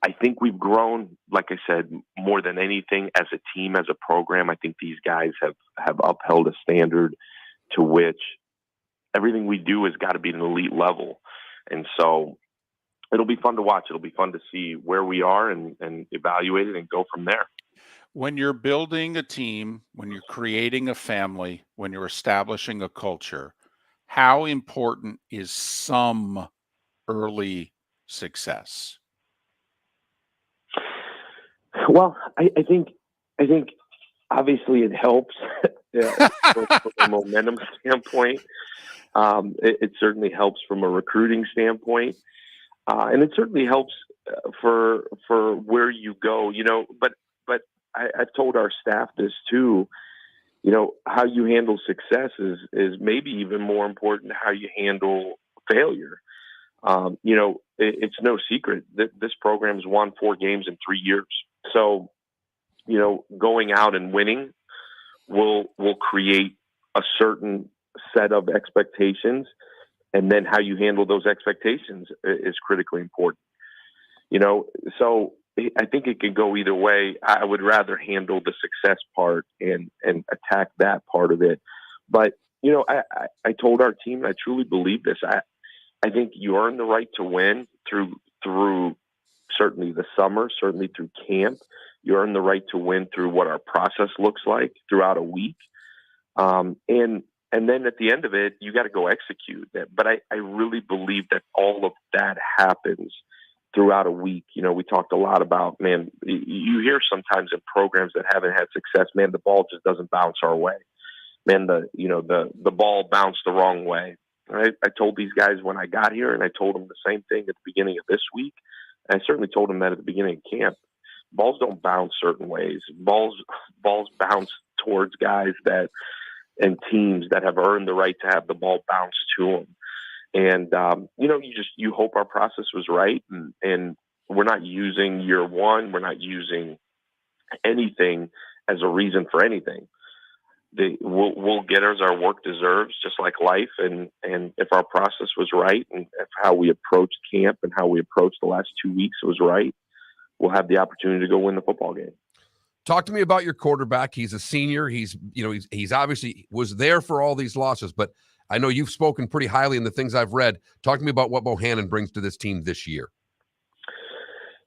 I think we've grown, like I said, more than anything as a team, as a program. I think these guys have upheld a standard to which everything we do has got to be at an elite level. And so it'll be fun to watch. It'll be fun to see where we are and evaluate it and go from there. When you're building a team, when you're creating a family, when you're establishing a culture, how important is some early success? Well, I think obviously it helps from a momentum standpoint. It certainly helps from a recruiting standpoint. And it certainly helps for where you go, but I've told our staff this too, how you handle success is maybe even more important than how you handle failure. It's no secret that this program's won 4 games in 3 years. So, going out and winning will create a certain set of expectations, and then how you handle those expectations is critically important. So I think it could go either way. I would rather handle the success part and attack that part of it. But, I told our team, I truly believe this. I think you earn the right to win through certainly the summer, certainly through camp. You earn the right to win through what our process looks like throughout a week. And then at the end of it, you got to go execute that. But I really believe that all of that happens throughout a week. You know, we talked a lot about, man, you hear sometimes in programs that haven't had success, man, the ball just doesn't bounce our way. Man, the ball bounced the wrong way. I told these guys when I got here, and I told them the same thing at the beginning of this week. And I certainly told them that at the beginning of camp. Balls don't bounce certain ways. Balls bounce towards guys and teams that have earned the right to have the ball bounce to them. And, you hope our process was right. And we're not using year one. We're not using anything as a reason for anything. We'll get as our work deserves, just like life. And if our process was right, and if how we approached camp and how we approached the last 2 weeks was right, we'll have the opportunity to go win the football game. Talk to me about your quarterback. He's a senior. He's obviously was there for all these losses, but I know you've spoken pretty highly in the things I've read. Talk to me about what Bohannon brings to this team this year.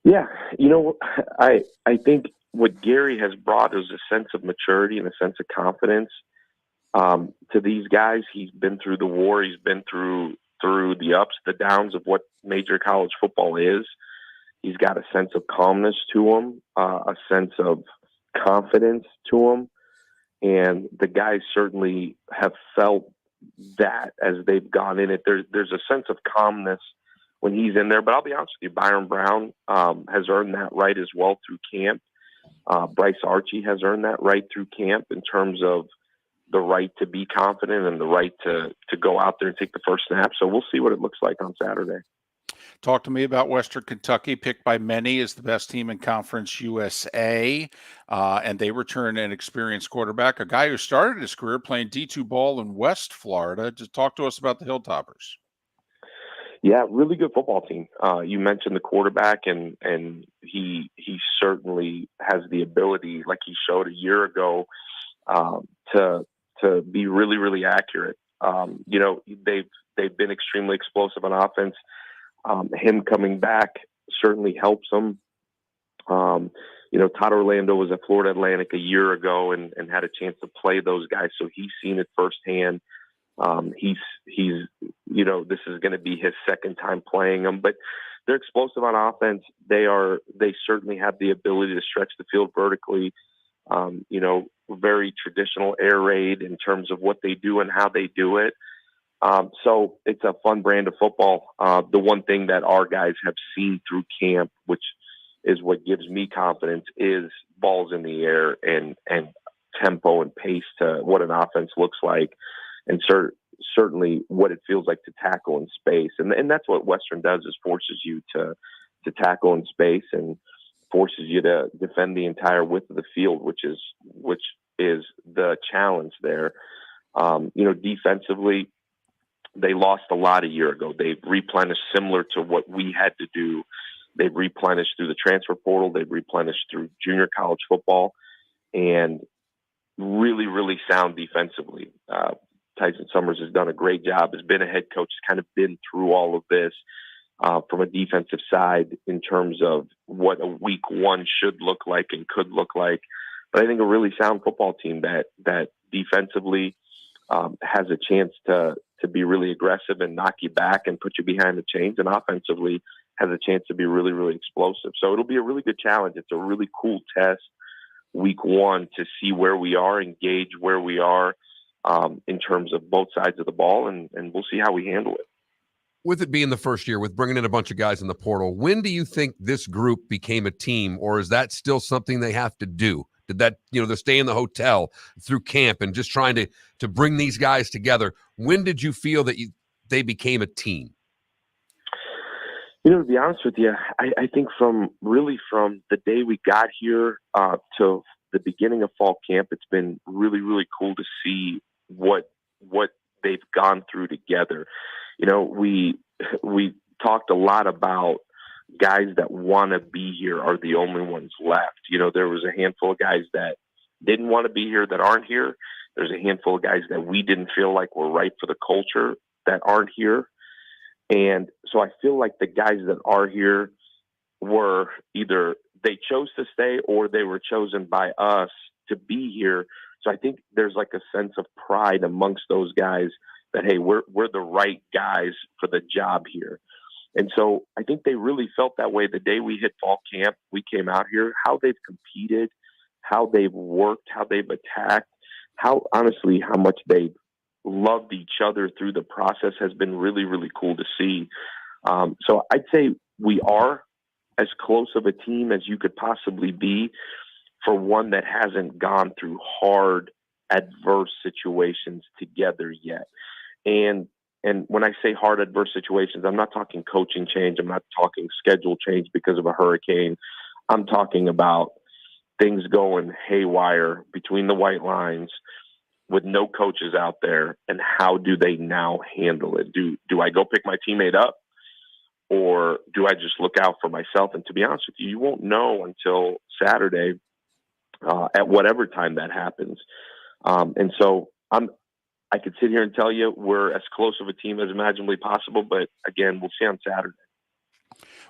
Yeah, I think what Gary has brought is a sense of maturity and a sense of confidence to these guys. He's been through the war. He's been through the ups, the downs of what major college football is. He's got a sense of calmness to him, a sense of confidence to him. And the guys certainly have felt that as they've gone in it. There's a sense of calmness when he's in there. But I'll be honest with you, Byron Brown has earned that right as well through camp. Bryce Archie has earned that right through camp in terms of the right to be confident and the right to go out there and take the first snap. So we'll see what it looks like on Saturday. Talk to me about Western Kentucky, picked by many as the best team in Conference USA, and they return an experienced quarterback, a guy who started his career playing D2 ball in West Florida. Just talk to us about the Hilltoppers. Yeah, really good football team. You mentioned the quarterback, and he certainly has the ability, like he showed a year ago, to be really, really accurate. They've been extremely explosive on offense. Him coming back certainly helps him. Todd Orlando was at Florida Atlantic a year ago and had a chance to play those guys, so he's seen it firsthand. He's this is going to be his second time playing them, but they're explosive on offense. They certainly have the ability to stretch the field vertically. Very traditional air raid in terms of what they do and how they do it. So it's a fun brand of football. The one thing that our guys have seen through camp, which is what gives me confidence, is balls in the air and tempo and pace to what an offense looks like, and certainly what it feels like to tackle in space. And that's what Western does, is forces you to tackle in space and forces you to defend the entire width of the field, which is the challenge there. Defensively, they lost a lot a year ago. They've replenished similar to what we had to do. They've replenished through the transfer portal. They've replenished through junior college football, and really, really sound defensively. Tyson Summers has done a great job, has been a head coach, has kind of been through all of this from a defensive side in terms of what a week one should look like and could look like. But I think a really sound football team that defensively has a chance to be really aggressive and knock you back and put you behind the chains, and offensively has a chance to be really, really explosive. So it'll be a really good challenge. It's a really cool test week one to see where we are and gauge where we are in terms of both sides of the ball, and we'll see how we handle it. With it being the first year, with bringing in a bunch of guys in the portal, when do you think this group became a team, or is that still something they have to do? Did that, they stay in the hotel through camp and just trying to bring these guys together? When did you feel that they became a team? To be honest with you, I think from the day we got here to the beginning of fall camp, it's been really, really cool to see what they've gone through together. We talked a lot about guys that want to be here are the only ones left. There was a handful of guys that didn't want to be here that aren't here. There's a handful of guys that we didn't feel like were right for the culture that aren't here. And so I feel like the guys that are here were either they chose to stay or they were chosen by us to be here. So I think there's like a sense of pride amongst those guys that, hey, we're the right guys for the job here. And so I think they really felt that way the day we hit fall camp. We came out here, how they've competed, how they've worked, how they've attacked, how much they've loved each other through the process has been really, really cool to see. So I'd say we are as close of a team as you could possibly be for one that hasn't gone through hard, adverse situations together yet. And when I say hard, adverse situations, I'm not talking coaching change. I'm not talking schedule change because of a hurricane. I'm talking about things going haywire between the white lines with no coaches out there, and how do they now handle it? Do I go pick my teammate up, or do I just look out for myself? And to be honest with you, you won't know until Saturday at whatever time that happens. And so I could sit here and tell you we're as close of a team as imaginably possible, but again, we'll see on Saturday.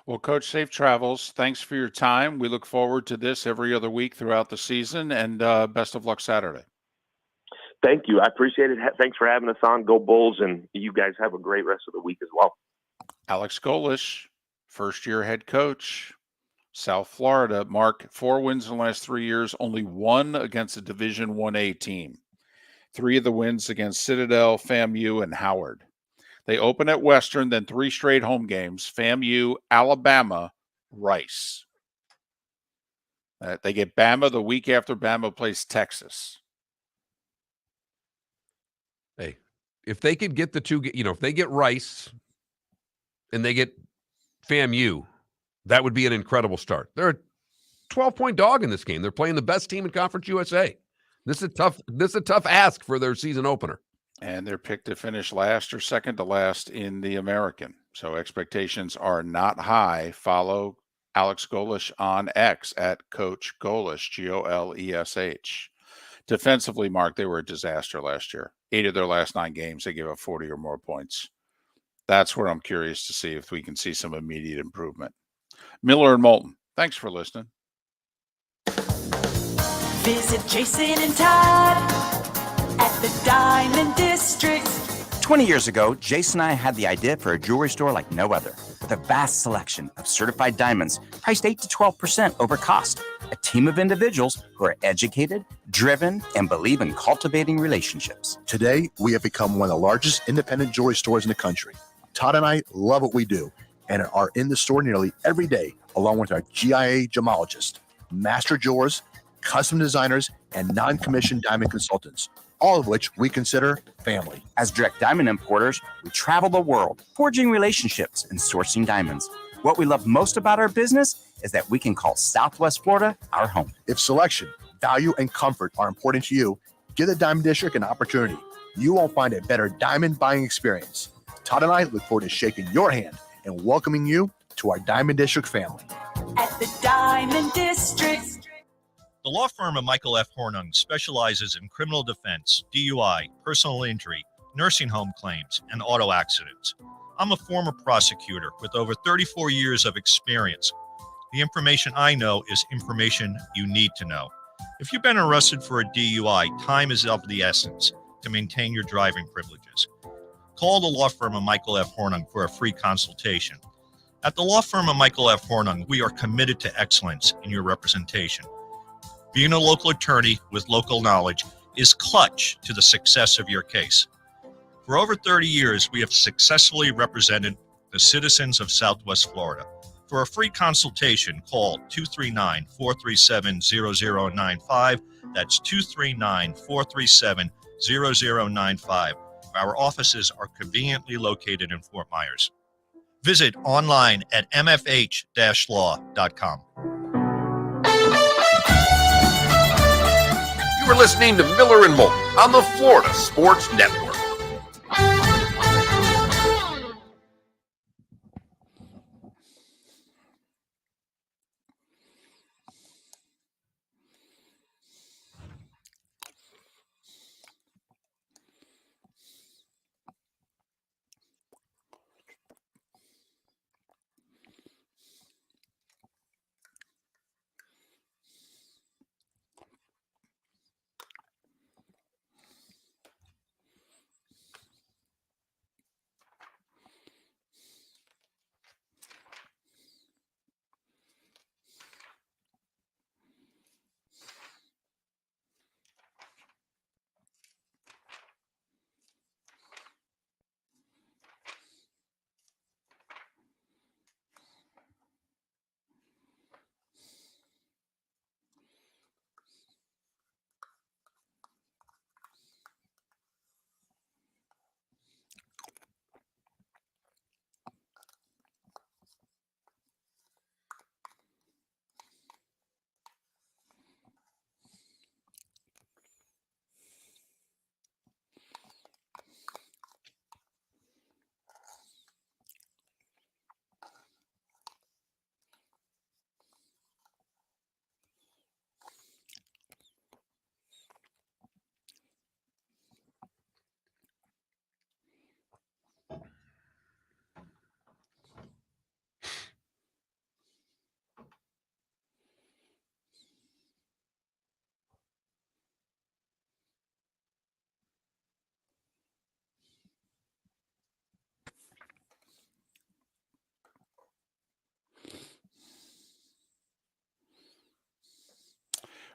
Well, Coach, safe travels. Thanks for your time. We look forward to this every other week throughout the season, and best of luck Saturday. Thank you. I appreciate it. Thanks for having us on. Go Bulls, and you guys have a great rest of the week as well. Alex Golesh, first-year head coach, South Florida. Mark, 4 wins in the last 3 years, only 1 against a Division 1A team. 3 of the wins against Citadel, FAMU, and Howard. They open at Western, then 3 straight home games, FAMU, Alabama, Rice. They get Bama the week after Bama plays Texas. Hey, if they could get the two, if they get Rice and they get FAMU, that would be an incredible start. They're a 12-point dog in this game. They're playing the best team in Conference USA. This is a tough ask for their season opener. And they're picked to finish last or second to last in the American. So expectations are not high. Follow Alex Golesh on X at Coach Golesh, Golesh. Defensively, Mark, they were a disaster last year. 8 of their last 9 games, they gave up 40 or more points. That's where I'm curious to see if we can see some immediate improvement. Miller and Moulton, thanks for listening. Visit Jason and Todd at the Diamond District. 20 years ago, Jason and I had the idea for a jewelry store like no other, with a vast selection of certified diamonds priced 8 to 12% over cost. A team of individuals who are educated, driven, and believe in cultivating relationships. Today, we have become one of the largest independent jewelry stores in the country. Todd and I love what we do and are in the store nearly every day, along with our GIA gemologists, master jewelers, custom designers, and non-commissioned diamond consultants, all of which we consider family. As direct diamond importers, we travel the world, forging relationships and sourcing diamonds. What we love most about our business is that we can call Southwest Florida our home. If selection, value, and comfort are important to you, give the Diamond District an opportunity. You won't find a better diamond buying experience. Todd and I look forward to shaking your hand and welcoming you to our Diamond District family. At the Diamond District. The law firm of Michael F. Hornung specializes in criminal defense, DUI, personal injury, nursing home claims, and auto accidents. I'm a former prosecutor with over 34 years of experience. The information I know is information you need to know. If you've been arrested for a DUI, time is of the essence to maintain your driving privileges. Call the law firm of Michael F. Hornung for a free consultation. At the law firm of Michael F. Hornung, we are committed to excellence in your representation. Being a local attorney with local knowledge is clutch to the success of your case. For over 30 years, we have successfully represented the citizens of Southwest Florida. For a free consultation, call 239-437-0095. That's 239-437-0095. Our offices are conveniently located in Fort Myers. Visit online at mfh-law.com. You are listening to Miller and Moulton on the Florida Sports Network.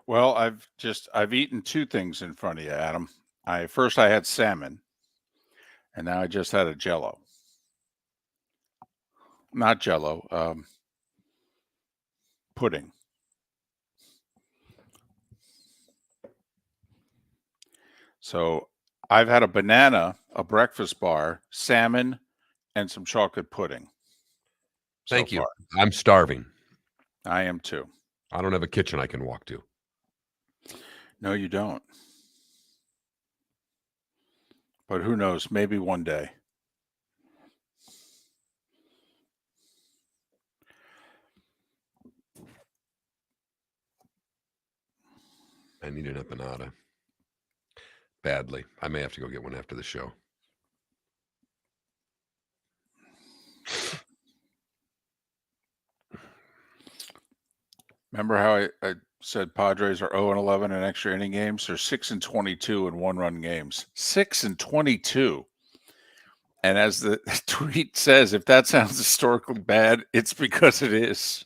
Well, I've eaten two things in front of you, Adam. First I had salmon, and now I just had a Jello. Not Jello, pudding. So I've had a banana, a breakfast bar, salmon, and some chocolate pudding. Thank you. Far. I'm starving. I am too. I don't have a kitchen I can walk to. No, you don't. But who knows? Maybe one day. I need an empanada. Badly. I may have to go get one after the show. Remember how I said Padres are 0-11 in extra inning games? They're 6-22 in one-run games. 6-22. And as the tweet says, if that sounds historically bad, it's because it is.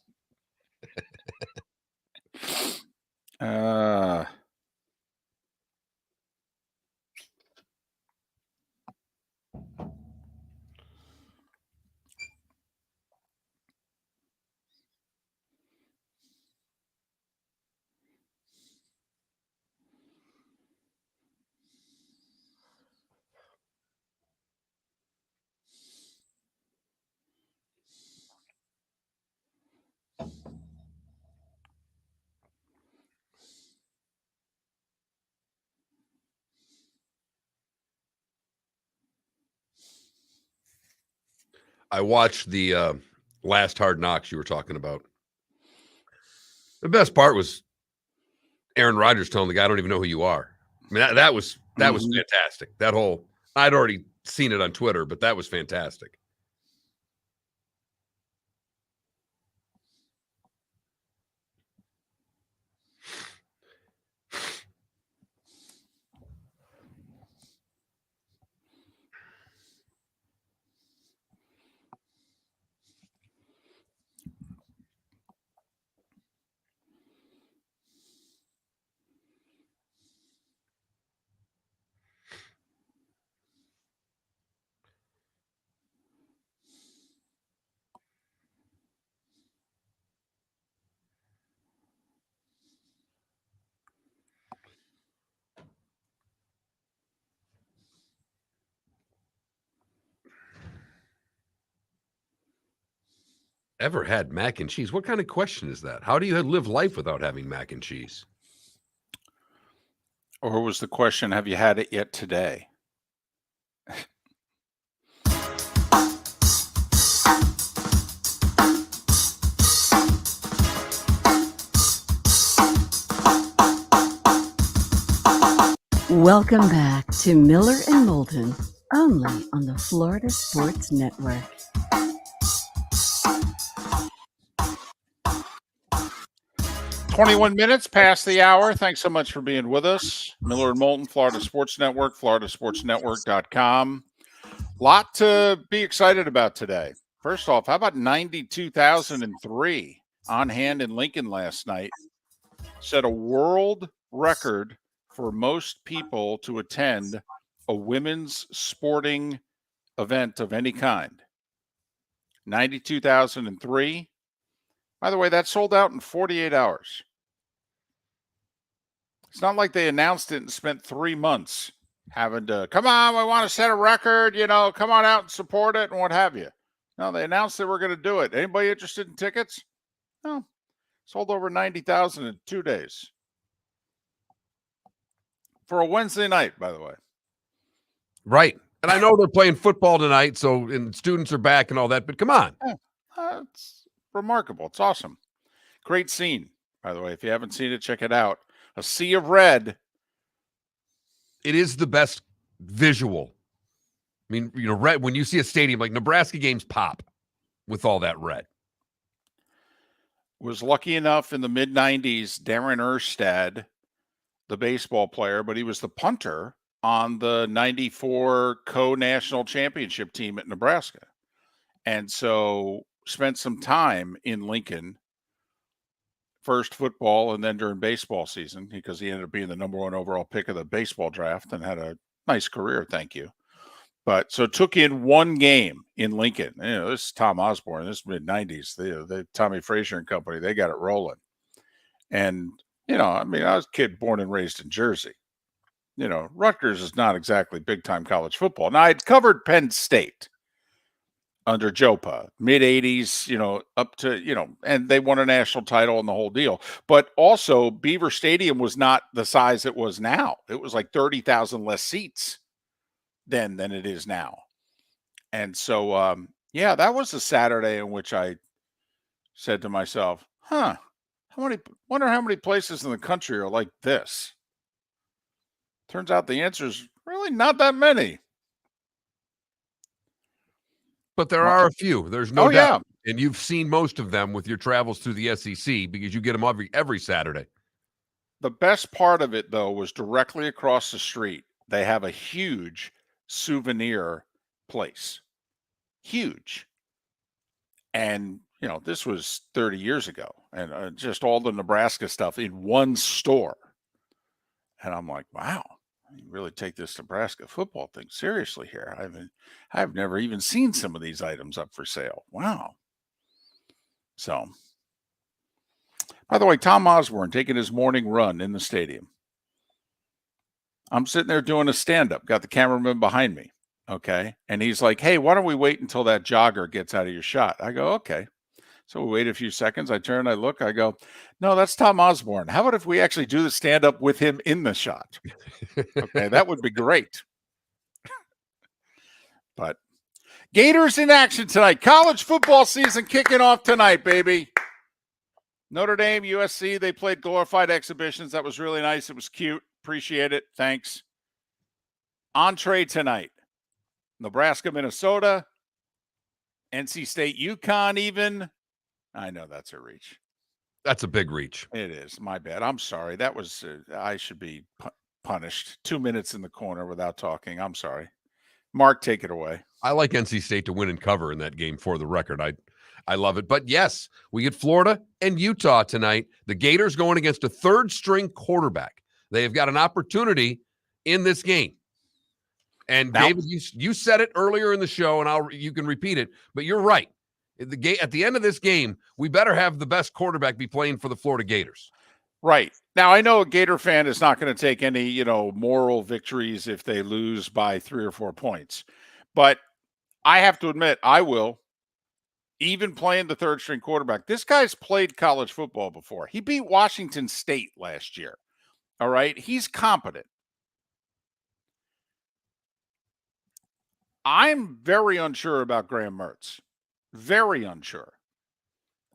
I watched the last Hard Knocks you were talking about. The best part was Aaron Rodgers telling the guy, "I don't even know who you are." I mean, that was fantastic. That whole, I'd already seen it on Twitter, but that was fantastic. Ever had mac and cheese? What kind of question is that? How do you live life without having mac and cheese? Or was the question, have you had it yet today? Welcome back to Miller and Moulton, only on the Florida Sports Network. "21 minutes past the hour. Thanks so much for being with us. Miller and Moulton, Florida Sports Network, floridasportsnetwork.com. Lot to be excited about today. First off, how about 92,003 on hand in Lincoln last night? Set a world record for most people to attend a women's sporting event of any kind. 92,003. By the way, that sold out in 48 hours. It's not like they announced it and spent 3 months having to, come on, we want to set a record, come on out and support it and what have you. No, they announced they were going to do it. Anybody interested in tickets? No. Sold over 90,000 in 2 days. For a Wednesday night, by the way. Right. And I know they're playing football tonight, and students are back and all that, but come on. It's remarkable. It's awesome. Great scene, by the way. If you haven't seen it, check it out. A sea of red. It is the best visual. I mean, red, when you see a stadium, like Nebraska games pop with all that red. Was lucky enough in the mid-90s, Darren Erstad, the baseball player, but he was the punter on the 94 co-national championship team at Nebraska. And so spent some time in Lincoln first football and then during baseball season, because he ended up being the number 1 overall pick of the baseball draft and had a nice career. Thank you. But so took in 1 game in Lincoln. This is Tom Osborne, this mid-90s. The Tommy Frazier and company, they got it rolling. And, I was a kid born and raised in Jersey. Rutgers is not exactly big-time college football. Now, I'd covered Penn State under Jopa, mid-'80s, up to, and they won a national title and the whole deal. But also, Beaver Stadium was not the size it was now. It was like 30,000 less seats then than it is now. And so, that was a Saturday in which I said to myself, wonder how many places in the country are like this. Turns out the answer is really not that many. But there are a few. There's no doubt. Yeah. And you've seen most of them with your travels through the SEC because you get them every Saturday. The best part of it, though, was directly across the street. They have a huge souvenir place. Huge. And, this was 30 years ago. And just all the Nebraska stuff in one store. And I'm like, wow, you really take this Nebraska football thing seriously here. I've never even seen some of these items up for sale. Wow. So, by the way, Tom Osborne taking his morning run in the stadium. I'm sitting there doing a stand-up, got the cameraman behind me, okay? And he's like, hey, why don't we wait until that jogger gets out of your shot? I go, okay. So we wait a few seconds. I turn, I look, I go, no, that's Tom Osborne. How about if we actually do the stand-up with him in the shot? Okay, that would be great. But Gators in action tonight. College football season kicking off tonight, baby. Notre Dame, USC, they played glorified exhibitions. That was really nice. It was cute. Appreciate it. Thanks. Entree tonight. Nebraska, Minnesota. NC State, UConn even. I know that's a reach. That's a big reach. It is. My bad. I'm sorry. That was, I should be punished. 2 minutes in the corner without talking. I'm sorry. Mark, take it away. I like NC State to win and cover in that game for the record. I love it. But yes, we get Florida and Utah tonight. The Gators going against a third-string quarterback. They have got an opportunity in this game. And now, David, you said it earlier in the show, and you can repeat it, but you're right. At the end of this game, we better have the best quarterback be playing for the Florida Gators. Right. Now, I know a Gator fan is not going to take any, moral victories if they lose by 3 or 4 points. But I have to admit, I will. Even playing the third-string quarterback. This guy's played college football before. He beat Washington State last year. All right? He's competent. I'm very unsure about Graham Mertz. Very unsure.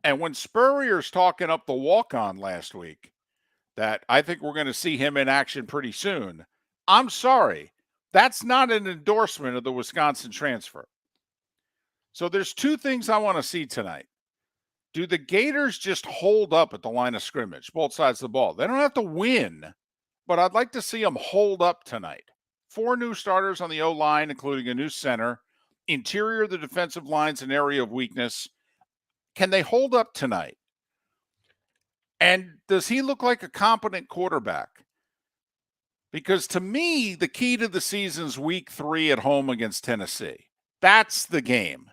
And when Spurrier's talking up the walk-on last week that I think we're going to see him in action pretty soon, I'm sorry. That's not an endorsement of the Wisconsin transfer. So there's 2 things I want to see tonight. Do the Gators just hold up at the line of scrimmage, both sides of the ball? They don't have to win, but I'd like to see them hold up tonight. 4 new starters on the O-line, including a new center. Interior of the defensive line's an area of weakness. Can they hold up tonight? And does he look like a competent quarterback? Because to me, the key to the season's week 3 at home against Tennessee. That's the game.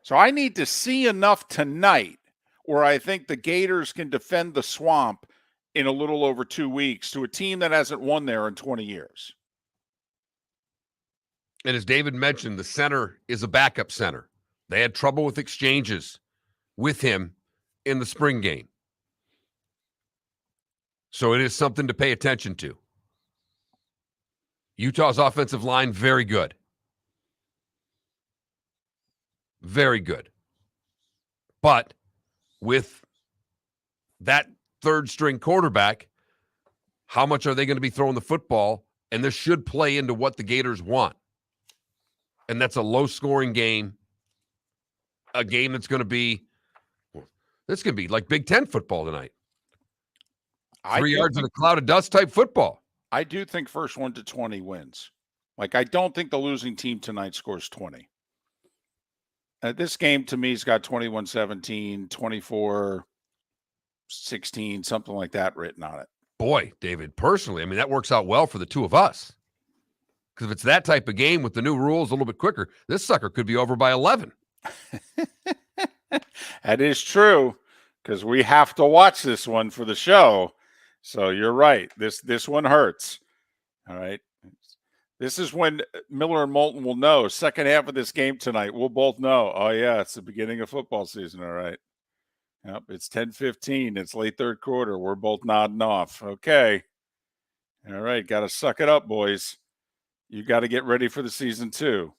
So I need to see enough tonight where I think the Gators can defend the swamp in a little over 2 weeks to a team that hasn't won there in 20 years. And as David mentioned, the center is a backup center. They had trouble with exchanges with him in the spring game. So it is something to pay attention to. Utah's offensive line, very good. Very good. But with that third-string quarterback, how much are they going to be throwing the football? And this should play into what the Gators want. And that's a low-scoring game, a game that's going to be, this could be like Big Ten football tonight. 3 yards in a cloud of dust type football. I do think first 1 to 20 wins. Like, I don't think the losing team tonight scores 20. This game to me has got 21-17, 24-16, something like that written on it. Boy, David, personally, I mean, that works out well for the two of us. Because if it's that type of game with the new rules a little bit quicker, this sucker could be over by 11. That is true, because we have to watch this one for the show. So you're right. This one hurts. All right. This is when Miller and Moulton will know. Second half of this game tonight, we'll both know. Oh, yeah, it's the beginning of football season. All right. Yep, it's 10:15. It's late third quarter. We're both nodding off. Okay. All right. Got to suck it up, boys. You got to get ready for the season too.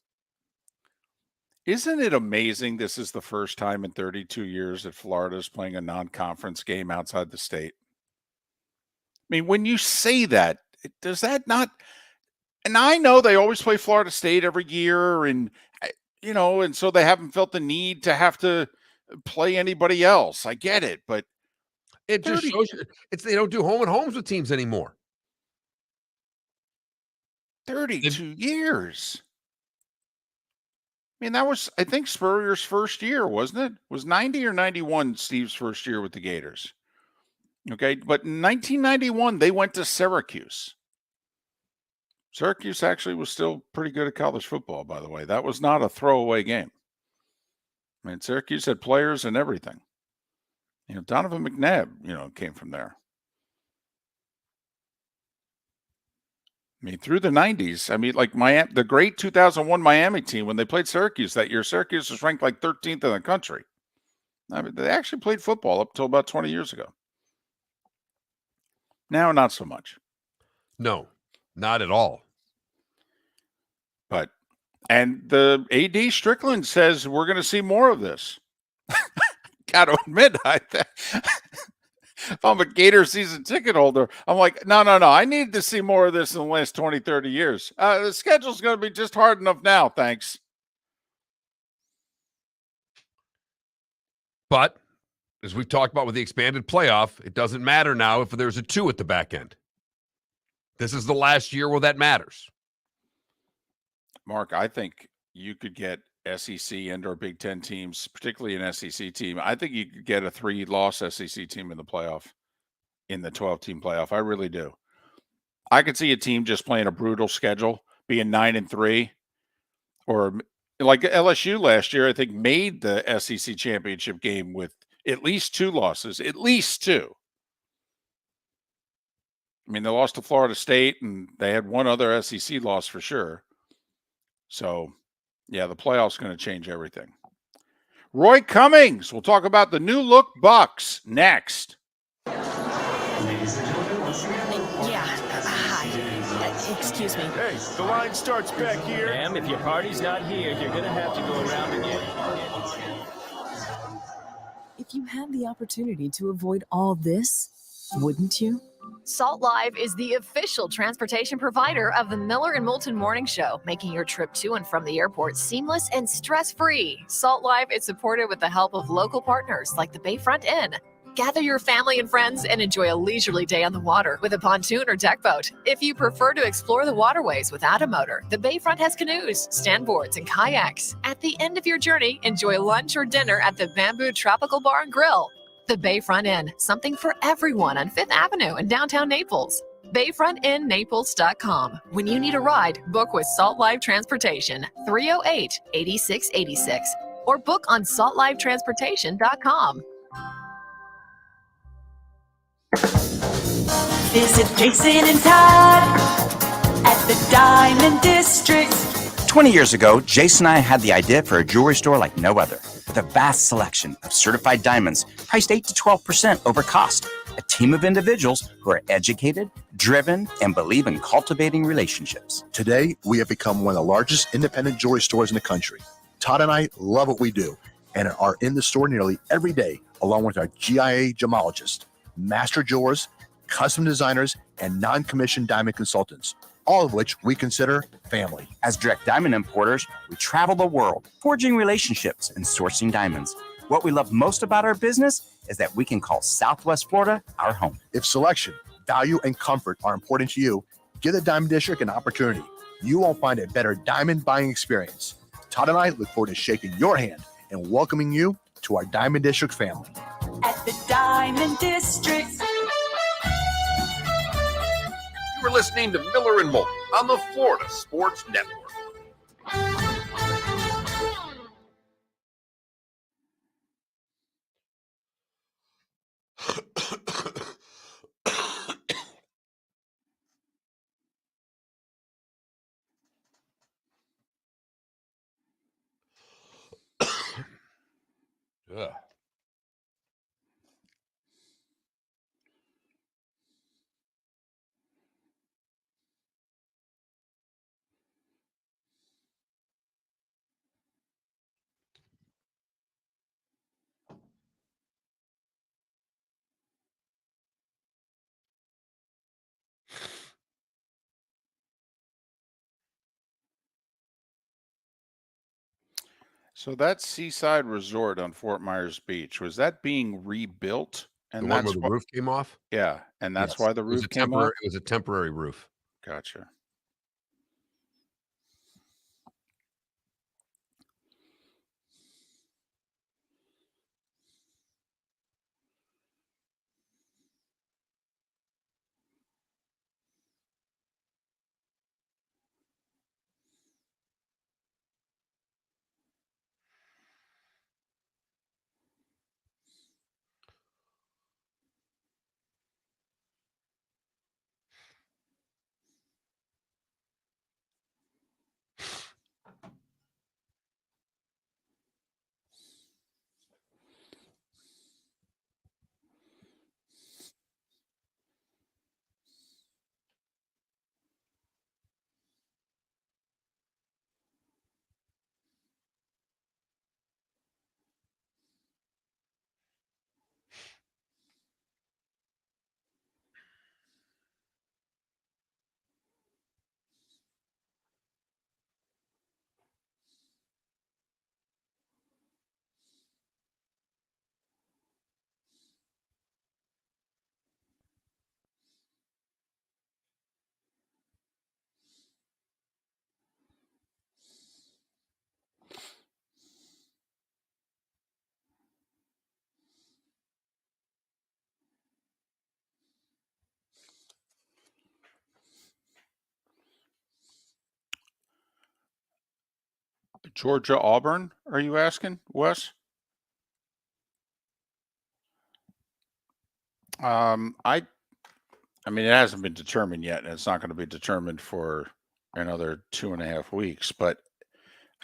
Isn't it amazing this is the first time in 32 years that Florida is playing a non-conference game outside the state? I mean, when you say that, does that not – and I know they always play Florida State every year and, and so they haven't felt the need to have to play anybody else. I get it, but it just shows you they don't do home and homes with teams anymore. 32 years. I mean, that was, I think, Spurrier's first year, wasn't it? Was 90 or 91 Steve's first year with the Gators? Okay, but in 1991, they went to Syracuse. Syracuse actually was still pretty good at college football, by the way. That was not a throwaway game. I mean, Syracuse had players and everything. Donovan McNabb, came from there. I mean, through the 90s, I mean, like the great 2001 Miami team, when they played Syracuse that year, Syracuse was ranked like 13th in the country. I mean, they actually played football up until about 20 years ago. Now, not so much. No, not at all. And the AD Strickland says we're going to see more of this. Got to admit, if I'm a Gator season ticket holder, I'm like, no. I need to see more of this in the last 20, 30 years. The schedule's going to be just hard enough now. Thanks. But as we've talked about with the expanded playoff, it doesn't matter now if there's a 2 at the back end. This is the last year where that matters. Mark, I think you could get SEC and or Big Ten teams, particularly an SEC team. I think you could get a 3-loss SEC team in the playoff, in the 12-team playoff. I really do. I could see a team just playing a brutal schedule, being 9-3, or like LSU last year, I think made the SEC championship game with at least 2 losses, at least 2. I mean, they lost to Florida State, and they had one other SEC loss for sure. So, yeah, the playoffs going to change everything. Roy Cummings. We'll talk about the new look Bucs next. Yeah, hi. Excuse me. Hey, the line starts back here. Ma'am, if your party's not here, you're going to have to go around again. If you had the opportunity to avoid all this, wouldn't you? Salt Live is the official transportation provider of the Miller and Moulton Morning Show, making your trip to and from the airport seamless and stress-free. Salt Live is supported with the help of local partners like the Bayfront Inn. Gather your family and friends and enjoy a leisurely day on the water with a pontoon or deck boat. If you prefer to explore the waterways without a motor, the Bayfront has canoes, standboards, and kayaks. At the end of your journey, enjoy lunch or dinner at the Bamboo Tropical Bar and Grill. The Bayfront Inn, something for everyone on 5th Avenue in downtown Naples. BayfrontInNaples.com. When you need a ride, book with Salt Live Transportation, 308-8686, or book on saltlivetransportation.com. Visit Jason and Todd at the Diamond District. 20 years ago, Jason and I had the idea for a jewelry store like no other, with a vast selection of certified diamonds priced 8 to 12% over cost. A team of individuals who are educated, driven, and believe in cultivating relationships. Today, we have become one of the largest independent jewelry stores in the country. Todd and I love what we do and are in the store nearly every day, along with our GIA gemologists, master jewelers, custom designers, and non-commissioned diamond consultants, all of which we consider family. As direct diamond importers, we travel the world, forging relationships and sourcing diamonds. What we love most about our business is that we can call Southwest Florida our home. If selection, value, and comfort are important to you, give the Diamond District an opportunity. You won't find a better diamond buying experience. Todd and I look forward to shaking your hand and welcoming you to our Diamond District family. At the Diamond District. You are listening to Miller and Moulton on the Florida Sports Network. Ugh. So that seaside resort on Fort Myers Beach, was that being rebuilt? And The one that's where the roof came off? Yeah, and that's Yes. why the It was roof a came temporary off? it was a temporary roof. Gotcha. Georgia Auburn, are you asking, Wes? I mean, it hasn't been determined yet, and it's not going to be determined for another 2.5 weeks. But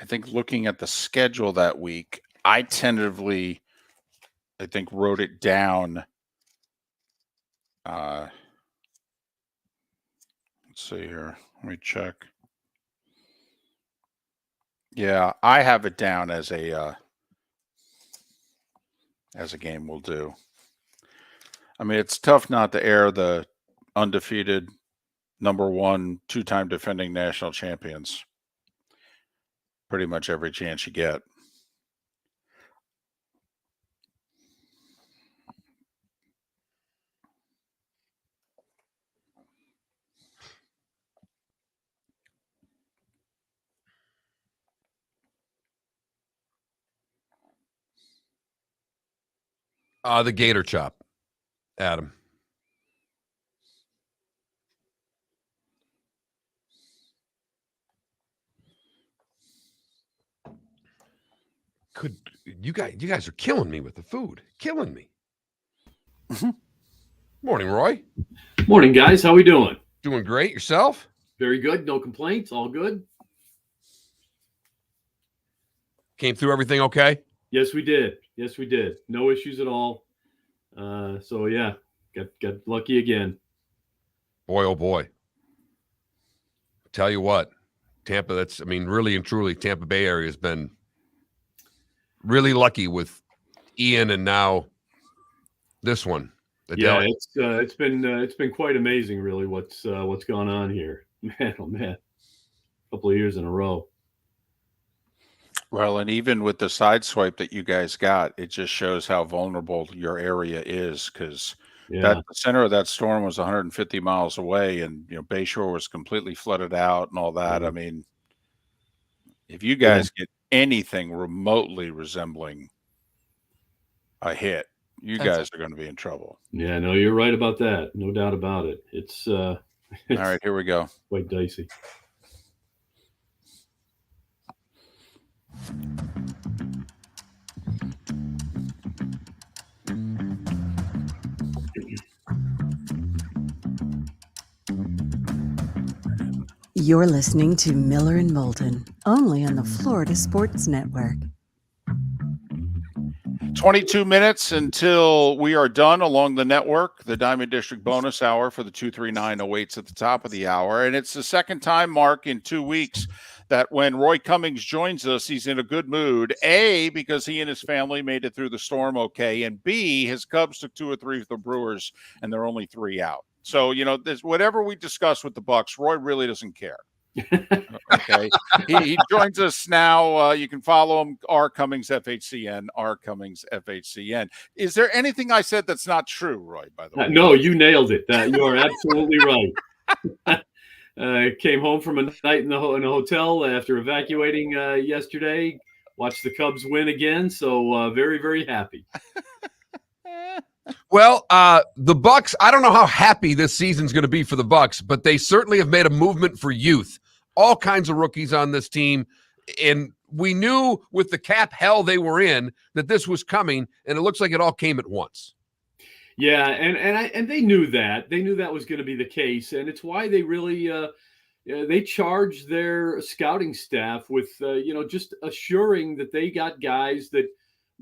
I think looking at the schedule that week, I tentatively, I think, wrote it down. Let's see here. Let me check. Yeah, I have it down as a game we'll do. I mean, it's tough not to air the undefeated #1 two-time defending national champions pretty much every chance you get. The gator chop, Adam. You guys are killing me with the food. Killing me. Morning, Roy. Morning, guys. How we doing? Doing great. Yourself? Very good. No complaints. All good. Came through everything okay? Yes, we did. Yes, we did. No issues at all. So yeah, got lucky again. Boy, oh boy. Tell you what, Tampa, really and truly, Tampa Bay area has been really lucky with Ian and now this one. Yeah, it's been quite amazing, really, what's gone on here. Man, oh man. A couple of years in a row. Well, and even with the side swipe that you guys got, it just shows how vulnerable your area is, because the center of that storm was 150 miles away, and Bayshore was completely flooded out and all that. I mean, if you guys get anything remotely resembling a hit, you guys are going to be in trouble. Yeah, no, you're right about that. No doubt about it. It's all right, here we go. Quite dicey. You're listening to Miller and Moulton, only on the Florida Sports Network. 22 minutes until we are done along the network. The Diamond District bonus hour for the 239 awaits at the top of the hour. And it's the second time, Mark, in 2 weeks that when Roy Cummings joins us, he's in a good mood. A, because he and his family made it through the storm okay. And B, his Cubs took 2 or 3 with the Brewers, and they're only 3 out. So, there's whatever we discuss with the Bucs, Roy really doesn't care. Okay. He joins us now. You can follow him, R. Cummings FHCN, R. Cummings FHCN. Is there anything I said that's not true, Roy, by the way? No, you nailed it. You are absolutely right. Came home from a night in a hotel after evacuating yesterday. Watched the Cubs win again. So very, very happy. Well, the Bucs, I don't know how happy this season's going to be for the Bucs, but they certainly have made a movement for youth. All kinds of rookies on this team, and we knew with the cap hell they were in that this was coming, and it looks like it all came at once. Yeah, and they knew that. They knew that was going to be the case, and it's why they really they charged their scouting staff with just assuring that they got guys that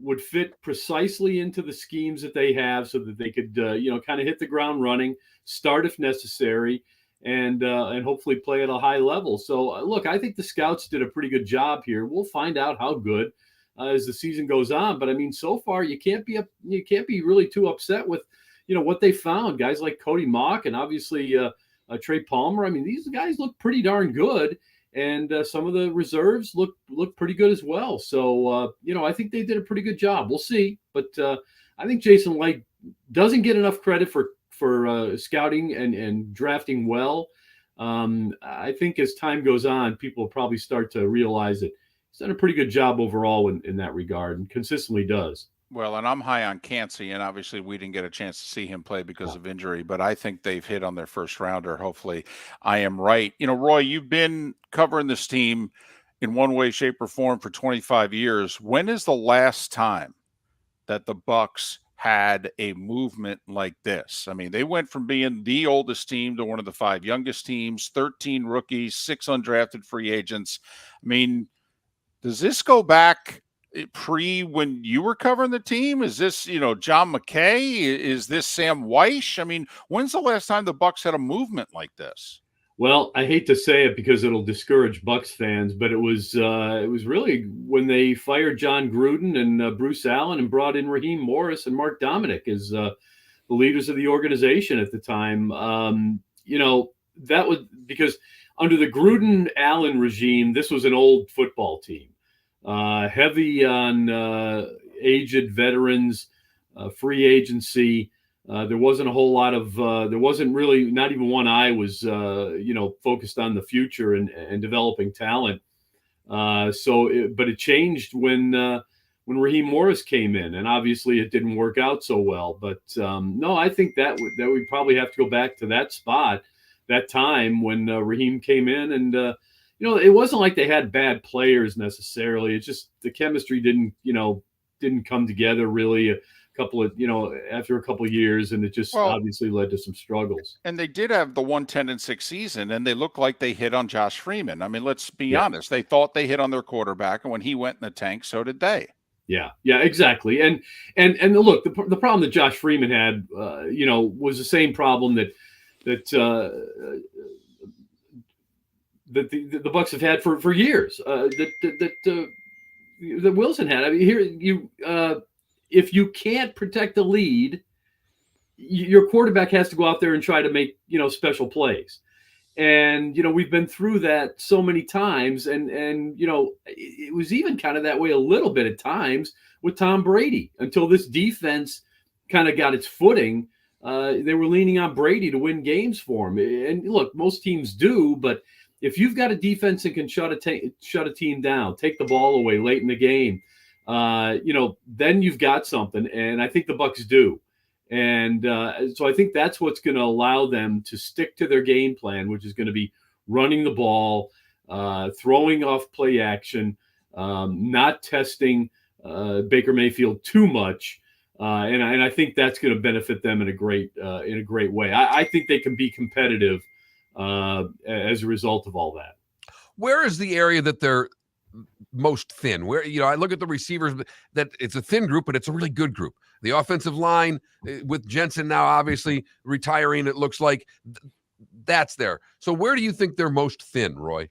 would fit precisely into the schemes that they have, so that they could kind of hit the ground running, start if necessary, and hopefully play at a high level. So look, I think the scouts did a pretty good job here. We'll find out how good as the season goes on. But I mean, so far you can't be really too upset with what they found. Guys like Cody Mock and obviously Trey Palmer. I mean, these guys look pretty darn good, and some of the reserves look pretty good as well. So I think they did a pretty good job. We'll see, but I think Jason Light doesn't get enough credit for scouting and drafting well. I think as time goes on, people will probably start to realize that he's done a pretty good job overall in that regard, and consistently does. Well, and I'm high on Cansey, and obviously we didn't get a chance to see him play because of injury, but I think they've hit on their first rounder. Hopefully I am right. Roy, you've been covering this team in one way, shape, or form for 25 years. When is the last time that the Bucs had a movement like this? I mean, they went from being the oldest team to one of the 5 youngest teams, 13 rookies, 6 undrafted free agents. I mean, does this go back pre when you were covering the team? Is this, John McKay? Is this Sam Weish? I mean, when's the last time the Bucs had a movement like this? Well, I hate to say it because it'll discourage Bucs fans, but it was really when they fired John Gruden and Bruce Allen and brought in Raheem Morris and Mark Dominic as the leaders of the organization at the time. That was because under the Gruden-Allen regime, this was an old football team, heavy on aged veterans, free agency. There wasn't a whole lot of there wasn't really, not even one eye was focused on the future and developing talent. But it changed when Raheem Morris came in, and obviously it didn't work out so well. But no, I think that we probably have to go back to that spot, that time when Raheem came in, and it wasn't like they had bad players necessarily. It's just the chemistry didn't come together really after a couple of years, and it just obviously led to some struggles. And they did have the 1-10-6 season, and they looked like they hit on Josh Freeman. I mean, let's be honest. They thought they hit on their quarterback, and when he went in the tank, so did they. Yeah, exactly. And look, the problem that Josh Freeman had, was the same problem that the Bucs have had for years. That Wilson had. I mean, if you can't protect the lead, your quarterback has to go out there and try to make, special plays. And, we've been through that so many times. And it was even kind of that way a little bit at times with Tom Brady until this defense kind of got its footing. They were leaning on Brady to win games for him. And look, most teams do, but if you've got a defense that can shut a team down, take the ball away late in the game, then you've got something. And I think the Bucs do. And so I think that's what's going to allow them to stick to their game plan, which is going to be running the ball, throwing off play action, not testing Baker Mayfield too much. And I think that's going to benefit them in a great way. I think they can be competitive as a result of all that. Where is the area that they're most thin? Where, I look at the receivers, that it's a thin group, but it's a really good group. The offensive line with Jensen now obviously retiring, it looks like that's there. So where do you think they're most thin, Roy?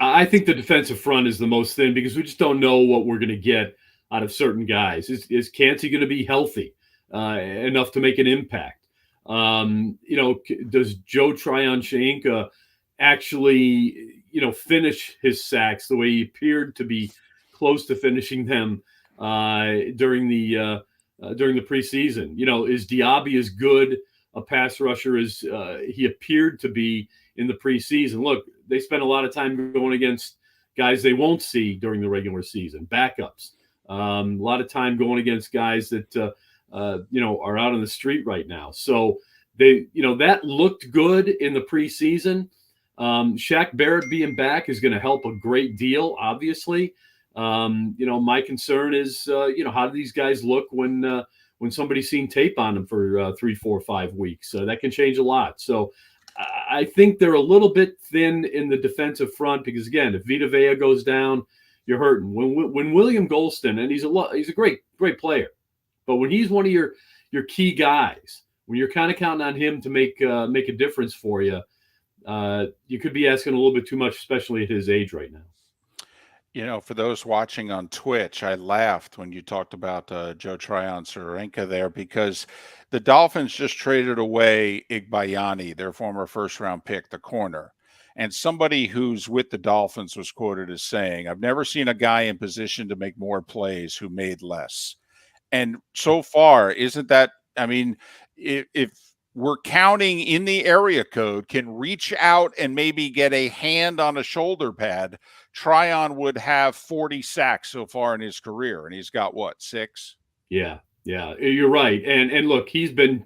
I think the defensive front is the most thin because we just don't know what we're going to get out of certain guys. Is Cansey going to be healthy enough to make an impact? Does Joe Tryon-Shoyinka actually, finish his sacks the way he appeared to be close to finishing them during the preseason? Is Diaby as good a pass rusher as he appeared to be in the preseason? Look, they spent a lot of time going against guys they won't see during the regular season, backups. A lot of time going against guys that are out on the street right now. So that looked good in the preseason. Shaq Barrett being back is going to help a great deal, obviously. My concern is, how do these guys look when somebody's seen tape on them for 3, 4, 5 weeks? That can change a lot. So I think they're a little bit thin in the defensive front because, again, if Vita Vea goes down, you're hurting. When William Golston, and he's a great player, but when he's one of your key guys, when you're kind of counting on him to make a difference for you, you could be asking a little bit too much, especially at his age right now. For those watching on Twitch, I laughed when you talked about Joe Tryon-Shoyinka there because the Dolphins just traded away Igbayani, their former first-round pick, the corner. And somebody who's with the Dolphins was quoted as saying, "I've never seen a guy in position to make more plays who made less." And so far, isn't that, if we're counting in the area code, can reach out and maybe get a hand on a shoulder pad, Tryon would have 40 sacks so far in his career. And he's got 6? Yeah, you're right. And look, he's been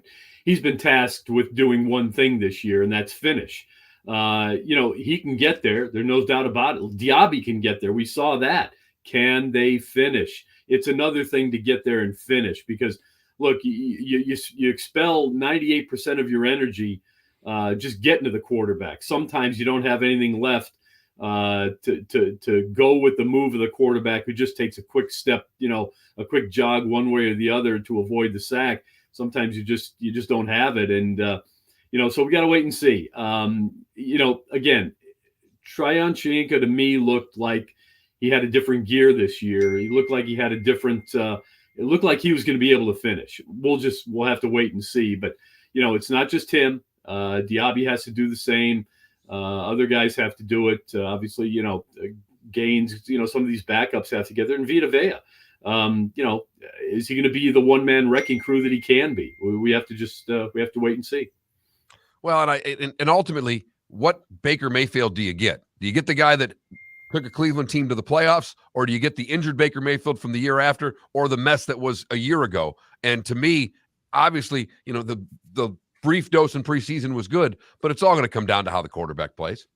tasked with doing one thing this year, and that's finish. He can get there. There's no doubt about it. Diaby can get there. We saw that. Can they finish? It's another thing to get there and finish because, look, you expel 98% of your energy just getting to the quarterback. Sometimes you don't have anything left to go with the move of the quarterback who just takes a quick step, a quick jog one way or the other to avoid the sack. Sometimes you just don't have it. And, so we got to wait and see. Again, Tryon-Shoyinka to me looked like he had a different gear this year. He looked like he had a different it looked like he was going to be able to finish. We'll have to wait and see. But, it's not just him. Diaby has to do the same. Other guys have to do it. Obviously, Gaines, some of these backups have to get there. And Vita Vea, is he going to be the one-man wrecking crew that he can be? We have to wait and see. Well, and ultimately, what Baker Mayfield do you get? Do you get the guy that took a Cleveland team to the playoffs, or do you get the injured Baker Mayfield from the year after, or the mess that was a year ago? And to me, obviously, the brief dose in preseason was good, but it's all going to come down to how the quarterback plays.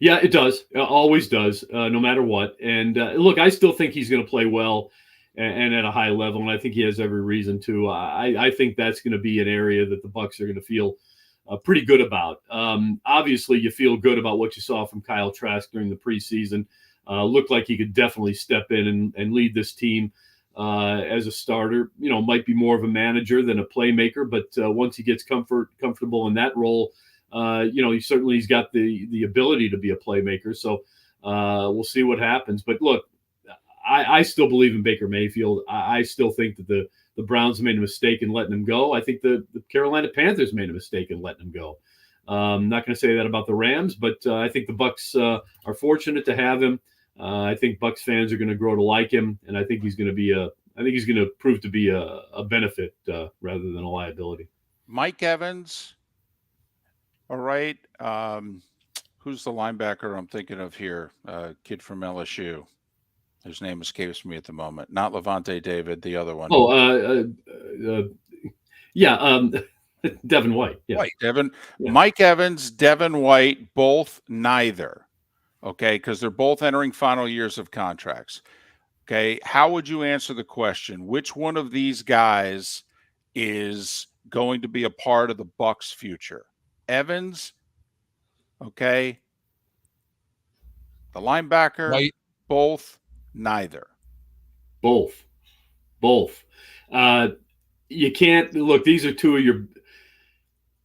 Yeah, it does. Always does, no matter what. And look, I still think he's going to play well and at a high level, and I think he has every reason to. I think that's going to be an area that the Bucs are going to feel pretty good about. Obviously, you feel good about what you saw from Kyle Trask during the preseason. Looked like he could definitely step in and lead this team as a starter. Might be more of a manager than a playmaker, but once he gets comfortable in that role, he's got the ability to be a playmaker. So we'll see what happens. But look, I still believe in Baker Mayfield. I still think that the Browns made a mistake in letting him go. I think the Carolina Panthers made a mistake in letting him go. I'm not going to say that about the Rams, but I think the Bucs are fortunate to have him. I think Bucs fans are going to grow to like him, and I think he's going to prove to be a benefit rather than a liability. Mike Evans. All right. Who's the linebacker I'm thinking of here? Kid from LSU. His name escapes me at the moment. Not Levante David, the other one. Devin White. Yeah. Devin, yeah. Mike Evans, Devin White, both neither. Okay, because they're both entering final years of contracts. Okay, how would you answer the question? Which one of these guys is going to be a part of the Bucs' future? Evans, okay. The linebacker, White. Both, neither. Both. You can't look. These are two of your.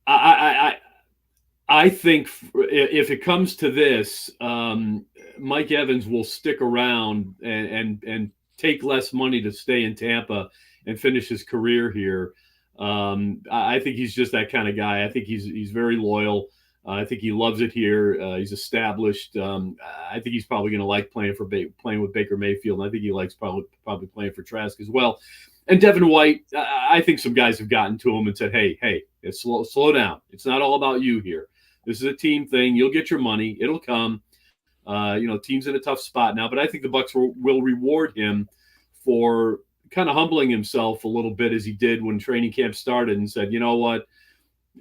I think if it comes to this, Mike Evans will stick around and take less money to stay in Tampa and finish his career here. I think he's just that kind of guy. I think he's very loyal. I think he loves it here. He's established. I think he's probably going to like playing with Baker Mayfield. And I think he likes probably playing for Trask as well. And Devin White, I think some guys have gotten to him and said, "Hey, slow down. It's not all about you here. This is a team thing. You'll get your money. It'll come. Team's in a tough spot now." But I think the Bucs will reward him for kind of humbling himself a little bit as he did when training camp started and said, "You know what?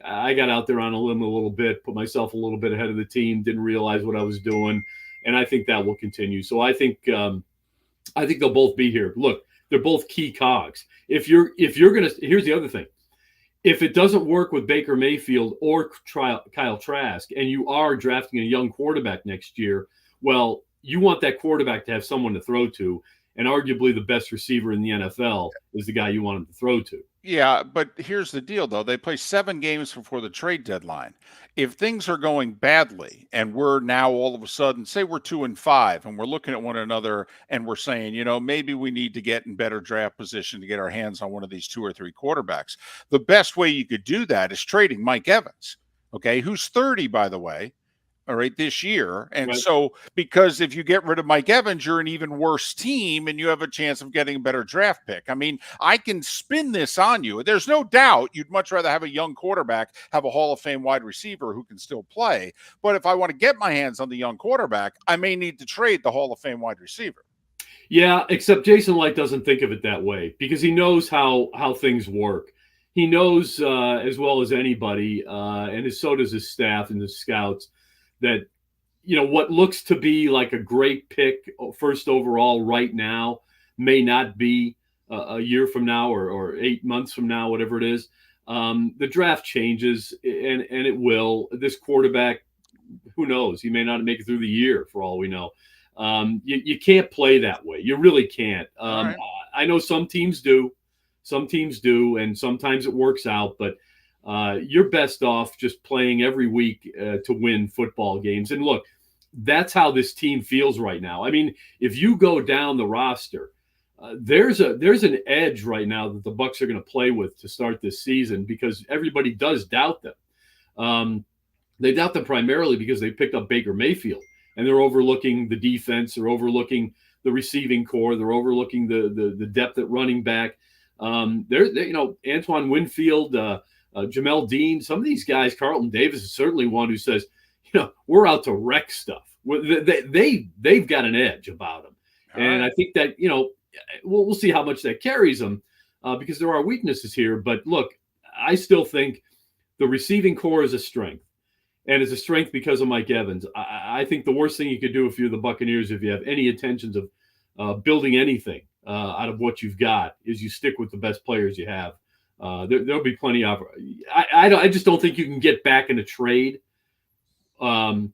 I got out there on a limb a little bit, put myself a little bit ahead of the team, didn't realize what I was doing." And I think that will continue. So I think they'll both be here. Look, they're both key cogs. If you're going to, here's the other thing. If it doesn't work with Baker Mayfield or Kyle Trask, and you are drafting a young quarterback next year, well, you want that quarterback to have someone to throw to. And arguably the best receiver in the NFL is the guy you want him to throw to. Yeah, but here's the deal, though. They play 7 games before the trade deadline. If things are going badly and we're now all of a sudden, say we're 2-5 and we're looking at one another and we're saying, maybe we need to get in better draft position to get our hands on one of these 2 or 3 quarterbacks. The best way you could do that is trading Mike Evans, okay, who's 30, by the way. All right, this year. And right. So because if you get rid of Mike Evans, you're an even worse team and you have a chance of getting a better draft pick. I mean, I can spin this on you. There's no doubt you'd much rather have a young quarterback, have a Hall of Fame wide receiver who can still play. But if I want to get my hands on the young quarterback, I may need to trade the Hall of Fame wide receiver. Yeah, except Jason Light doesn't think of it that way because he knows how things work. He knows as well as anybody, and so does his staff and his scouts, that what looks to be like a great pick first overall right now may not be a year from now or 8 months from now, whatever it is. The draft changes and it will. This quarterback, who knows? He may not make it through the year for all we know. You can't play that way. You really can't. Right. I know some teams do, and sometimes it works out, but you're best off just playing every week to win football games. And look, that's how this team feels right now. I mean, if you go down the roster, there's an edge right now that the Bucs are going to play with to start this season because everybody does doubt them. They doubt them primarily because they picked up Baker Mayfield and they're overlooking the defense, they're overlooking the receiving core, they're overlooking the depth at running back. Antoine Winfield, Jamel Dean, some of these guys, Carlton Davis is certainly one who says, we're out to wreck stuff. They've got an edge about them. And I think that, we'll see how much that carries them because there are weaknesses here. But look, I still think the receiving core is a strength. And it's a strength because of Mike Evans. I think the worst thing you could do if you're the Buccaneers, if you have any intentions of building anything out of what you've got, is you stick with the best players you have. There'll be plenty of. I just don't think you can get back in a trade. What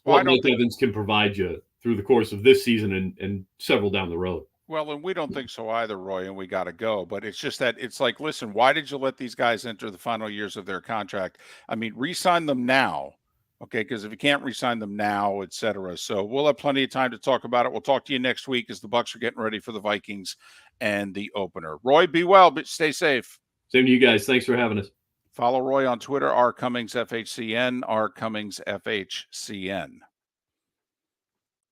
Mike Evans can provide you through the course of this season and several down the road. Well, and we don't think so either, Roy, and we got to go. But it's just that it's like, listen, why did you let these guys enter the final years of their contract? I mean, re-sign them now, okay? Because if you can't re-sign them now, et cetera. So we'll have plenty of time to talk about it. We'll talk to you next week as the Bucs are getting ready for the Vikings and the opener. Roy, be well, but stay safe. Same to you guys. Thanks for having us. Follow Roy on Twitter, @CummingsFHCN, @CummingsFHCN.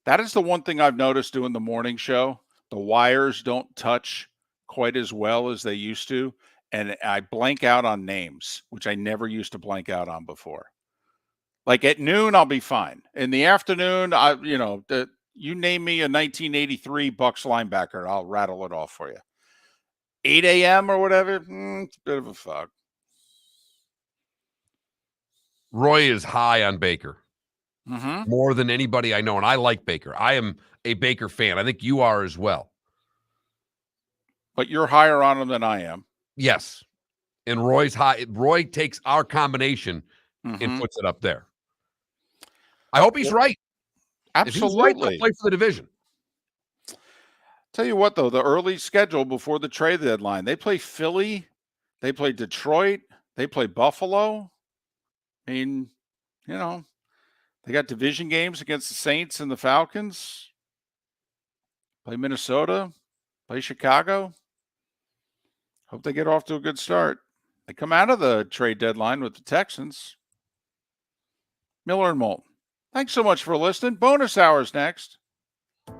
That is the one thing I've noticed doing the morning show. The wires don't touch quite as well as they used to. And I blank out on names, which I never used to blank out on before. Like at noon, I'll be fine. In the afternoon, you name me a 1983 Bucs linebacker, I'll rattle it off for you. 8 a.m. or whatever, it's a bit of a fog. Roy is high on Baker. Mm-hmm. More than anybody I know, and I like Baker. I am a Baker fan. I think you are as well. But you're higher on him than I am. Yes. And Roy's high. Roy takes our combination and puts it up there. I hope he's right. Absolutely. If he's right, they'll play for the division. Tell you what, though, the early schedule before the trade deadline, they play Philly, they play Detroit, they play Buffalo. I mean, they got division games against the Saints and the Falcons. Play Minnesota, play Chicago. Hope they get off to a good start. They come out of the trade deadline with the Texans. Miller and Moulton. Thanks so much for listening. Bonus hours next.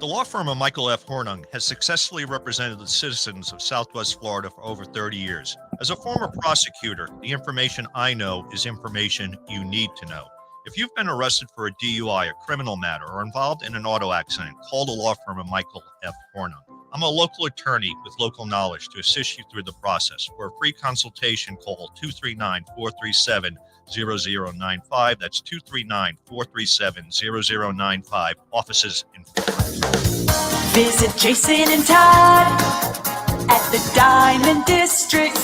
The law firm of Michael F. Hornung has successfully represented the citizens of Southwest Florida for over 30 years. As a former prosecutor, the information I know is information you need to know. If you've been arrested for a DUI, a criminal matter, or involved in an auto accident, call the law firm of Michael F. Hornung. I'm a local attorney with local knowledge to assist you through the process. For a free consultation, call 239-437-0095. That's 239-437-0095. Offices in Florida. Visit Jason and Todd at the Diamond District.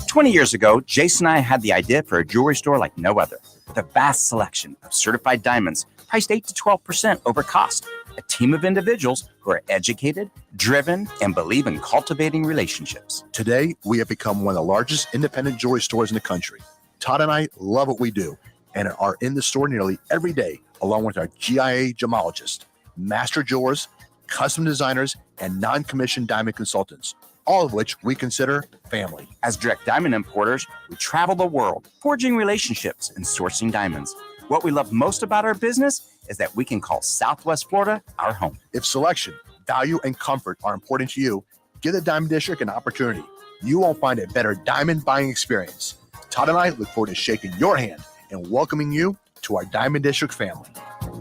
20 years ago, Jason and I had the idea for a jewelry store like no other, with a vast selection of certified diamonds priced 8 to 12% over cost. A team of individuals who are educated, driven, and believe in cultivating relationships. Today, we have become one of the largest independent jewelry stores in the country. Todd and I love what we do and are in the store nearly every day, along with our GIA gemologists, master jewelers, custom designers, and non-commissioned diamond consultants, all of which we consider family. As direct diamond importers, we travel the world, forging relationships and sourcing diamonds. What we love most about our business is that we can call Southwest Florida our home. If selection, value, and comfort are important to you, give the Diamond District an opportunity. You won't find a better diamond buying experience. Todd and I look forward to shaking your hand and welcoming you to our Diamond District family.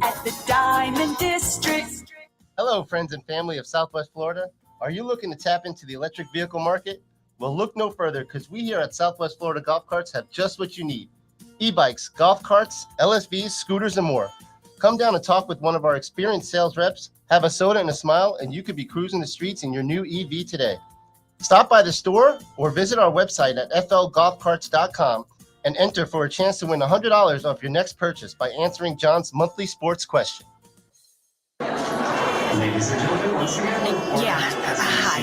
At the Diamond District. Hello, friends and family of Southwest Florida. Are you looking to tap into the electric vehicle market? Well, look no further, because we here at Southwest Florida Golf Carts have just what you need. E-bikes, golf carts, LSVs, scooters, and more. Come down and talk with one of our experienced sales reps, have a soda and a smile, and you could be cruising the streets in your new EV today. Stop by the store or visit our website at flgolfcarts.com and enter for a chance to win $100 off your next purchase by answering John's monthly sports question. Ladies and gentlemen, once again. Hi.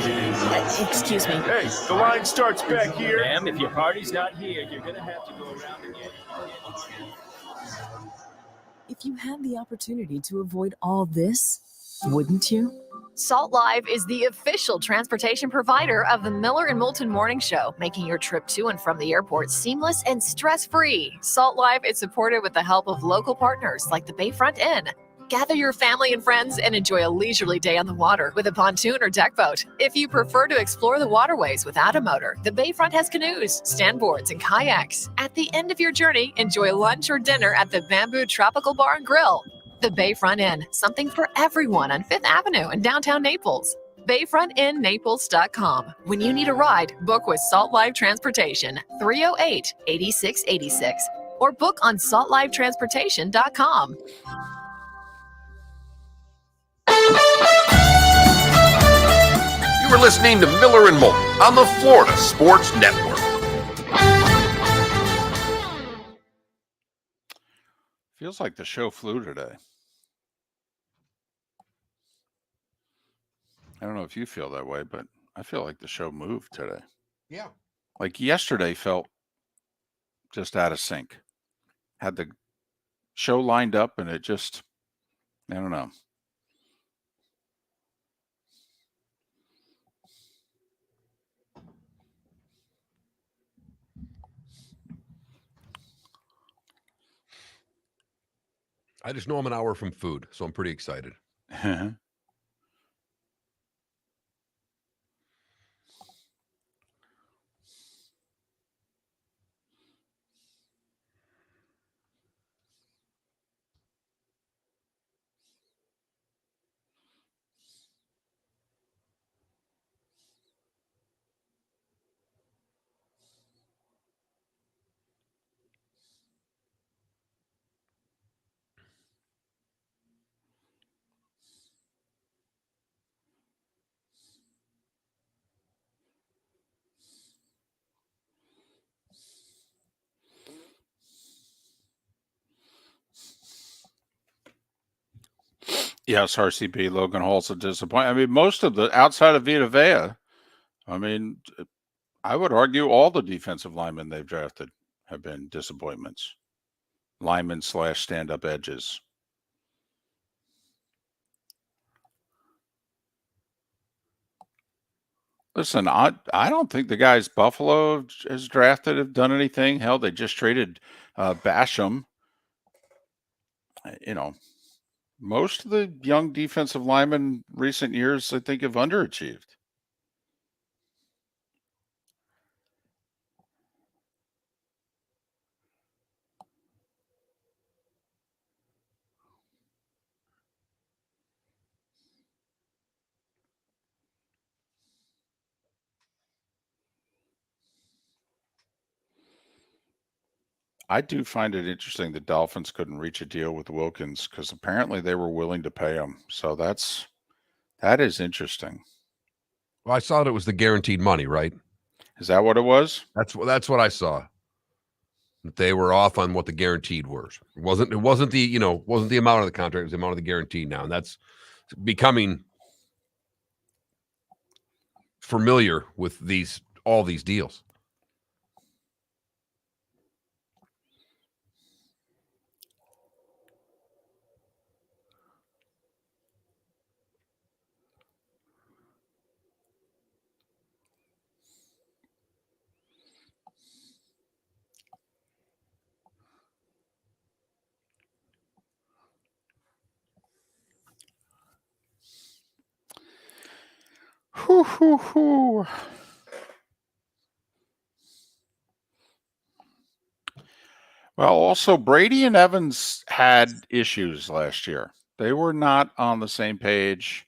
Excuse me. Hey, the line starts back here. Ma'am, if your party's not here, you're going to have to go around again. If you had the opportunity to avoid all this, wouldn't you? Salt Live is the official transportation provider of the Miller and Moulton Morning Show, making your trip to and from the airport seamless and stress-free. Salt Live is supported with the help of local partners like the Bayfront Inn. Gather your family and friends and enjoy a leisurely day on the water with a pontoon or deck boat. If you prefer to explore the waterways without a motor, the Bayfront has canoes, standboards, and kayaks. At the end of your journey, enjoy lunch or dinner at the Bamboo Tropical Bar and Grill. The Bayfront Inn, something for everyone on 5th Avenue in downtown Naples. BayfrontInNaples.com. When you need a ride, book with Salt Live Transportation, 308-8686, or book on saltlivetransportation.com. You are listening to Miller and Moulton on the Florida Sports Network. Feels like the show flew today. I don't know if you feel that way, but I feel like the show moved today. Yeah. Like yesterday felt just out of sync. Had the show lined up and it just, I don't know. I just know I'm an hour from food, so I'm pretty excited. Yes, RCB, Logan Hall's a disappointment. I mean, most of the outside of Vita Vea, I mean, I would argue all the defensive linemen they've drafted have been disappointments. Linemen / stand-up edges. Listen, I don't think the guys Buffalo has drafted have done anything. Hell, they just traded Basham. You know, most of the young defensive linemen recent years, I think, have underachieved. I do find it interesting the Dolphins couldn't reach a deal with Wilkins because apparently they were willing to pay him. So that is interesting. Well, I saw it was the guaranteed money, right? Is that what it was? That's what I saw. That they were off on what the guaranteed was. It wasn't the wasn't the amount of the contract, it was the amount of the guaranteed now. And that's becoming familiar with all these deals. Hoo, hoo, hoo. Well, also Brady and Evans had issues last year. They were not on the same page.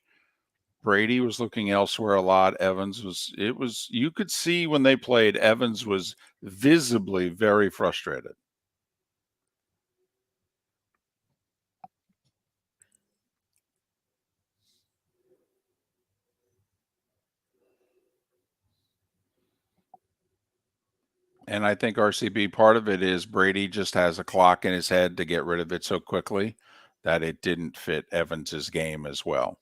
Brady was looking elsewhere a lot. You could see when they played, Evans was visibly very frustrated. And I think RCB, part of it is Brady just has a clock in his head to get rid of it so quickly that it didn't fit Evans's game as well.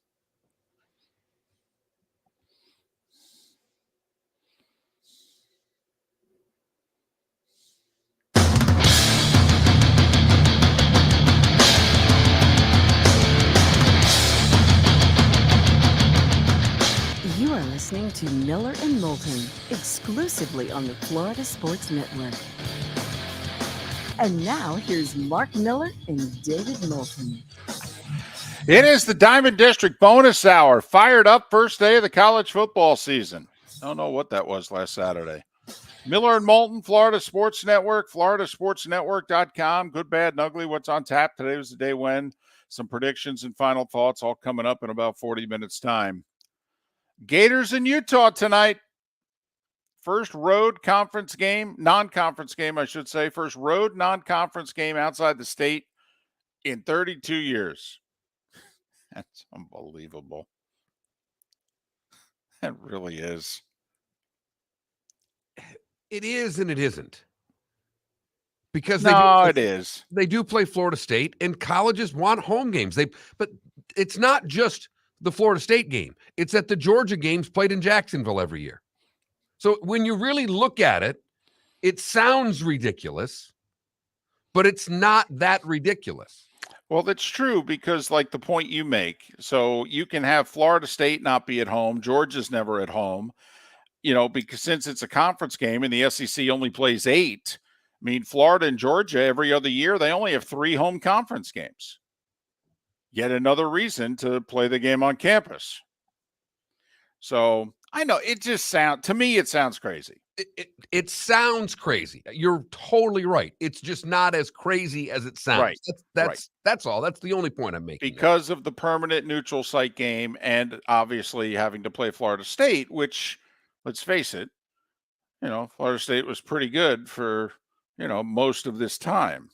You are listening to Miller and Moulton, exclusively on the Florida Sports Network. And now here's Mark Miller and David Moulton. It is the Diamond District bonus hour. Fired up first day of the college football season. I don't know what that was last Saturday. Miller and Moulton, Florida Sports Network, floridasportsnetwork.com. Good, bad, and ugly. What's on tap? Today was the day when. Some predictions and final thoughts all coming up in about 40 minutes' time. Gators in Utah tonight. First road conference game, non-conference game, I should say. First road non-conference game outside the state in 32 years. That's unbelievable. It really is. It is and it isn't. Because it is. They do play Florida State, and colleges want home games. But it's not just the Florida State game. It's that the Georgia games played in Jacksonville every year. So when you really look at it, it sounds ridiculous, but it's not that ridiculous. Well, that's true because, like the point you make, so you can have Florida State not be at home. Georgia's never at home, because since it's a conference game and the SEC only plays 8, I mean, Florida and Georgia every other year, they only have 3 home conference games. Yet another reason to play the game on campus. So I know it sounds crazy. It sounds crazy. You're totally right. It's just not as crazy as it sounds. Right. That's all. That's the only point I'm making. Because of the permanent neutral site game and obviously having to play Florida State, which, let's face it, Florida State was pretty good for, most of this time.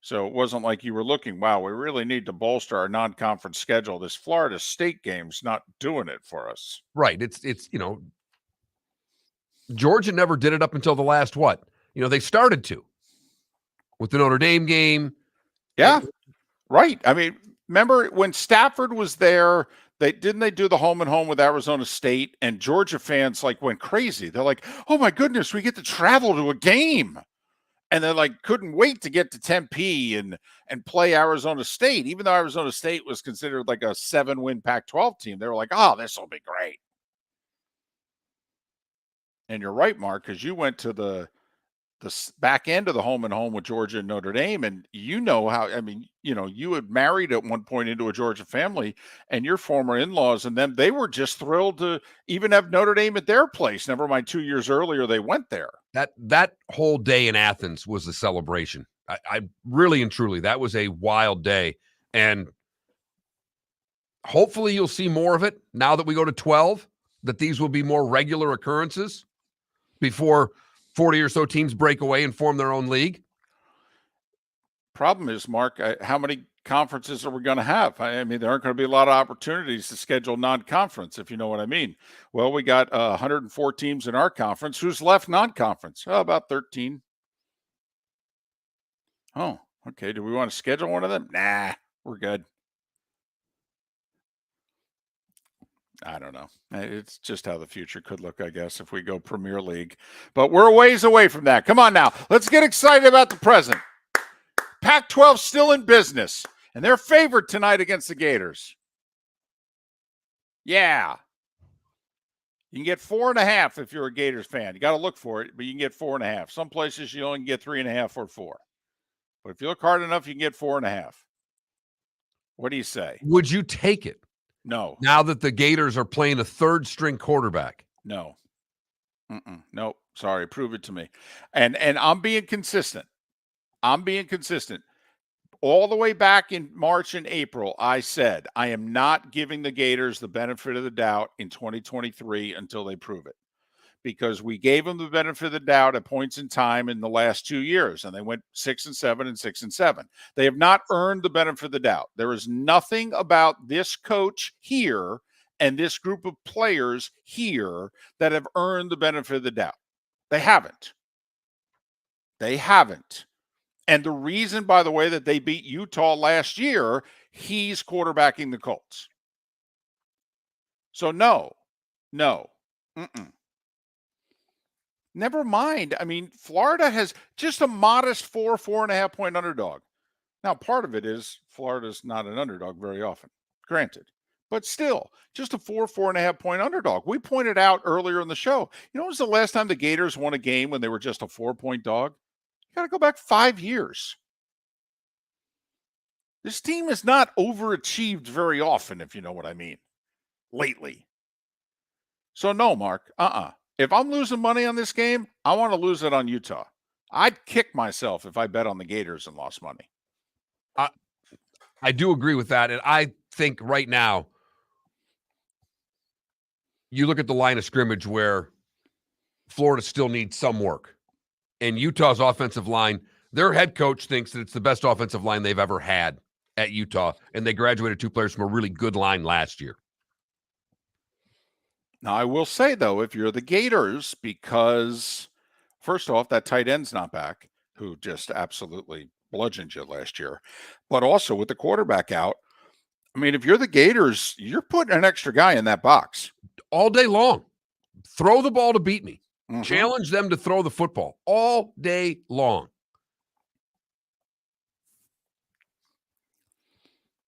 So it wasn't like you were looking, wow, we really need to bolster our non-conference schedule. This Florida State game's not doing it for us. Right. It's Georgia never did it up until the last they started to with the Notre Dame game. Yeah, right. I mean, Remember when Stafford was there, they do the home and home with Arizona State, and Georgia fans like went crazy. They're like, "Oh my goodness, we get to travel to a game." And they like couldn't wait to get to Tempe and play Arizona State, even though Arizona State was considered like a 7-win Pac-12 team. They were like, "Oh, this will be great." And you're right, Mark, because you went to the back end of the home and home with Georgia and Notre Dame, and you know how. I mean, you had married at one point into a Georgia family, and your former in-laws and them, they were just thrilled to even have Notre Dame at their place. Never mind, 2 years earlier they went there. That whole day in Athens was a celebration. I really and truly, that was a wild day. And hopefully you'll see more of it now that we go to 12, that these will be more regular occurrences before 40 or so teams break away and form their own league. Problem is, Mark, how many conferences are we going to have? I mean, there aren't going to be a lot of opportunities to schedule non-conference, if you know what I mean. Well, we got 104 teams in our conference. Who's left non-conference? Oh, about 13. Oh, okay. Do we want to schedule one of them? Nah, we're good. I don't know. It's just how the future could look, I guess, if we go Premier League. But we're a ways away from that. Come on now. Let's get excited about the present. Pac-12 still in business, and they're favored tonight against the Gators. Yeah. You can get 4.5 if you're a Gators fan. You got to look for it, but you can get 4.5. Some places you only get 3.5 or 4. But if you look hard enough, you can get 4.5. What do you say? Would you take it? No. Now that the Gators are playing a third-string quarterback. No. Nope. Sorry. Prove it to me. And I'm being consistent. All the way back in March and April, I said, I am not giving the Gators the benefit of the doubt in 2023 until they prove it. Because we gave them the benefit of the doubt at points in time in the last 2 years, and they went 6-7 and 6-7. They have not earned the benefit of the doubt. There is nothing about this coach here and this group of players here that have earned the benefit of the doubt. They haven't. And the reason, by the way, that they beat Utah last year, he's quarterbacking the Colts. So no. Never mind. I mean, Florida has just a modest 4.5 point underdog. Now, part of it is Florida's not an underdog very often, granted. But still, just a 4.5 point underdog. We pointed out earlier in the show, when was the last time the Gators won a game when they were just a 4-point dog? You got to go back 5 years. This team has not overachieved very often, if you know what I mean, lately. So no, Mark, If I'm losing money on this game, I want to lose it on Utah. I'd kick myself if I bet on the Gators and lost money. I do agree with that. And I think right now, you look at the line of scrimmage where Florida still needs some work. And Utah's offensive line, their head coach thinks that it's the best offensive line they've ever had at Utah. And they graduated 2 players from a really good line last year. Now, I will say, though, if you're the Gators, because first off, that tight end's not back, who just absolutely bludgeoned you last year. But also with the quarterback out, I mean, if you're the Gators, you're putting an extra guy in that box. All day long. Throw the ball to beat me. Mm-hmm. Challenge them to throw the football all day long.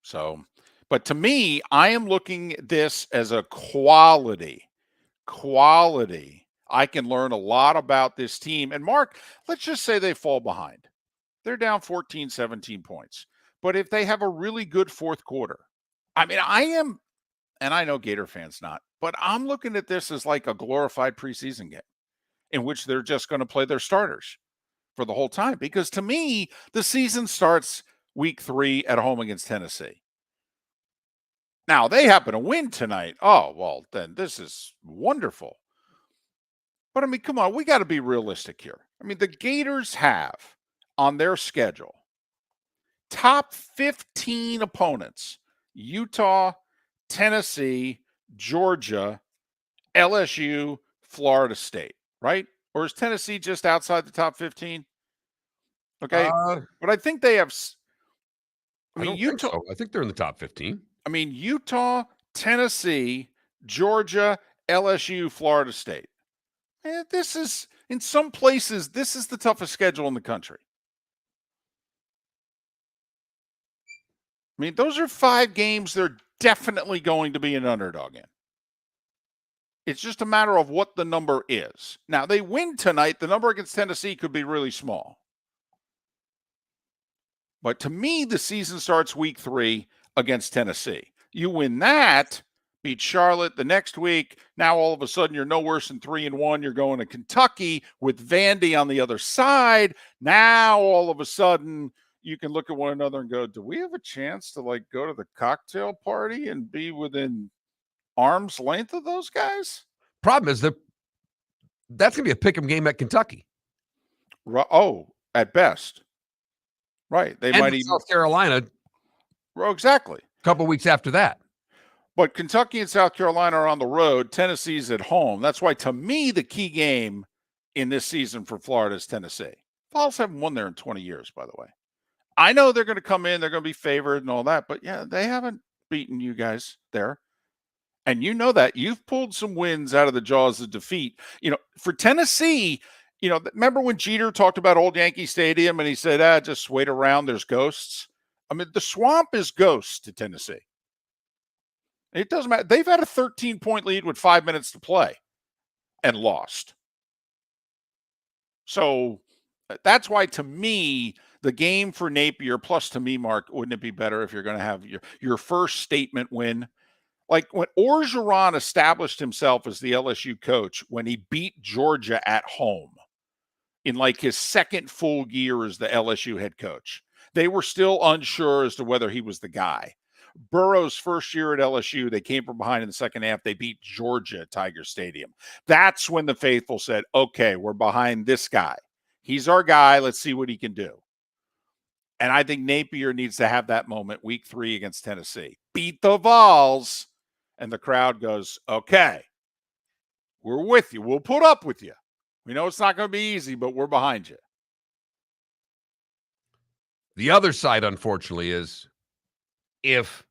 So, but to me, I am looking at this as a quality. I can learn a lot about this team. And Mark, let's just say they fall behind. They're down 14, 17 points. But if they have a really good fourth quarter, I mean, and I know Gator fans not, but I'm looking at this as like a glorified preseason game in which they're just going to play their starters for the whole time. Because to me, the season starts week 3 at home against Tennessee. Now, they happen to win tonight. Oh, well, then this is wonderful. But, I mean, come on, we got to be realistic here. I mean, the Gators have on their schedule top 15 opponents: Utah, Tennessee, Georgia, LSU, Florida State, right? Or is Tennessee just outside the top 15? Okay. But I think they have I don't think so. I think they're in the top 15. I mean, Utah, Tennessee, Georgia, LSU, Florida State. This is, in some places, this is the toughest schedule in the country. I mean, those are 5 games they're definitely going to be an underdog in. It's just a matter of what the number is. Now, they win tonight. The number against Tennessee could be really small. But to me, the season starts week 3 against Tennessee. You win that, beat Charlotte the next week. Now, all of a sudden, you're no worse than 3-1. You're going to Kentucky with Vandy on the other side. Now, all of a sudden, you can look at one another and go, do we have a chance to go to the cocktail party and be within arm's length of those guys? Problem is that's going to be a pick'em game at Kentucky. Oh, at best. Right. They might even South Carolina. Well, exactly. A couple weeks after that. But Kentucky and South Carolina are on the road. Tennessee's at home. That's why, to me, the key game in this season for Florida is Tennessee. Vols haven't won there in 20 years, by the way. I know they're going to come in. They're going to be favored and all that. But, yeah, they haven't beaten you guys there. And you know that. You've pulled some wins out of the jaws of defeat. For Tennessee, remember when Jeter talked about Old Yankee Stadium and he said, just wait around, there's ghosts? I mean, the swamp is ghosts to Tennessee. It doesn't matter. They've had a 13-point lead with 5 minutes to play and lost. So that's why, to me, the game for Napier, plus to me, Mark, wouldn't it be better if you're going to have your first statement win? Like when Orgeron established himself as the LSU coach, when he beat Georgia at home in his second full year as the LSU head coach, they were still unsure as to whether he was the guy. Burrow's first year at LSU, they came from behind in the second half. They beat Georgia at Tiger Stadium. That's when the faithful said, okay, we're behind this guy. He's our guy. Let's see what he can do. And I think Napier needs to have that moment week 3 against Tennessee. Beat the Vols. And the crowd goes, okay, we're with you. We'll put up with you. We know it's not going to be easy, but we're behind you. The other side, unfortunately, is if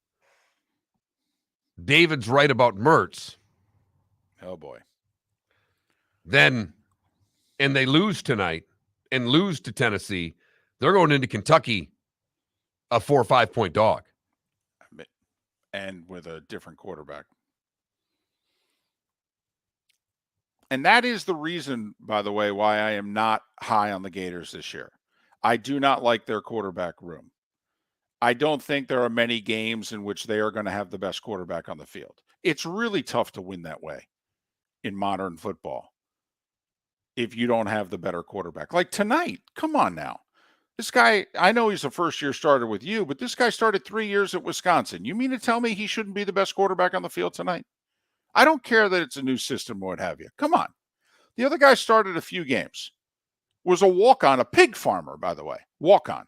David's right about Mertz. Oh, boy. Then, and they lose tonight and lose to Tennessee, they're going into Kentucky a 4 or 5 point dog. And with a different quarterback. And that is the reason, by the way, why I am not high on the Gators this year. I do not like their quarterback room. I don't think there are many games in which they are going to have the best quarterback on the field. It's really tough to win that way in modern football if you don't have the better quarterback. Like tonight, come on now. This guy, I know he's a first-year starter with you, but this guy started 3 years at Wisconsin. You mean to tell me he shouldn't be the best quarterback on the field tonight? I don't care that it's a new system or what have you. Come on. The other guy started a few games. Was a walk-on, a pig farmer, by the way. Walk-on.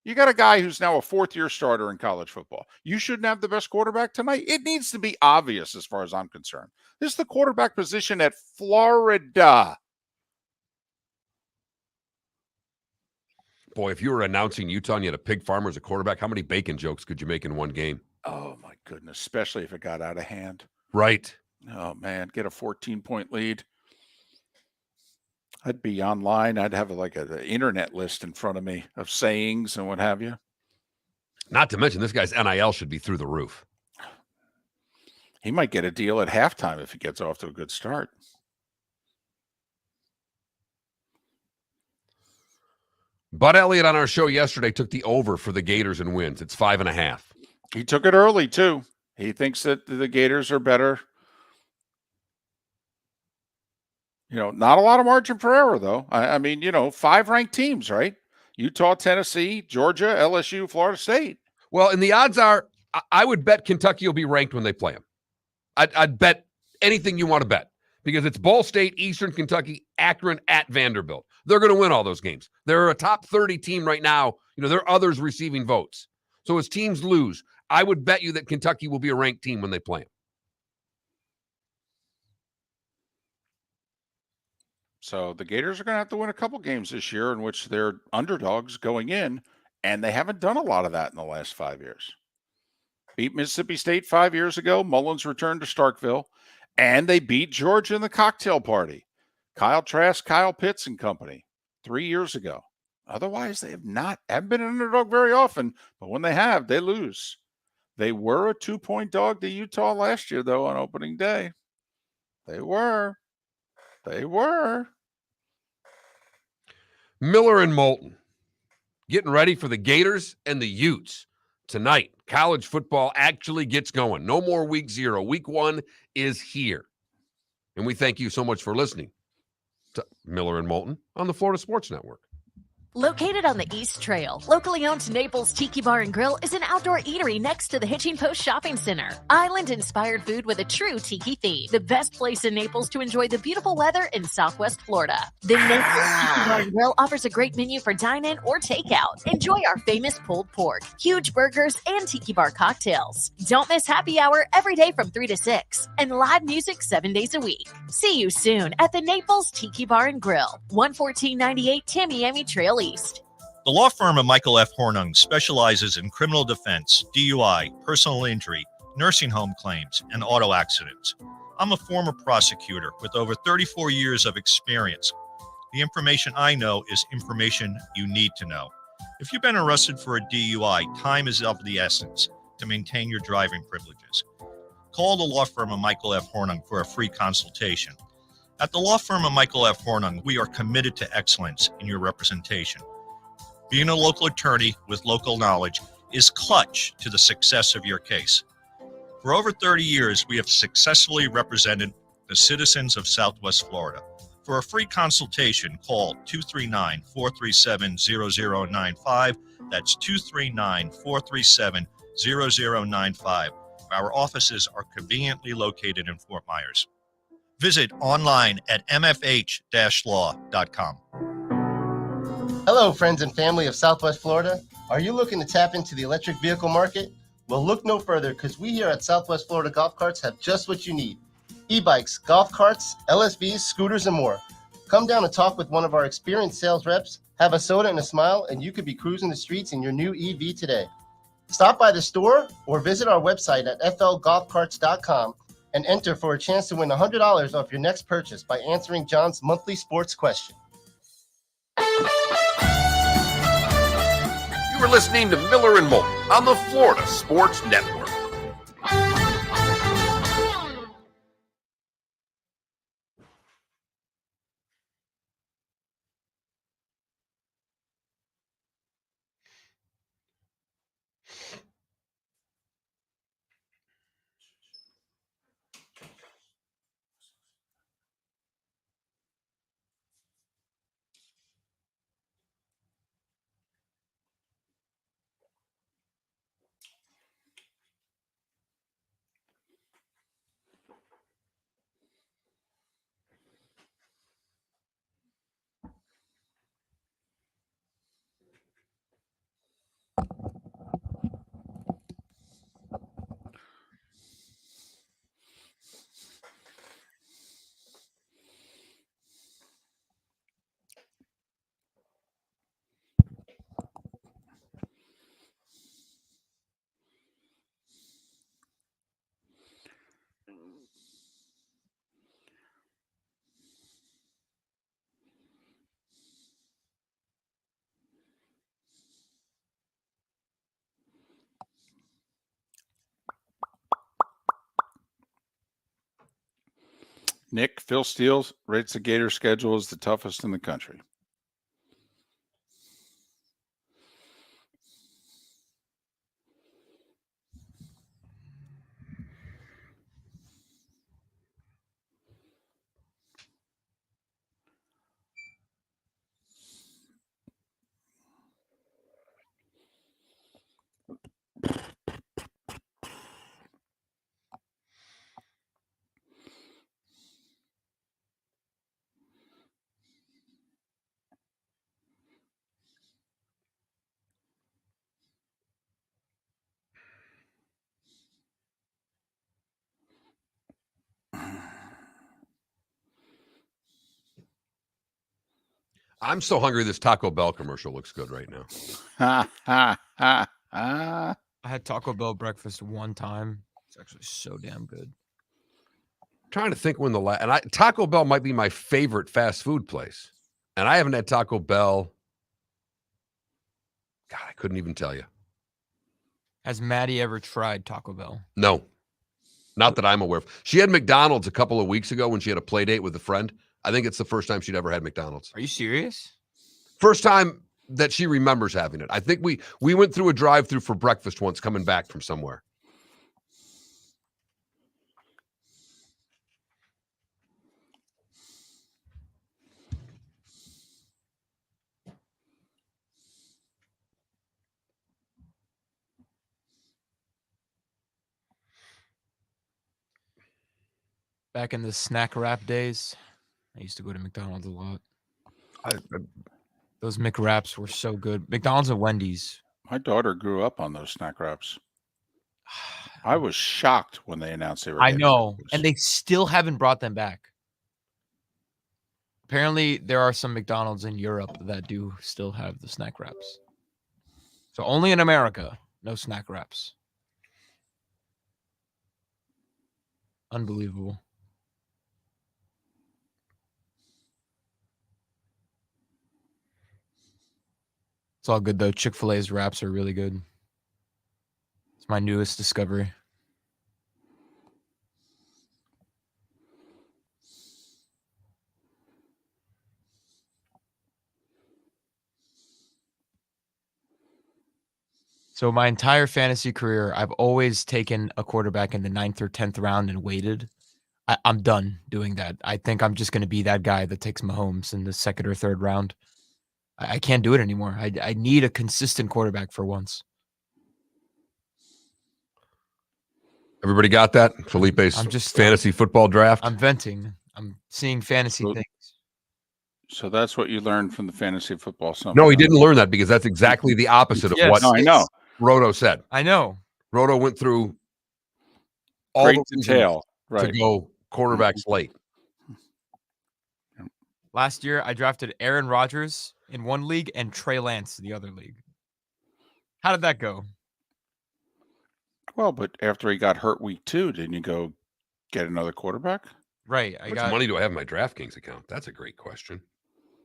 You got a guy who's now a fourth-year starter in college football. You shouldn't have the best quarterback tonight? It needs to be obvious as far as I'm concerned. This is the quarterback position at Florida. Boy, if you were announcing Utah and you had a pig farmer as a quarterback, how many bacon jokes could you make in one game? Oh, my goodness, especially if it got out of hand. Right. Oh, man, get a 14-point lead. I'd be online. I'd have an internet list in front of me of sayings and what have you. Not to mention, this guy's NIL should be through the roof. He might get a deal at halftime if he gets off to a good start. Bud Elliott on our show yesterday took the over for the Gators and wins. It's 5.5. He took it early, too. He thinks that the Gators are better. Not a lot of margin for error, though. I mean, 5 ranked teams, right? Utah, Tennessee, Georgia, LSU, Florida State. Well, and the odds are, I would bet Kentucky will be ranked when they play them. I'd bet anything you want to bet because it's Ball State, Eastern Kentucky, Akron at Vanderbilt. They're going to win all those games. They're a top 30 team right now. There are others receiving votes. So as teams lose, I would bet you that Kentucky will be a ranked team when they play them. So the Gators are going to have to win a couple games this year in which they're underdogs going in And they haven't done a lot of that in the last 5 years. Beat Mississippi State 5 years ago. Mullins returned to Starkville. And they beat Georgia in the cocktail party. Kyle Trask, Kyle Pitts and company 3 years ago. Otherwise, they haven't been an underdog very often, but when they have, they lose. They were a 2-point dog to Utah last year, though, on opening day. They were. Miller and Moulton getting ready for the Gators and the Utes. Tonight, college football actually gets going. No more week 0. Week 1 is here. And we thank you so much for listening to Miller and Moulton on the Florida Sports Network. Located on the East Trail, locally owned Naples Tiki Bar and Grill is an outdoor eatery next to the Hitching Post Shopping Center. Island-inspired food with a true tiki theme. The best place in Naples to enjoy the beautiful weather in Southwest Florida. The Naples Tiki Bar and Grill offers a great menu for dine-in or takeout. Enjoy our famous pulled pork, huge burgers, and tiki bar cocktails. Don't miss happy hour every day from 3 to 6 and live music 7 days a week. See you soon at the Naples Tiki Bar and Grill, 11498 Tamiami Trail East. The law firm of Michael F. Hornung specializes in criminal defense, DUI, personal injury, nursing home claims, and auto accidents. I'm a former prosecutor with over 34 years of experience. The information I know is information you need to know. If you've been arrested for a DUI, time is of the essence to maintain your driving privileges. Call the law firm of Michael F. Hornung for a free consultation. At the law firm of Michael F. Hornung, we are committed to excellence in your representation. Being a local attorney with local knowledge is clutch to the success of your case. For over 30 years, we have successfully represented the citizens of Southwest Florida. For a free consultation, call 239-437-0095. That's 239-437-0095. Our offices are conveniently located in Fort Myers. Visit online at mfh-law.com. Hello, friends and family of Southwest Florida. Are you looking to tap into the electric vehicle market? Well, look no further because we here at Southwest Florida Golf Carts have just what you need. E-bikes, golf carts, LSVs, scooters, and more. Come down and talk with one of our experienced sales reps, have a soda and a smile, and you could be cruising the streets in your new EV today. Stop by the store or visit our website at flgolfcarts.com and enter for a chance to win $100 off your next purchase by answering John's monthly sports question. You are listening to Miller and Moulton on the Florida Sports Network. Nick, Phil Steele rates the Gator schedule as the toughest in the country. I'm so hungry. This Taco Bell commercial looks good right now. I had Taco Bell breakfast one time. It's actually so damn good. I'm trying to think when the last, and Taco Bell might be my favorite fast food place. And I haven't had Taco Bell. God, I couldn't even tell you. Has Maddie ever tried Taco Bell? No, not that I'm aware of. She had McDonald's a couple of weeks ago when she had a play date with a friend. I think it's the first time she'd ever had McDonald's. Are you serious? First time that she remembers having it. I think we went through a drive-through for breakfast once coming back from somewhere. Back in the snack wrap days, I used to go to McDonald's a lot. Those McWraps were so good. McDonald's and Wendy's. My daughter grew up on those snack wraps. I was shocked when they announced they were. I know, and they still haven't brought them back. Apparently, there are some McDonald's in Europe that do still have the snack wraps. So only in America, no snack wraps. Unbelievable. It's all good, though. Chick-fil-A's wraps are really good. It's my newest discovery. So my entire fantasy career, I've always taken a quarterback in the 9th or 10th round and waited. I'm done doing that. I think I'm just going to be that guy that takes Mahomes in the 2nd or 3rd round. I can't do it anymore. I need a consistent quarterback for once. Everybody got that? Felipe's fantasy football draft? I'm venting. I'm seeing fantasy things. So that's what you learned from the fantasy football seminar. No, he didn't learn that because that's exactly the opposite of what I know. Roto said. I know. Roto went through all Great the detail to go quarterbacks late. Last year, I drafted Aaron Rodgers in one league and Trey Lance in the other league. How did that go? Well, but after he got hurt week 2, didn't you go get another quarterback? Right. How much money do I have in my DraftKings account? That's a great question.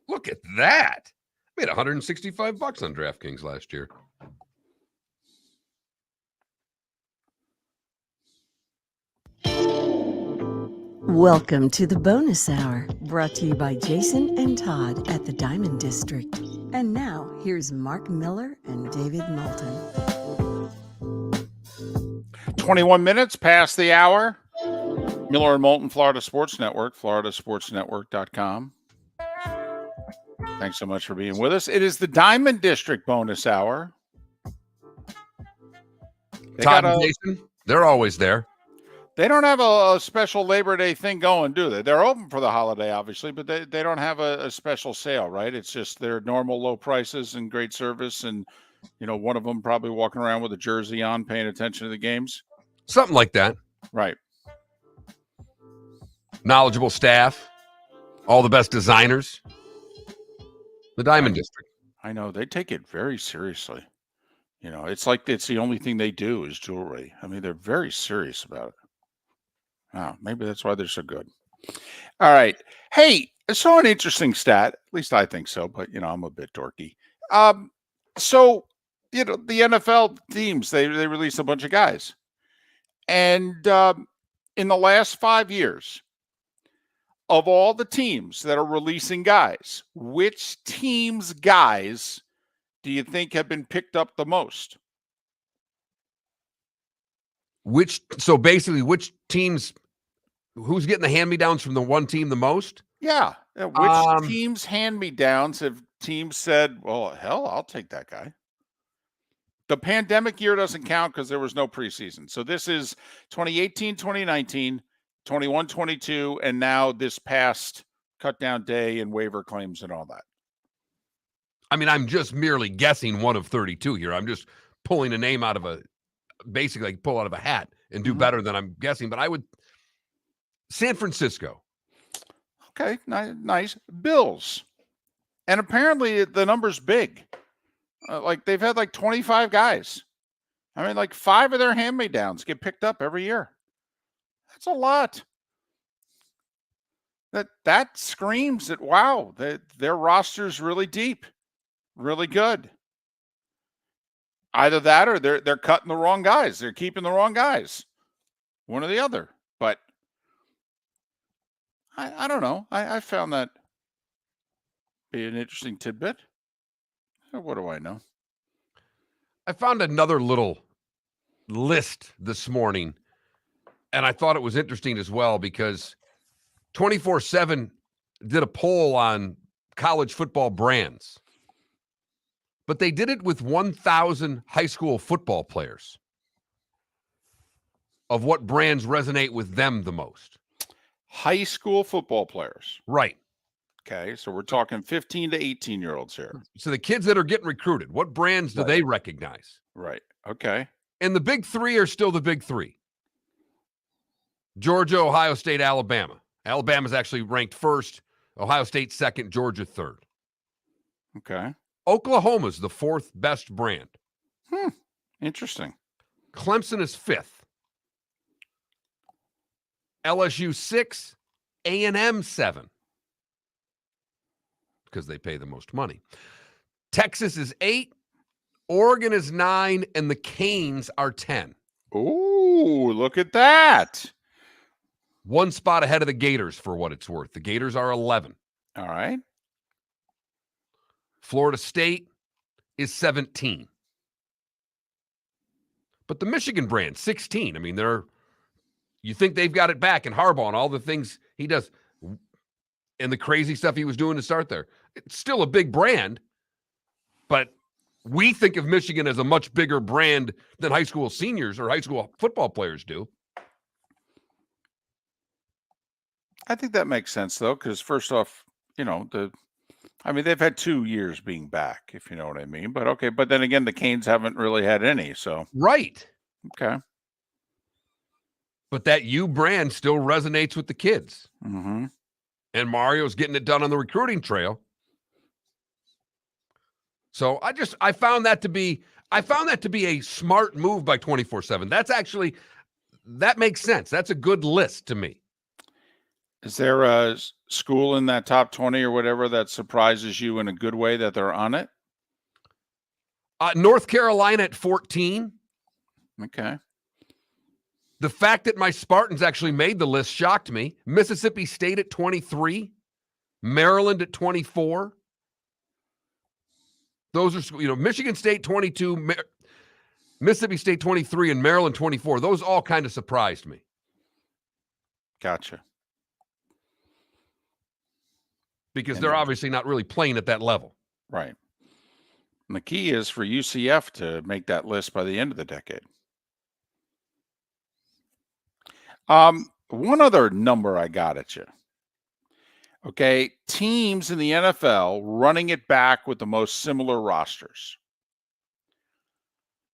Look at that. I made $165 on DraftKings last year. Welcome to the bonus hour, brought to you by Jason and Todd at the Diamond District. And now, here's Mark Miller and David Moulton. 21 minutes past the hour. Miller and Moulton, Florida Sports Network, floridasportsnetwork.com. Thanks so much for being with us. It is the Diamond District bonus hour. Todd and Jason, they're always there. They don't have a special Labor Day thing going, do they? They're open for the holiday, obviously, but they don't have a special sale, right? It's just their normal low prices and great service. And, you know, one of them probably walking around with a jersey on, paying attention to the games. Something like that. Right. Knowledgeable staff, all the best designers. The Diamond District. I know. They take it very seriously. You know, it's like it's the only thing they do is jewelry. I mean, they're very serious about it. Oh, maybe that's why they're so good. All right. Hey, I saw an interesting stat. At least I think so, but, you know, I'm a bit dorky. So, you know, the NFL teams, they released a bunch of guys. And in the last 5 years, of all the teams that are releasing guys, which team's guys do you think have been picked up the most? So basically, which teams, who's getting the hand-me-downs from the one team the most? Yeah. Which teams' hand-me-downs have teams said, well, hell, I'll take that guy? The pandemic year doesn't count because there was no preseason. So this is 2018, 2019, 21, 22, and now this past cut-down day and waiver claims and all that. I mean, I'm just merely guessing one of 32 here. I'm just pulling a name out of basically like pull out of a hat and do better than I'm guessing. But I would, San Francisco. Okay, nice. Bills. And apparently the number's big. Like they've had like 25 guys. I mean, like 5 of their hand-me-downs get picked up every year. That's a lot. That screams that, wow, their roster's really deep, really good. Either that or they're cutting the wrong guys. They're keeping the wrong guys. One or the other. But I don't know. I found that be an interesting tidbit. What do I know? I found another little list this morning, and I thought it was interesting as well because 24/7 did a poll on college football brands, but they did it with 1,000 high school football players of what brands resonate with them the most. High school football players. Right. Okay, so we're talking 15 to 18-year-olds here. So the kids that are getting recruited, what brands do they recognize? Right. Okay. And the big three are still the big three. Georgia, Ohio State, Alabama. Alabama's actually ranked first, Ohio State second, Georgia third. Okay. Oklahoma's the fourth best brand. Interesting. Clemson is fifth. LSU 6, A&M 7. Because they pay the most money. Texas is 8, Oregon is 9, and the Canes are 10. Ooh, look at that. One spot ahead of the Gators for what it's worth. The Gators are 11. All right. Florida State is 17. But the Michigan brand, 16. I mean, you think they've got it back, and Harbaugh and all the things he does and the crazy stuff he was doing to start there. It's still a big brand, but we think of Michigan as a much bigger brand than high school seniors or high school football players do. I think that makes sense, though, because first off, they've had 2 years being back, if you know what I mean. But okay, but then again, the Canes haven't really had any, so. Right. Okay. But that U brand still resonates with the kids. Mm-hmm. And Mario's getting it done on the recruiting trail. So I found that to be a smart move by 24/7. That makes sense. That's a good list to me. Is there a school in that top 20 or whatever that surprises you in a good way that they're on it? North Carolina at 14. Okay. The fact that my Spartans actually made the list shocked me. Mississippi State at 23. Maryland at 24. Those are, Michigan State 22, Mississippi State 23, and Maryland 24. Those all kind of surprised me. Gotcha. Because they're obviously not really playing at that level. Right. And the key is for UCF to make that list by the end of the decade. One other number I got at you. Okay, teams in the NFL running it back with the most similar rosters.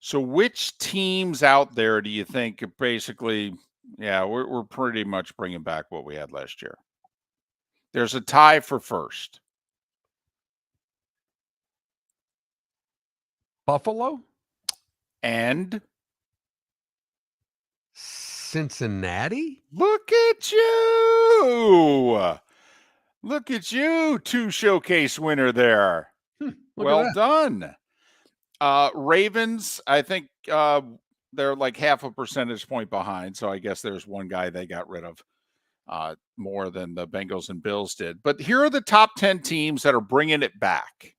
So which teams out there do you think are basically, we're pretty much bringing back what we had last year? There's a tie for first. Buffalo? And Cincinnati? Look at you! Look at you, 2 showcase winner there. Well done. Ravens, I think they're like half a percentage point behind, so I guess there's one guy they got rid of more than the Bengals and Bills did. But here are the top 10 teams that are bringing it back.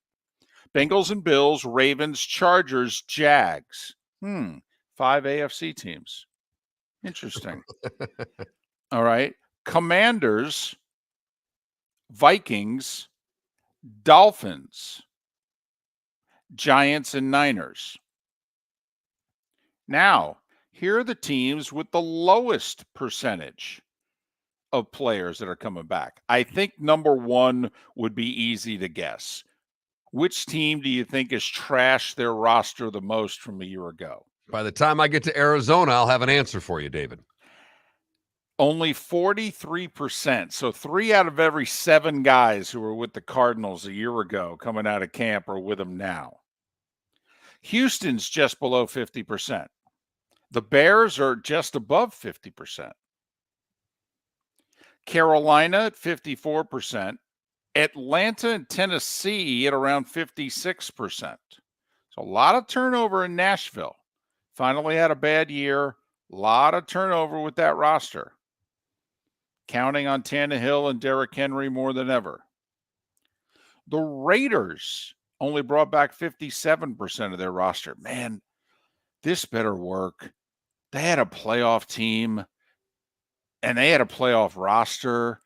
Bengals and Bills, Ravens, Chargers, Jags. 5 AFC teams. Interesting. All right. Commanders, Vikings, Dolphins, Giants, and Niners. Now, here are the teams with the lowest percentage of players that are coming back. I think number 1 would be easy to guess. Which team do you think has trashed their roster the most from a year ago? By the time I get to Arizona, I'll have an answer for you, David. Only 43%. So 3 out of every 7 guys who were with the Cardinals a year ago coming out of camp are with them now. Houston's just below 50%. The Bears are just above 50%. Carolina at 54%. Atlanta and Tennessee at around 56%. So a lot of turnover in Nashville. Finally had a bad year. A lot of turnover with that roster. Counting on Tannehill and Derrick Henry more than ever. The Raiders only brought back 57% of their roster. Man, this better work. They had a playoff team, and they had a playoff roster,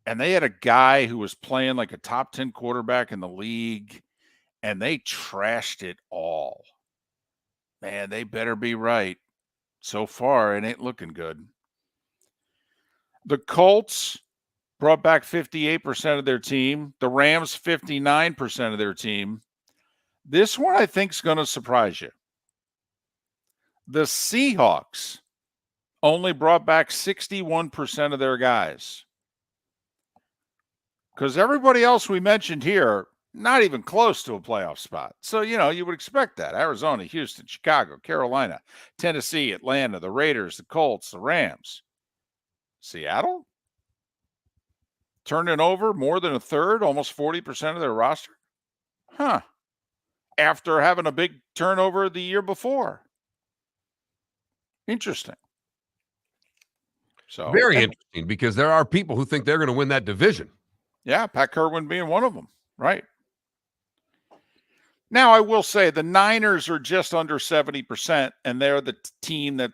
and they had a guy who was playing like a top 10 quarterback in the league, and they trashed it all. Man, they better be right. So far, it ain't looking good. The Colts brought back 58% of their team. The Rams, 59% of their team. This one I think is going to surprise you. The Seahawks only brought back 61% of their guys. Because everybody else we mentioned here, not even close to a playoff spot. So, you would expect that. Arizona, Houston, Chicago, Carolina, Tennessee, Atlanta, the Raiders, the Colts, the Rams. Seattle? Turning over more than a third, almost 40% of their roster? Huh. After having a big turnover the year before. Interesting. So Very interesting, because there are people who think they're going to win that division. Yeah, Pat Kerwin being one of them. Right. Now, I will say the Niners are just under 70%, and they're the team that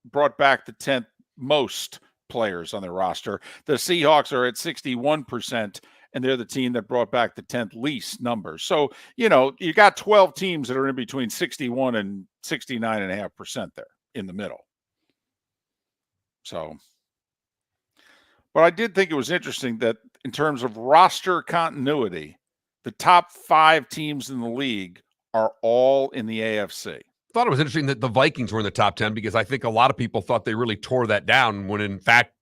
brought back the 10th most players on their roster. The Seahawks are at 61%, and they're the team that brought back the 10th least numbers. So, you got 12 teams that are in between 61 and 69.5% there in the middle. So, but I did think it was interesting that in terms of roster continuity, the top 5 teams in the league are all in the AFC. I thought it was interesting that the Vikings were in the top 10, because I think a lot of people thought they really tore that down, when in fact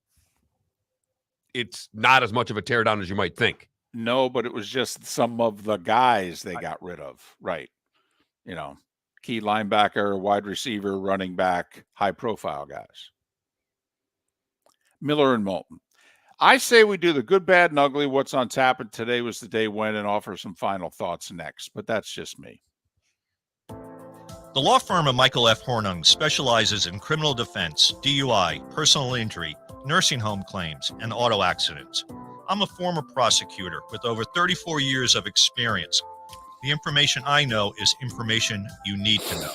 it's not as much of a teardown as you might think. No, but it was just some of the guys they got rid of. Right. Key linebacker, wide receiver, running back, high profile guys. Miller and Moulton. I say we do the good, bad, and ugly, what's on tap, and today was the day when, and offer some final thoughts next. But that's just me. The law firm of Michael F. Hornung specializes in criminal defense, DUI, personal injury, nursing home claims, and auto accidents. I'm a former prosecutor with over 34 years of experience. The information I know is information you need to know.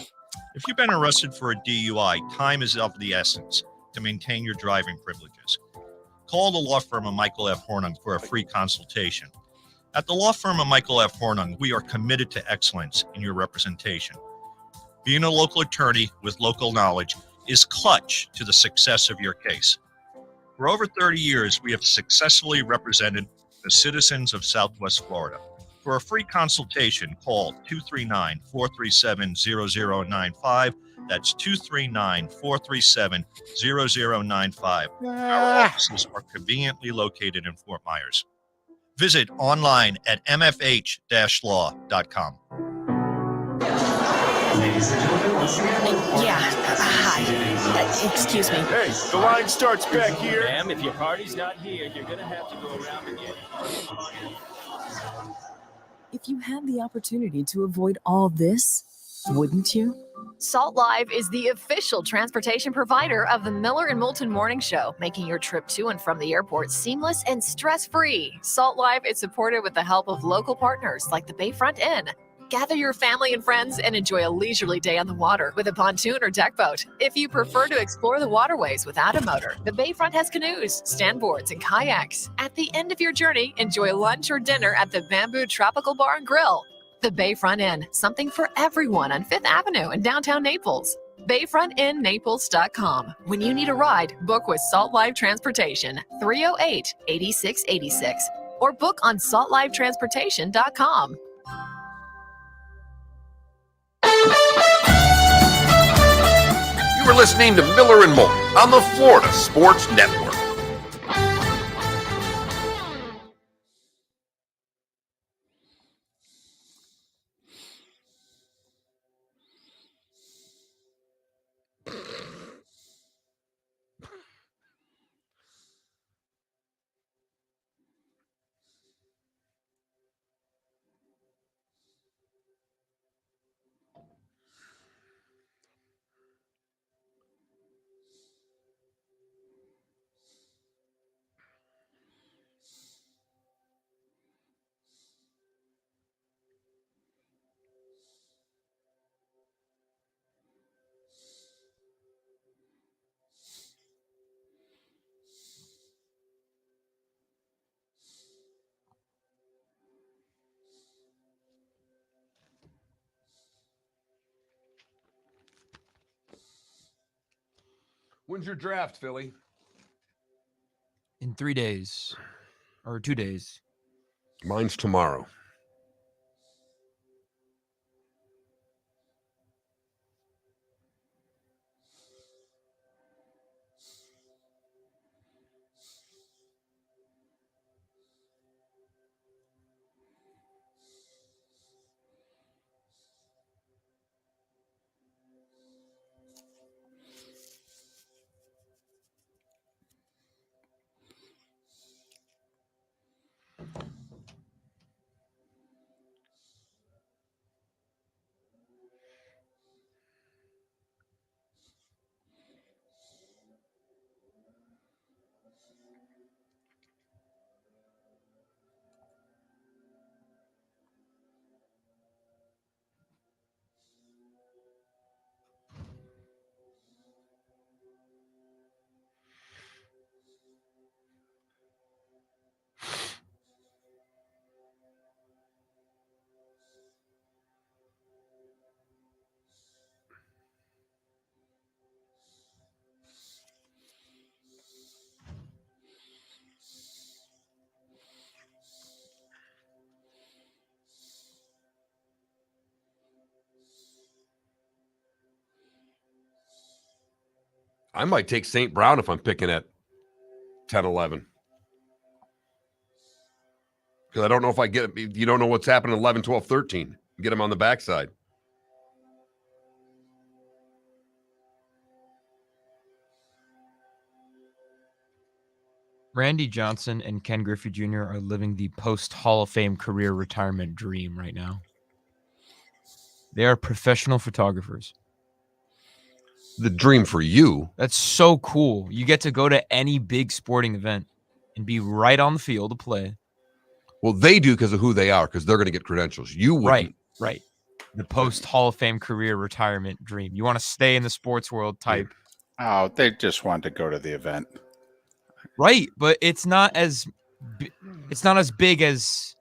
If you've been arrested for a DUI, time is of the essence to maintain your driving privileges. Call the law firm of Michael F. Hornung for a free consultation. At the law firm of Michael F. Hornung, we are committed to excellence in your representation. Being a local attorney with local knowledge is clutch to the success of your case. For over 30 years, we have successfully represented the citizens of Southwest Florida. For a free consultation, call 239-437-0095. That's 239-437-0095. Our offices are conveniently located in Fort Myers. Visit online at mfh-law.com. Ladies and gentlemen, once again. Yeah, hi. Excuse me. Hey, the line starts back here. Ma'am, if your party's not here, you're going to have to go around again. If you had the opportunity to avoid all this, wouldn't you? Salt Live is the official transportation provider of the Miller and Moulton Morning Show, making your trip to and from the airport seamless and stress-free. Salt Live is supported with the help of local partners like the Bayfront Inn. Gather your family and friends and enjoy a leisurely day on the water with a pontoon or deck boat. If you prefer to explore the waterways without a motor, the Bayfront has canoes, standboards, and kayaks. At the end of your journey, enjoy lunch or dinner at the Bamboo Tropical Bar and Grill. The Bayfront Inn, something for everyone on 5th Avenue in downtown Naples. BayfrontInNaples.com. When you need a ride, book with Salt Live Transportation, 308-8686, or book on saltlivetransportation.com. You are listening to Miller and Moulton on the Florida Sports Network. When's your draft, Philly? In 3 days or 2 days. Mine's tomorrow. I might take St. Brown if I'm picking at 10, 11. Because I don't know if I get it. You don't know what's happening 11, 12, 13. Get him on the backside. Randy Johnson and Ken Griffey Jr. are living the post-Hall of Fame career retirement dream right now. They are professional photographers. The dream for you. That's so cool. You get to go to any big sporting event and be right on the field to play. Well, they do because of who they are, because they're going to get credentials. You wouldn't. Right. The post-Hall of Fame career retirement dream. You want to stay in the sports world type. Oh, they just wanted to go to the event. Right, but it's not as big as,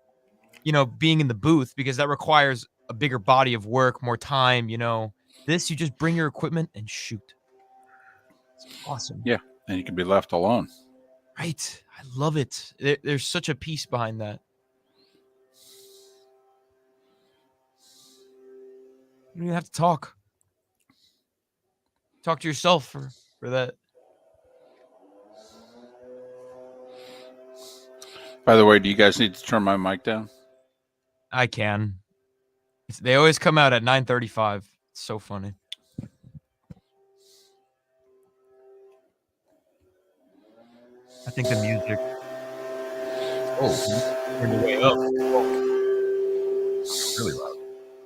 being in the booth, because that requires a bigger body of work, more time, This, you just bring your equipment and shoot. It's awesome. Yeah, and you can be left alone. Right. I love it. There's such a peace behind that. You don't even have to talk. Talk to yourself for that. By the way, do you guys need to turn my mic down? I can. They always come out at 9:35. It's so funny. I think the music. Oh, turned it way up. Really loud.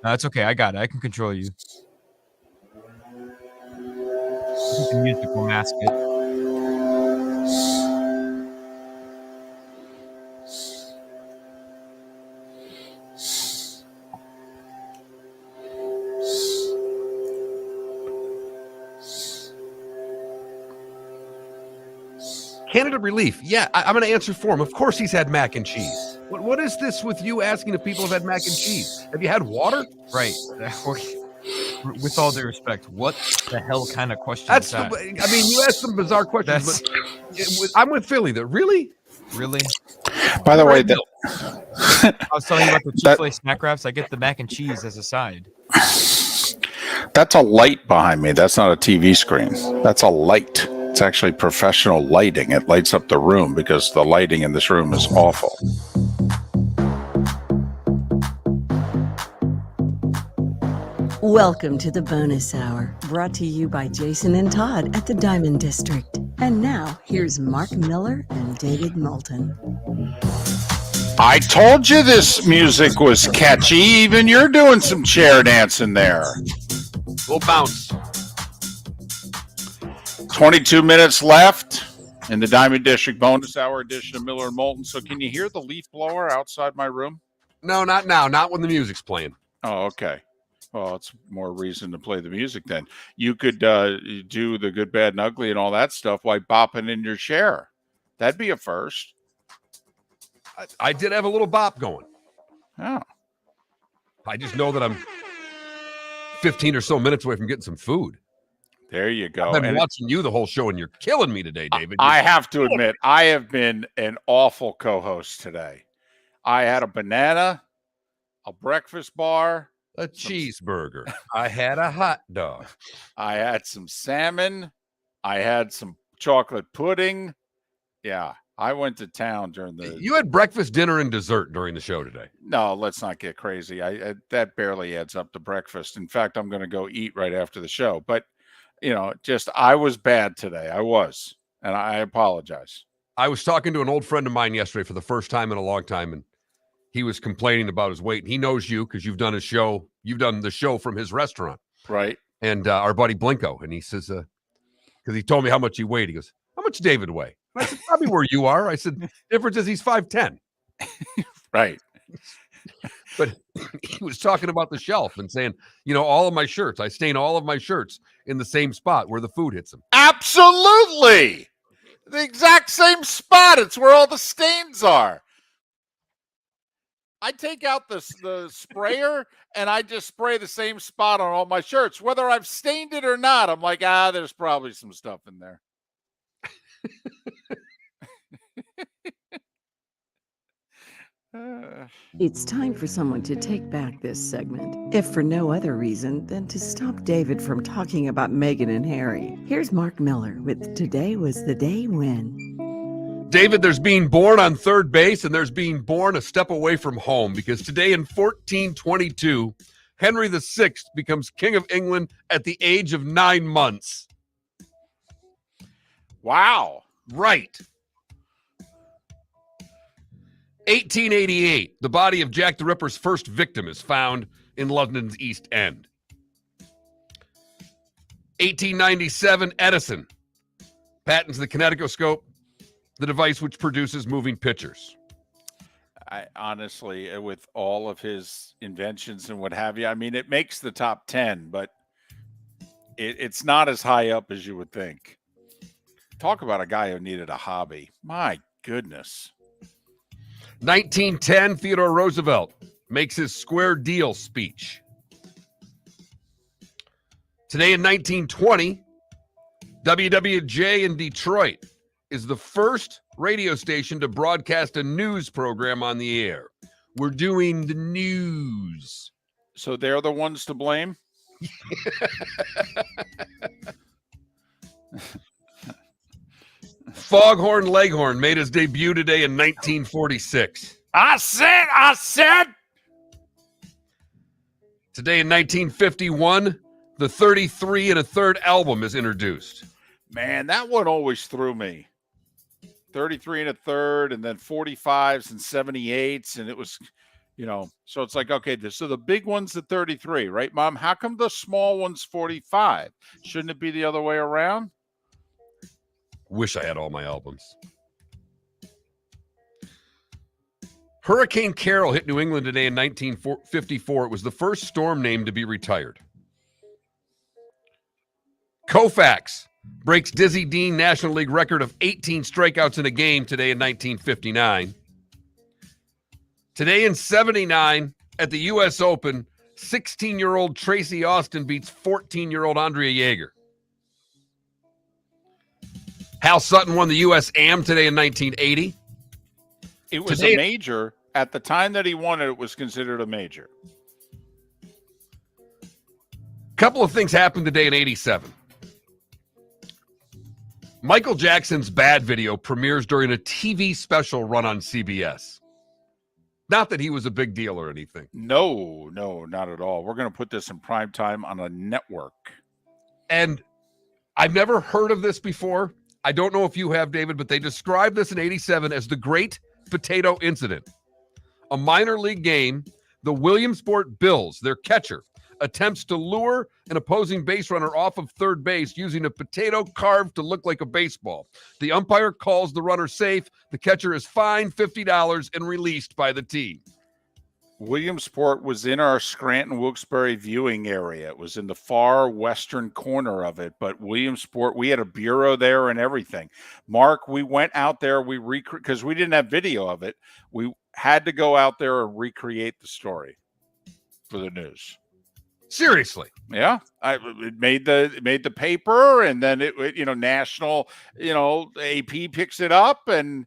No, it's okay. I got it. I can control you. I think the music will mask it. Canada Relief. Yeah, I'm going to answer for him. Of course he's had mac and cheese. What is this with you asking if people have had mac and cheese? Have you had water? Right. With all due respect, what the hell kind of question is that? I mean, you asked some bizarre questions, but I'm with Philly. Really? By the way, I was telling you about the Chick-fil-A snack wraps. I get the mac and cheese as a side. That's a light behind me. That's not a TV screen. That's a light. It's actually professional lighting. It lights up the room because the lighting in this room is awful. Welcome to the Bonus Hour, brought to you by Jason and Todd at the Diamond District. And now, here's Mark Miller and David Moulton. I told you this music was catchy. Even you're doing some chair dancing there. We'll bounce. 22 minutes left in the Diamond District Bonus Hour edition of Miller and Moulton. So can you hear the leaf blower outside my room? No, not now. Not when the music's playing. Oh, okay. Well, it's more reason to play the music then. You could do the good, bad, and ugly and all that stuff while bopping in your chair. That'd be a first. I did have a little bop going. Oh. I just know that I'm 15 or so minutes away from getting some food. There you go. I've been And watching you the whole show, and you're killing me today, David. I have to admit, I have been an awful co-host today. I had a banana, a breakfast bar, a cheeseburger. I had a hot dog. I had some salmon. I had some chocolate pudding. Yeah, I went to town during the. You had breakfast, dinner, and dessert during the show today. No, let's not get crazy. I that barely adds up to breakfast. In fact, I'm going to go eat right after the show. But just I was bad today. I was, and I apologize. I was talking to an old friend of mine yesterday for the first time in a long time, and he was complaining about his weight. And he knows you because you've done his show. You've done the show from his restaurant, right? And our buddy Blinko, and he says, because he told me how much he weighed. He goes, "How much David weigh?" And I said, "Probably where you are." I said, "Difference is he's 5'10". Right. But he was talking about the shelf and saying, all of my shirts, I stain all of my shirts in the same spot where the food hits them. Absolutely. The exact same spot. It's where all the stains are. I take out the sprayer and I just spray the same spot on all my shirts. Whether I've stained it or not, I'm like, there's probably some stuff in there. It's time for someone to take back this segment, if for no other reason than to stop David from talking about Meghan and Harry. Here's Mark Miller with Today Was the Day When. David, there's being born on third base and there's being born a step away from home, because today in 1422, Henry VI becomes King of England at the age of 9 months. Wow. Right. 1888, the body of Jack the Ripper's first victim is found in London's East End. 1897, Edison patents the kinetoscope, the device which produces moving pictures. I honestly, with all of his inventions and what have you, I mean, it makes the top 10, but it's not as high up as you would think. Talk about a guy who needed a hobby. My goodness. 1910, Theodore Roosevelt makes his square deal speech. Today in 1920, WWJ in Detroit is the first radio station to broadcast a news program on the air. We're doing the news. So they're the ones to blame? Foghorn Leghorn made his debut today in 1946. I said. Today in 1951, the 33 1/3 album is introduced. Man, that one always threw me. 33 1/3, and then 45s and 78s, and it was, so it's like, okay, so the big one's the 33, right, Mom? How come the small one's 45? Shouldn't it be the other way around? Wish I had all my albums. Hurricane Carol hit New England today in 1954. It was the first storm named to be retired. Koufax breaks Dizzy Dean National League record of 18 strikeouts in a game today in 1959. Today in 79, at the U.S. Open, 16-year-old Tracy Austin beats 14-year-old Andrea Jaeger. Hal Sutton won the U.S. Am today in 1980. It was a major. At the time that he won it, it was considered a major. Couple of things happened today in 87. Michael Jackson's Bad video premieres during a TV special run on CBS. Not that he was a big deal or anything. No, not at all. We're going to put this in prime time on a network. And I've never heard of this before. I don't know if you have, David, but they described this in 87 as the Great Potato Incident. A minor league game, the Williamsport Bills, their catcher, attempts to lure an opposing base runner off of third base using a potato carved to look like a baseball. The umpire calls the runner safe. The catcher is fined $50 and released by the team. Williamsport was in our Scranton Wilkes-Barre viewing area. It was in the far western corner of it, but Williamsport, we had a bureau there and everything. Mark, we went out there, because we didn't have video of it. We had to go out there and recreate the story for the news. Seriously. Yeah, it made the paper, and then it national, AP picks it up, and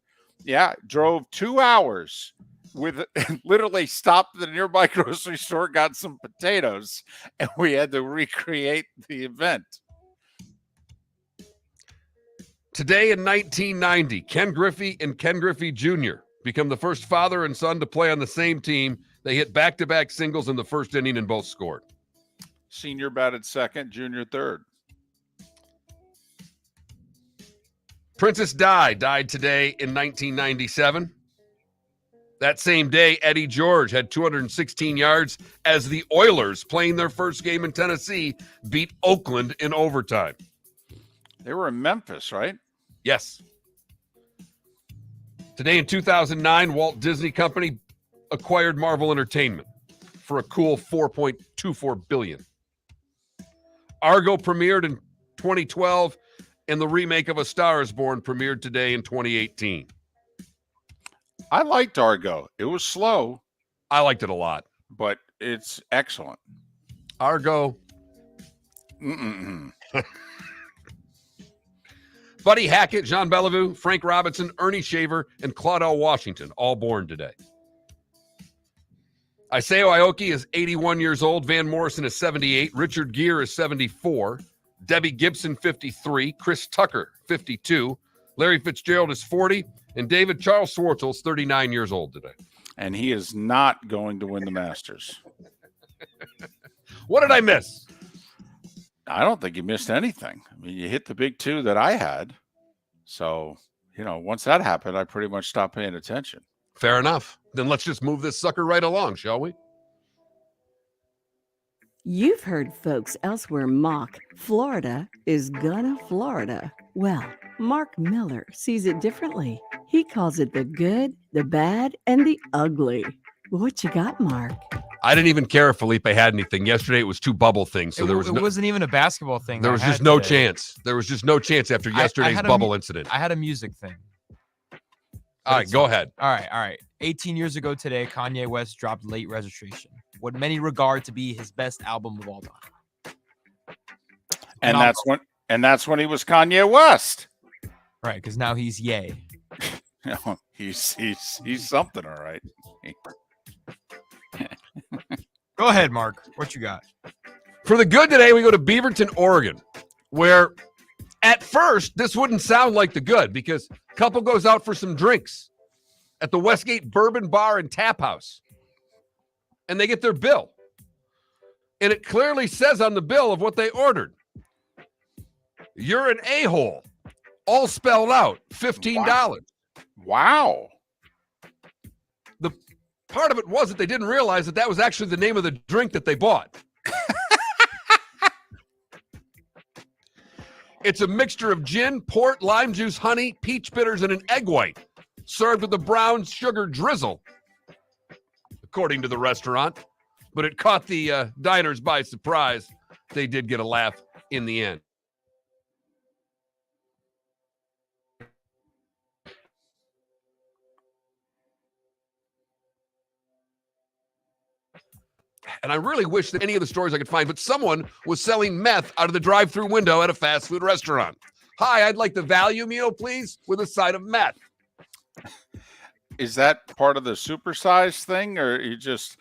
drove 2 hours with literally stopped at the nearby grocery store, got some potatoes, and we had to recreate the event. Today in 1990, Ken Griffey and Ken Griffey Jr. become the first father and son to play on the same team. They hit back-to-back singles in the first inning and both scored. Senior batted second, junior third. Princess Di died today in 1997. That same day, Eddie George had 216 yards as the Oilers, playing their first game in Tennessee, beat Oakland in overtime. They were in Memphis, right? Yes. Today in 2009, Walt Disney Company acquired Marvel Entertainment for a cool $4.24 billion. Argo premiered in 2012, and the remake of A Star is Born premiered today in 2018. I liked Argo. It was slow. I liked it a lot. But it's excellent. Argo. Buddy Hackett, Jean Bellevue, Frank Robinson, Ernie Shaver, and Claudel Washington, all born today. Isaiah Aoki is 81 years old. Van Morrison is 78. Richard Gere is 74. Debbie Gibson, 53. Chris Tucker, 52. Larry Fitzgerald is 40. And David Charles Schwartzel is 39 years old today. And he is not going to win the Masters. What did I miss? I don't think you missed anything. I mean, you hit the big two that I had. So, once that happened, I pretty much stopped paying attention. Fair enough. Then let's just move this sucker right along, shall we? You've heard folks elsewhere mock Florida is gonna Florida. Well, Mark Miller sees it differently. He calls it the good, the bad, and the ugly. What you got, Mark? I didn't even care if Felipe had anything. Yesterday it was 2 bubble things, so it wasn't even a basketball thing. There was just no chance. There was just no chance after yesterday's bubble incident. I had a music thing. All right, go ahead. All right. 18 years ago today, Kanye West dropped Late Registration, what many regard to be his best album of all time. And that's when he was Kanye West. Right, because now he's Ye. He's something, all right. Go ahead, Mark. What you got? For the good today, we go to Beaverton, Oregon, where at first this wouldn't sound like the good because a couple goes out for some drinks at the Westgate Bourbon Bar and Tap House, and they get their bill. And it clearly says on the bill of what they ordered, "You're an a-hole," all spelled out, $15. Wow. The part of it was that they didn't realize that was actually the name of the drink that they bought. It's a mixture of gin, port, lime juice, honey, peach bitters, and an egg white, served with a brown sugar drizzle, according to the restaurant. But it caught the diners by surprise. They did get a laugh in the end. And I really wish that any of the stories I could find, but someone was selling meth out of the drive-thru window at a fast food restaurant. "Hi, I'd like the value meal, please, with a side of meth." Is that part of the supersize thing, or you just,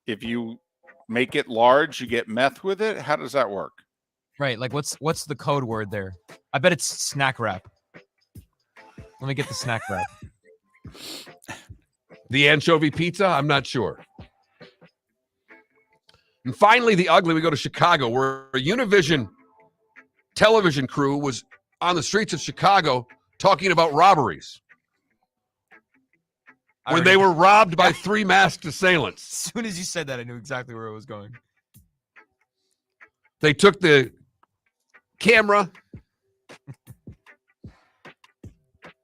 if you make it large, you get meth with it? How does that work? Right, like what's the code word there? I bet it's snack wrap. Let me get the snack wrap. The anchovy pizza? I'm not sure. And finally, the ugly, we go to Chicago, where a Univision television crew was on the streets of Chicago talking about robberies. When they were robbed by 3 masked assailants. As soon as you said that, I knew exactly where it was going. They took the camera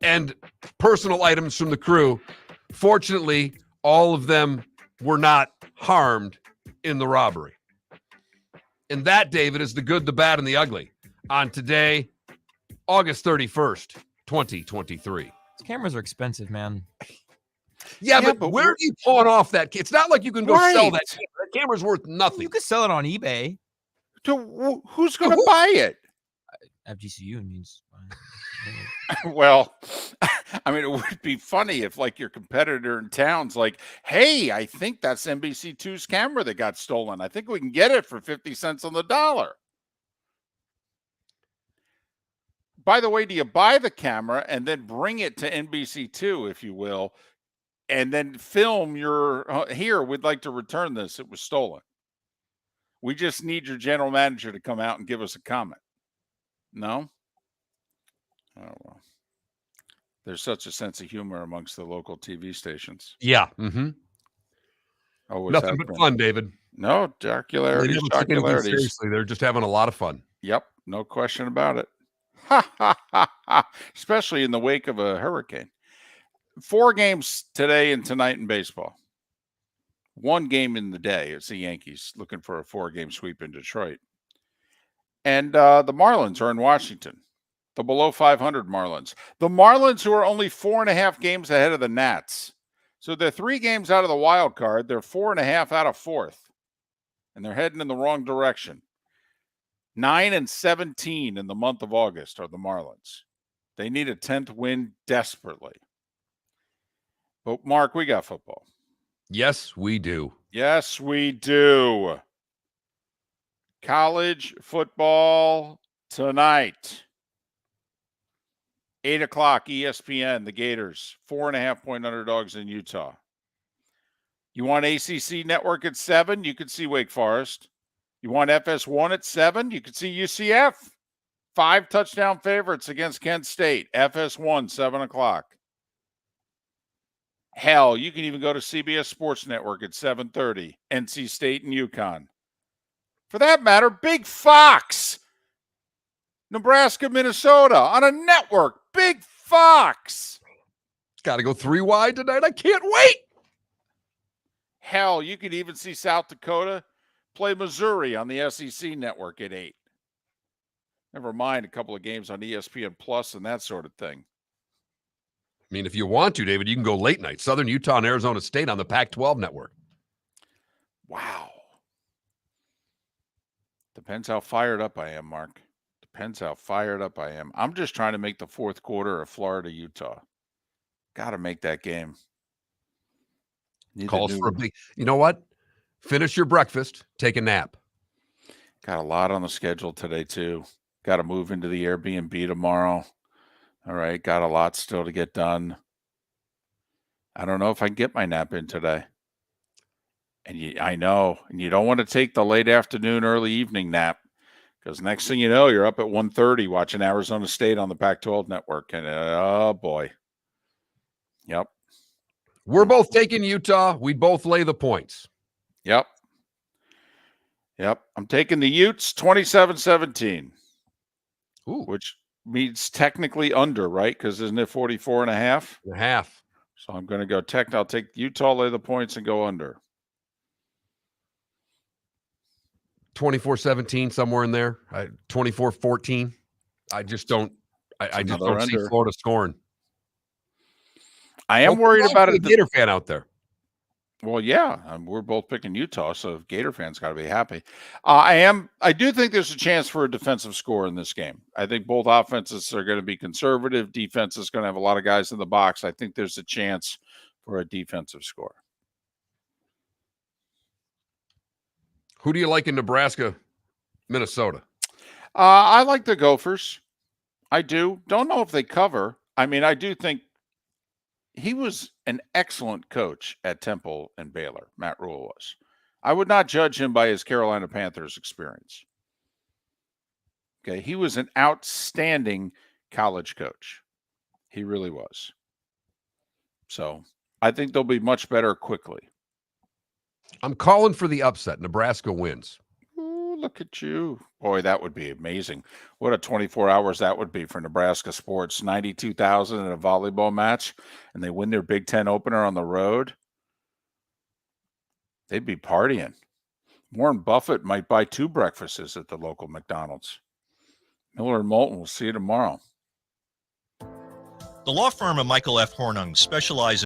and personal items from the crew. Fortunately, all of them were not harmed in the robbery. And that, David, is the good, the bad, and the ugly on today, August 31st, 2023. These cameras are expensive, man. Yeah, but where do you pawn off that? It's not like you can go sell that camera. That camera's worth nothing. You could sell it on eBay. Who's going to buy it? FGCU needs. Well, I mean, it would be funny if, like, your competitor in town's like, hey, I think that's NBC2's camera that got stolen. I think we can get it for 50 cents on the dollar. By the way, do you buy the camera and then bring it to NBC2, if you will, and then film your, here, we'd like to return this. It was stolen. We just need your general manager to come out and give us a comment. No? Oh, well. There's such a sense of humor amongst the local TV stations. Yeah. Mm-hmm. Nothing but fun, David. No, jocularities. Seriously, they're just having a lot of fun. Yep, no question about it. Ha, ha, ha, ha. Especially in the wake of a hurricane. 4 games today and tonight in baseball. 1 game in the day. It's the Yankees looking for a 4-game sweep in Detroit. And the Marlins are in Washington. The below 500 Marlins. The Marlins, who are only 4.5 games ahead of the Nats. So they're 3 games out of the wild card. They're 4.5 out of 4th. And they're heading in the wrong direction. 9-17 in the month of August are the Marlins. They need a 10th win desperately. But, Mark, we got football. Yes, we do. Yes, we do. College football tonight. 8 o'clock, ESPN, the Gators, 4.5-point underdogs in Utah. You want ACC Network at 7? You could see Wake Forest. You want FS1 at 7? You could see UCF. 5 touchdown favorites against Kent State. FS1, 7 o'clock. Hell, you can even go to CBS Sports Network at 7:30. NC State and UConn. For that matter, Big Fox. Nebraska, Minnesota on a network. Big Fox. Got to go 3 wide tonight. I can't wait. Hell, you could even see South Dakota play Missouri on the SEC network at 8. Never mind a couple of games on ESPN Plus and that sort of thing. I mean, if you want to, David, you can go late night. Southern Utah and Arizona State on the Pac-12 network. Wow. Depends how fired up I am, Mark. Depends how fired up I am. I'm just trying to make the 4th quarter of Florida, Utah. Got to make that game. Calls for a big. You know what? Finish your breakfast. Take a nap. Got a lot on the schedule today, too. Got to move into the Airbnb tomorrow. All right. Got a lot still to get done. I don't know if I can get my nap in today. And I know. And you don't want to take the late afternoon, early evening nap. Because next thing you know, you're up at 1:30 watching Arizona State on the Pac-12 network. And oh, boy. Yep. We're both taking Utah. We'd both lay the points. Yep. Yep. I'm taking the Utes 27-17. Ooh. Which means technically under, right? Because isn't it 44.5? Half. So I'm going to go I'll take Utah, lay the points, and go under. 24-17, somewhere in there. 24-14. I just don't. I just don't see Florida scoring. I am worried about it. Gator fan out there. Well, yeah, we're both picking Utah, so Gator fans got to be happy. I do think there's a chance for a defensive score in this game. I think both offenses are going to be conservative. Defense is going to have a lot of guys in the box. I think there's a chance for a defensive score. Who do you like in Nebraska, Minnesota? I like the Gophers. I do. Don't know if they cover. I mean, I do think he was an excellent coach at Temple and Baylor. Matt Rule was. I would not judge him by his Carolina Panthers experience. Okay, he was an outstanding college coach. He really was. So I think they'll be much better quickly. I'm calling for the upset. Nebraska wins. Ooh, look at you. Boy, that would be amazing. What a 24 hours that would be for Nebraska sports. 92,000 in a volleyball match, and they win their Big Ten opener on the road. They'd be partying. Warren Buffett might buy 2 breakfasts at the local McDonald's. Miller and Moulton, we'll see you tomorrow. The law firm of Michael F. Hornung specializes